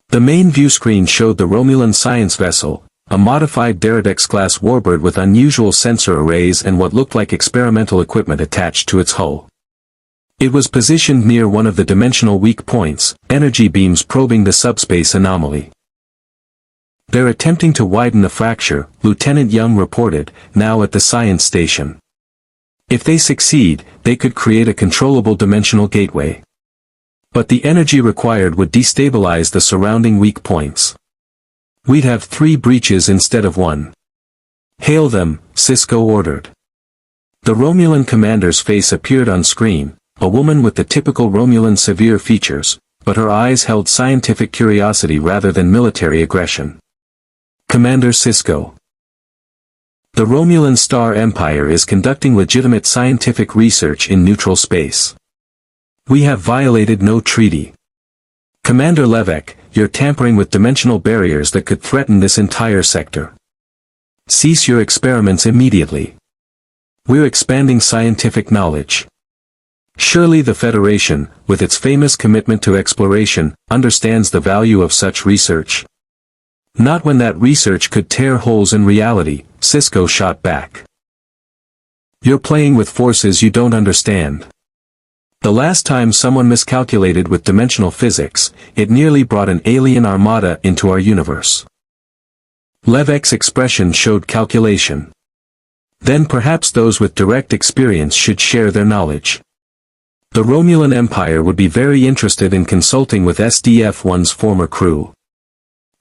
The main viewscreen showed the Romulan science vessel, a modified Deridex-class warbird with unusual sensor arrays and what looked like experimental equipment attached to its hull. It was positioned near one of the dimensional weak points, energy beams probing the subspace anomaly. They're attempting to widen the fracture, Lieutenant Young reported, now at the science station. If they succeed, they could create a controllable dimensional gateway. But the energy required would destabilize the surrounding weak points. We'd have 3 breaches instead of 1. Hail them, Sisko ordered. The Romulan commander's face appeared on screen, a woman with the typical Romulan severe features, but her eyes held scientific curiosity rather than military aggression. Commander Sisko. The Romulan Star Empire is conducting legitimate scientific research in neutral space. We have violated no treaty. Commander Levesque, you're tampering with dimensional barriers that could threaten this entire sector. Cease your experiments immediately. We're expanding scientific knowledge. Surely the Federation, with its famous commitment to exploration, understands the value of such research. Not when that research could tear holes in reality, Sisko shot back. You're playing with forces you don't understand. The last time someone miscalculated with dimensional physics, it nearly brought an alien armada into our universe. Levesque's expression showed calculation. Then perhaps those with direct experience should share their knowledge. The Romulan Empire would be very interested in consulting with SDF-1's former crew.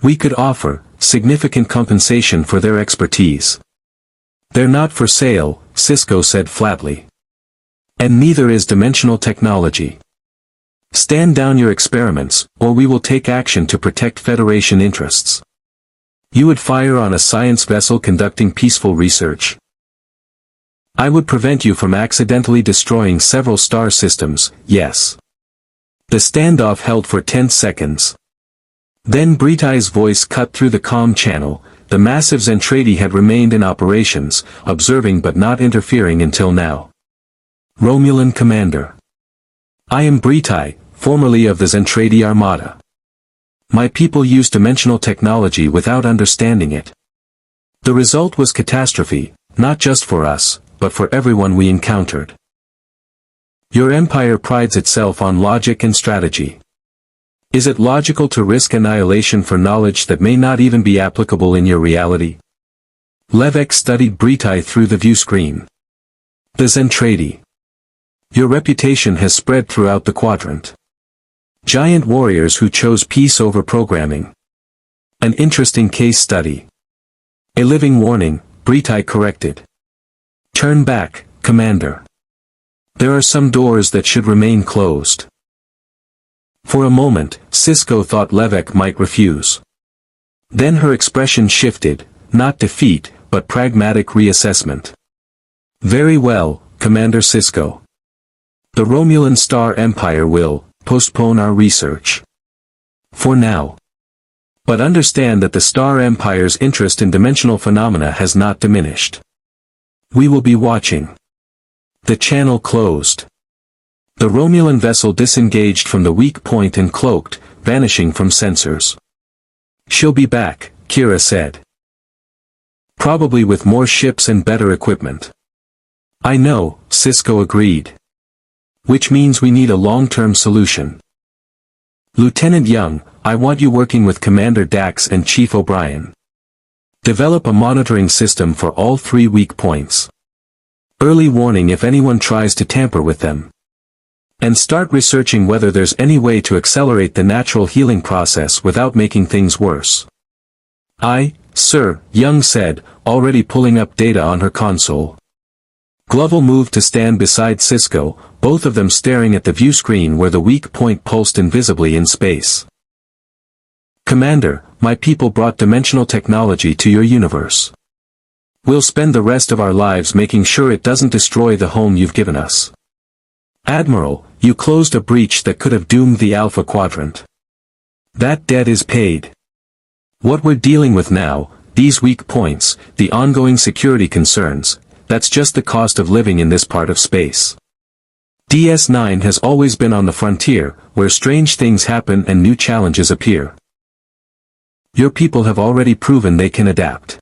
We could offer significant compensation for their expertise. They're not for sale, Sisko said flatly. And neither is dimensional technology. Stand down your experiments, or we will take action to protect Federation interests. You would fire on a science vessel conducting peaceful research. I would prevent you from accidentally destroying several star systems, yes. The standoff held for 10 seconds. Then Britai's voice cut through the comm channel. The massive Zentraedi had remained in operations, observing but not interfering until now. Romulan Commander. I am Britai, formerly of the Zentraedi Armada. My people used dimensional technology without understanding it. The result was catastrophe, not just for us, but for everyone we encountered. Your empire prides itself on logic and strategy. Is it logical to risk annihilation for knowledge that may not even be applicable in your reality? Levek studied Britai through the view screen. The Zentraedi. Your reputation has spread throughout the quadrant. Giant warriors who chose peace over programming. An interesting case study. A living warning, Britai corrected. Turn back, Commander. There are some doors that should remain closed. For a moment, Sisko thought Levek might refuse. Then her expression shifted, not defeat, but pragmatic reassessment. Very well, Commander Sisko. The Romulan Star Empire will postpone our research. For now. But understand that the Star Empire's interest in dimensional phenomena has not diminished. We will be watching. The channel closed. The Romulan vessel disengaged from the weak point and cloaked, vanishing from sensors. She'll be back, Kira said. Probably with more ships and better equipment. I know, Sisko agreed. Which means we need a long-term solution. Lieutenant Young, I want you working with Commander Dax and Chief O'Brien. Develop a monitoring system for all 3 weak points. Early warning if anyone tries to tamper with them. And start researching whether there's any way to accelerate the natural healing process without making things worse. Aye, sir, Young said, already pulling up data on her console. Gloval moved to stand beside Sisko, both of them staring at the view screen where the weak point pulsed invisibly in space. Commander, my people brought dimensional technology to your universe. We'll spend the rest of our lives making sure it doesn't destroy the home you've given us. Admiral, you closed a breach that could have doomed the Alpha Quadrant. That debt is paid. What we're dealing with now, these weak points, the ongoing security concerns, that's just the cost of living in this part of space. DS9 has always been on the frontier, where strange things happen and new challenges appear. Your people have already proven they can adapt.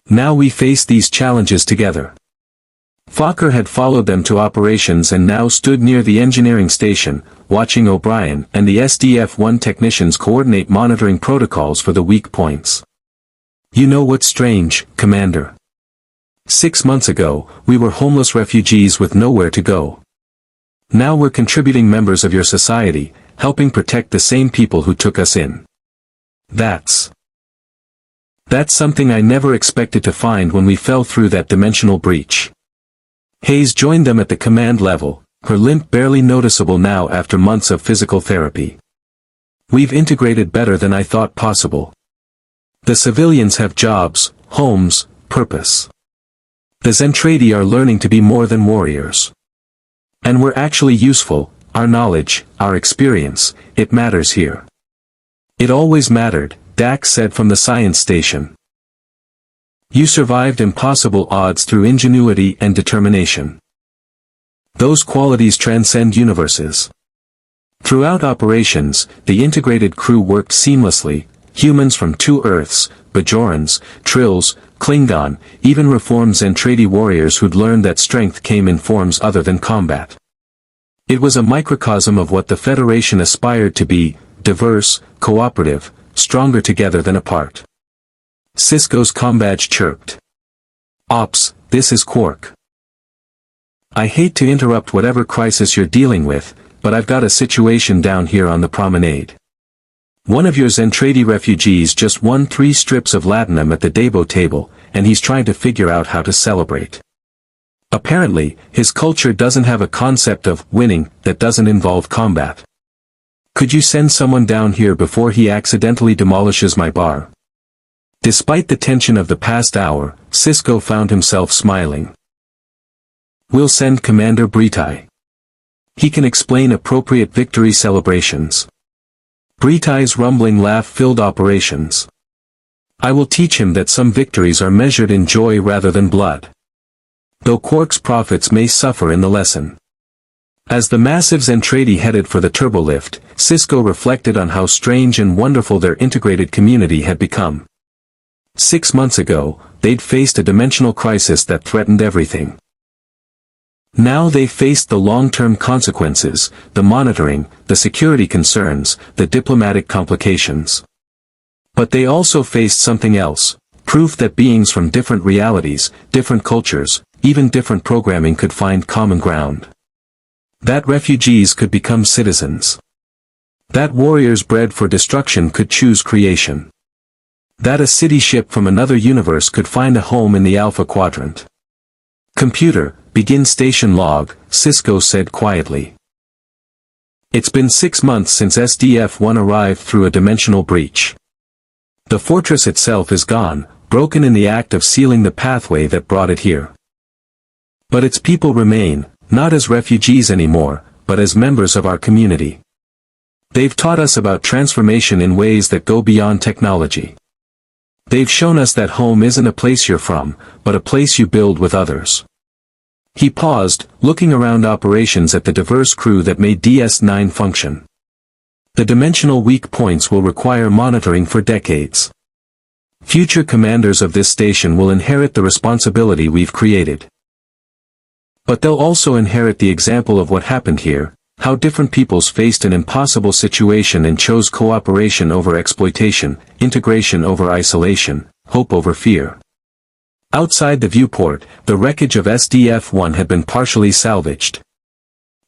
Now we face these challenges together. Fokker had followed them to operations and now stood near the engineering station, watching O'Brien and the SDF-1 technicians coordinate monitoring protocols for the weak points. You know what's strange, Commander? 6 months ago, we were homeless refugees with nowhere to go. Now we're contributing members of your society, helping protect the same people who took us in. That's something I never expected to find when we fell through that dimensional breach. Hayes joined them at the command level, her limp barely noticeable now after months of physical therapy. We've integrated better than I thought possible. The civilians have jobs, homes, purpose. The Zentraedi are learning to be more than warriors. And we're actually useful, our knowledge, our experience, it matters here. It always mattered, Dax said from the science station. You survived impossible odds through ingenuity and determination. Those qualities transcend universes. Throughout operations, the integrated crew worked seamlessly, humans from 2 Earths, Bajorans, Trills, Klingon, even reformed Zentraedi warriors who'd learned that strength came in forms other than combat. It was a microcosm of what the Federation aspired to be, diverse, cooperative, stronger together than apart. Sisko's combadge chirped. Ops, this is Quark. I hate to interrupt whatever crisis you're dealing with, but I've got a situation down here on the promenade. One of your Zentraedi refugees just won 3 strips of latinum at the Debo table, and he's trying to figure out how to celebrate. Apparently, his culture doesn't have a concept of winning that doesn't involve combat. Could you send someone down here before he accidentally demolishes my bar? Despite the tension of the past hour, Sisko found himself smiling. We'll send Commander Britai. He can explain appropriate victory celebrations. Britai's rumbling laugh filled operations. I will teach him that some victories are measured in joy rather than blood. Though Quark's prophets may suffer in the lesson. As the massive Zentraedi headed for the turbolift, Sisko reflected on how strange and wonderful their integrated community had become. 6 months ago, they'd faced a dimensional crisis that threatened everything. Now they faced the long-term consequences, the monitoring, the security concerns, the diplomatic complications. But they also faced something else, proof that beings from different realities, different cultures, even different programming could find common ground. That refugees could become citizens. That warriors bred for destruction could choose creation. That a city ship from another universe could find a home in the Alpha Quadrant. Computer, begin station log, Sisko said quietly. It's been 6 months since SDF-1 arrived through a dimensional breach. The fortress itself is gone, broken in the act of sealing the pathway that brought it here. But its people remain, not as refugees anymore, but as members of our community. They've taught us about transformation in ways that go beyond technology. They've shown us that home isn't a place you're from, but a place you build with others. He paused, looking around operations at the diverse crew that made DS-9 function. The dimensional weak points will require monitoring for decades. Future commanders of this station will inherit the responsibility we've created. But they'll also inherit the example of what happened here, how different peoples faced an impossible situation and chose cooperation over exploitation, integration over isolation, hope over fear. Outside the viewport, the wreckage of SDF-1 had been partially salvaged.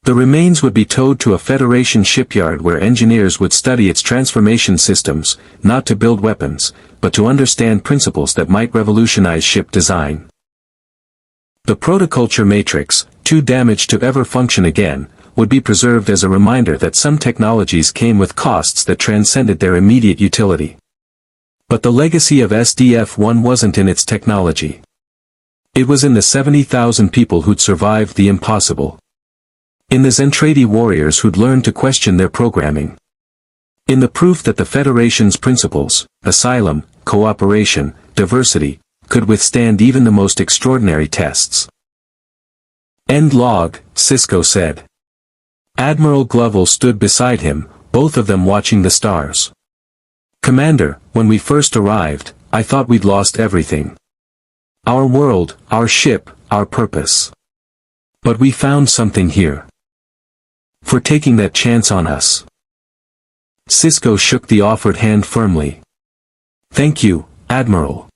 The remains would be towed to a Federation shipyard where engineers would study its transformation systems, not to build weapons, but to understand principles that might revolutionize ship design. The Protoculture matrix, too damaged to ever function again, would be preserved as a reminder that some technologies came with costs that transcended their immediate utility. But the legacy of SDF-1 wasn't in its technology. It was in the 70,000 people who'd survived the impossible. In the Zentraedi warriors who'd learned to question their programming. In the proof that the Federation's principles, asylum, cooperation, diversity, could withstand even the most extraordinary tests. End log, Sisko said. Admiral Gloval stood beside him, both of them watching the stars. Commander, when we first arrived, I thought we'd lost everything. Our world, our ship, our purpose. But we found something here. For taking that chance on us. Sisko shook the offered hand firmly. Thank you, Admiral.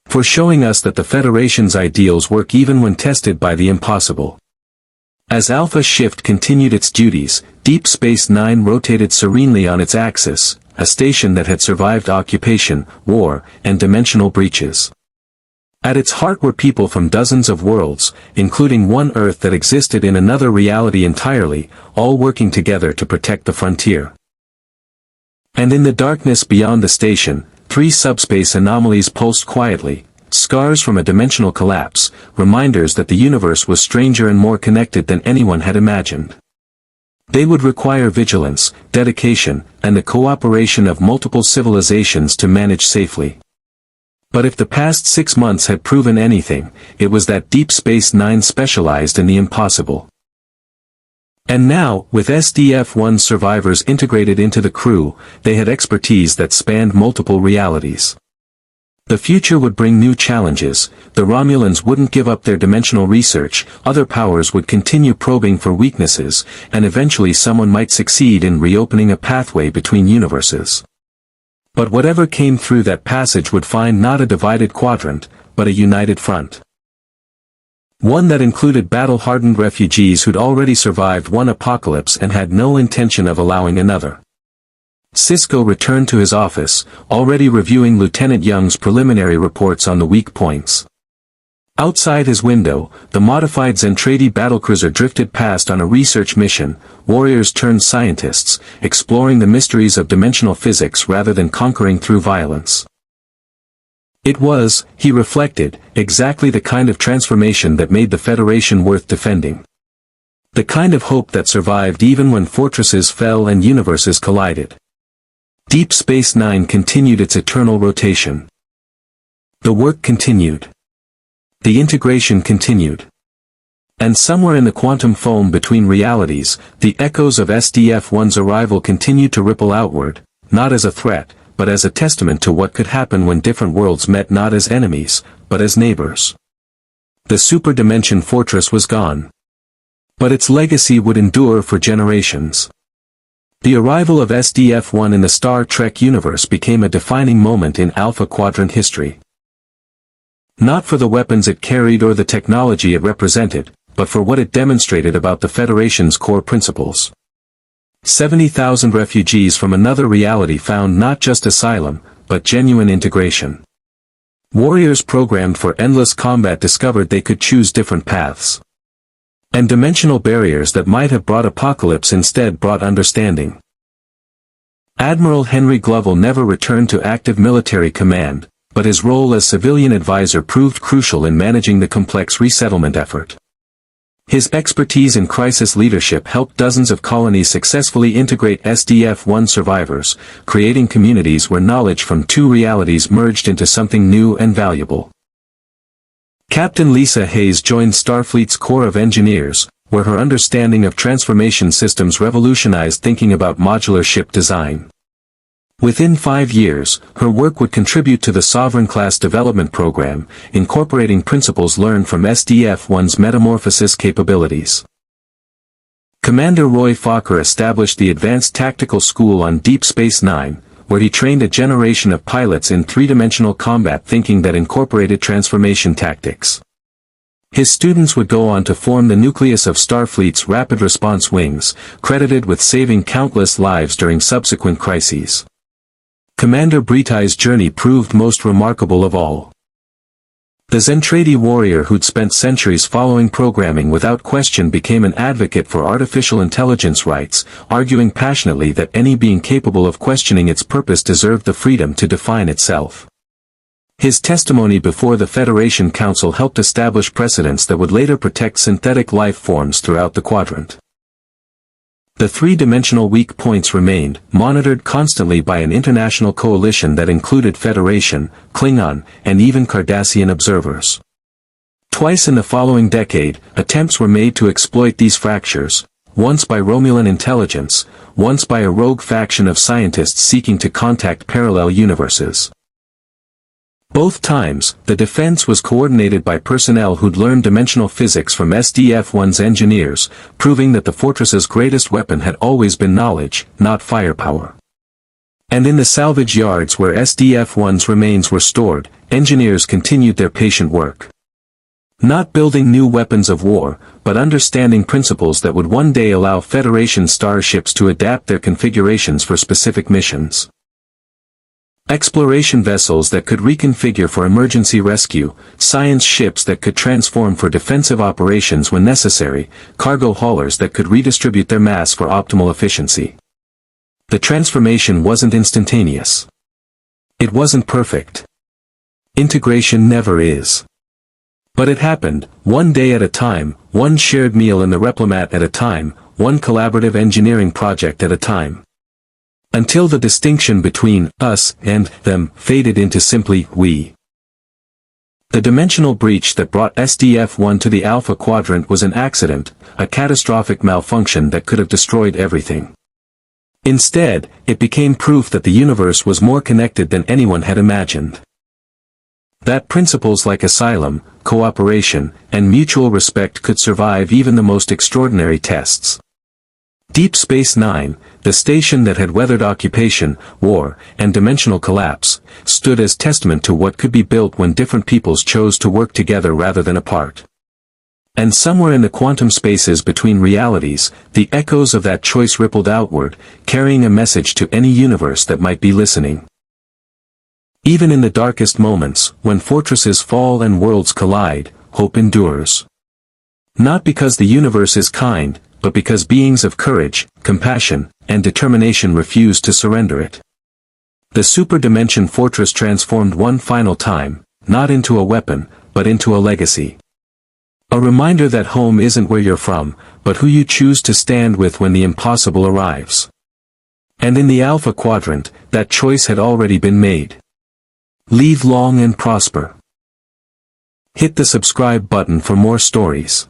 For showing us that the Federation's ideals work even when tested by the impossible. As Alpha Shift continued its duties, Deep Space Nine rotated serenely on its axis, a station that had survived occupation, war, and dimensional breaches. At its heart were people from dozens of worlds, including one Earth that existed in another reality entirely, all working together to protect the frontier. And in the darkness beyond the station, 3 subspace anomalies pulsed quietly, scars from a dimensional collapse, reminders that the universe was stranger and more connected than anyone had imagined. They would require vigilance, dedication, and the cooperation of multiple civilizations to manage safely. But if the past 6 months had proven anything, it was that Deep Space Nine specialized in the impossible. And now, with SDF-1 survivors integrated into the crew, they had expertise that spanned multiple realities. The future would bring new challenges, the Romulans wouldn't give up their dimensional research, other powers would continue probing for weaknesses, and eventually someone might succeed in reopening a pathway between universes. But whatever came through that passage would find not a divided quadrant, but a united front. One that included battle-hardened refugees who'd already survived one apocalypse and had no intention of allowing another. Sisko returned to his office, already reviewing Lieutenant Young's preliminary reports on the weak points. Outside his window, the modified Zentraedi battlecruiser drifted past on a research mission, warriors turned scientists, exploring the mysteries of dimensional physics rather than conquering through violence. It was, he reflected, exactly the kind of transformation that made the Federation worth defending. The kind of hope that survived even when fortresses fell and universes collided. Deep Space Nine continued its eternal rotation. The work continued. The integration continued. And somewhere in the quantum foam between realities, the echoes of SDF-1's arrival continued to ripple outward, not as a threat, but as a testament to what could happen when different worlds met not as enemies, but as neighbors. The super-dimension fortress was gone. But its legacy would endure for generations. The arrival of SDF-1 in the Star Trek universe became a defining moment in Alpha Quadrant history. Not for the weapons it carried or the technology it represented, but for what it demonstrated about the Federation's core principles. 70,000 refugees from another reality found not just asylum, but genuine integration. Warriors programmed for endless combat discovered they could choose different paths. And dimensional barriers that might have brought apocalypse instead brought understanding. Admiral Henry Gloval never returned to active military command, but his role as civilian advisor proved crucial in managing the complex resettlement effort. His expertise in crisis leadership helped dozens of colonies successfully integrate SDF-1 survivors, creating communities where knowledge from two realities merged into something new and valuable. Captain Lisa Hayes joined Starfleet's Corps of Engineers, where her understanding of transformation systems revolutionized thinking about modular ship design. Within 5 years, her work would contribute to the Sovereign-class development program, incorporating principles learned from SDF-1's metamorphosis capabilities. Commander Roy Fokker established the Advanced Tactical School on Deep Space Nine, where he trained a generation of pilots in three-dimensional combat thinking that incorporated transformation tactics. His students would go on to form the nucleus of Starfleet's Rapid Response Wings, credited with saving countless lives during subsequent crises. Commander Bretai's journey proved most remarkable of all. The Zentraedi warrior who'd spent centuries following programming without question became an advocate for artificial intelligence rights, arguing passionately that any being capable of questioning its purpose deserved the freedom to define itself. His testimony before the Federation Council helped establish precedents that would later protect synthetic life forms throughout the quadrant. The three-dimensional weak points remained, monitored constantly by an international coalition that included Federation, Klingon, and even Cardassian observers. Twice in the following decade, attempts were made to exploit these fractures, once by Romulan intelligence, once by a rogue faction of scientists seeking to contact parallel universes. Both times, the defense was coordinated by personnel who'd learned dimensional physics from SDF-1's engineers, proving that the fortress's greatest weapon had always been knowledge, not firepower. And in the salvage yards where SDF-1's remains were stored, engineers continued their patient work. Not building new weapons of war, but understanding principles that would one day allow Federation starships to adapt their configurations for specific missions. Exploration vessels that could reconfigure for emergency rescue, science ships that could transform for defensive operations when necessary, cargo haulers that could redistribute their mass for optimal efficiency. The transformation wasn't instantaneous. It wasn't perfect. Integration never is. But it happened, one day at a time, one shared meal in the Replomat at a time, one collaborative engineering project at a time. Until the distinction between us and them faded into simply we. The dimensional breach that brought SDF-1 to the Alpha Quadrant was an accident, a catastrophic malfunction that could have destroyed everything. Instead, it became proof that the universe was more connected than anyone had imagined. That principles like asylum, cooperation, and mutual respect could survive even the most extraordinary tests. Deep Space Nine, the station that had weathered occupation, war, and dimensional collapse, stood as testament to what could be built when different peoples chose to work together rather than apart. And somewhere in the quantum spaces between realities, the echoes of that choice rippled outward, carrying a message to any universe that might be listening. Even in the darkest moments, when fortresses fall and worlds collide, hope endures. Not because the universe is kind, but because beings of courage, compassion, and determination refuse to surrender it. The super-dimension fortress transformed one final time, not into a weapon, but into a legacy. A reminder that home isn't where you're from, but who you choose to stand with when the impossible arrives. And in the Alpha Quadrant, that choice had already been made. Live long and prosper. Hit the subscribe button for more stories.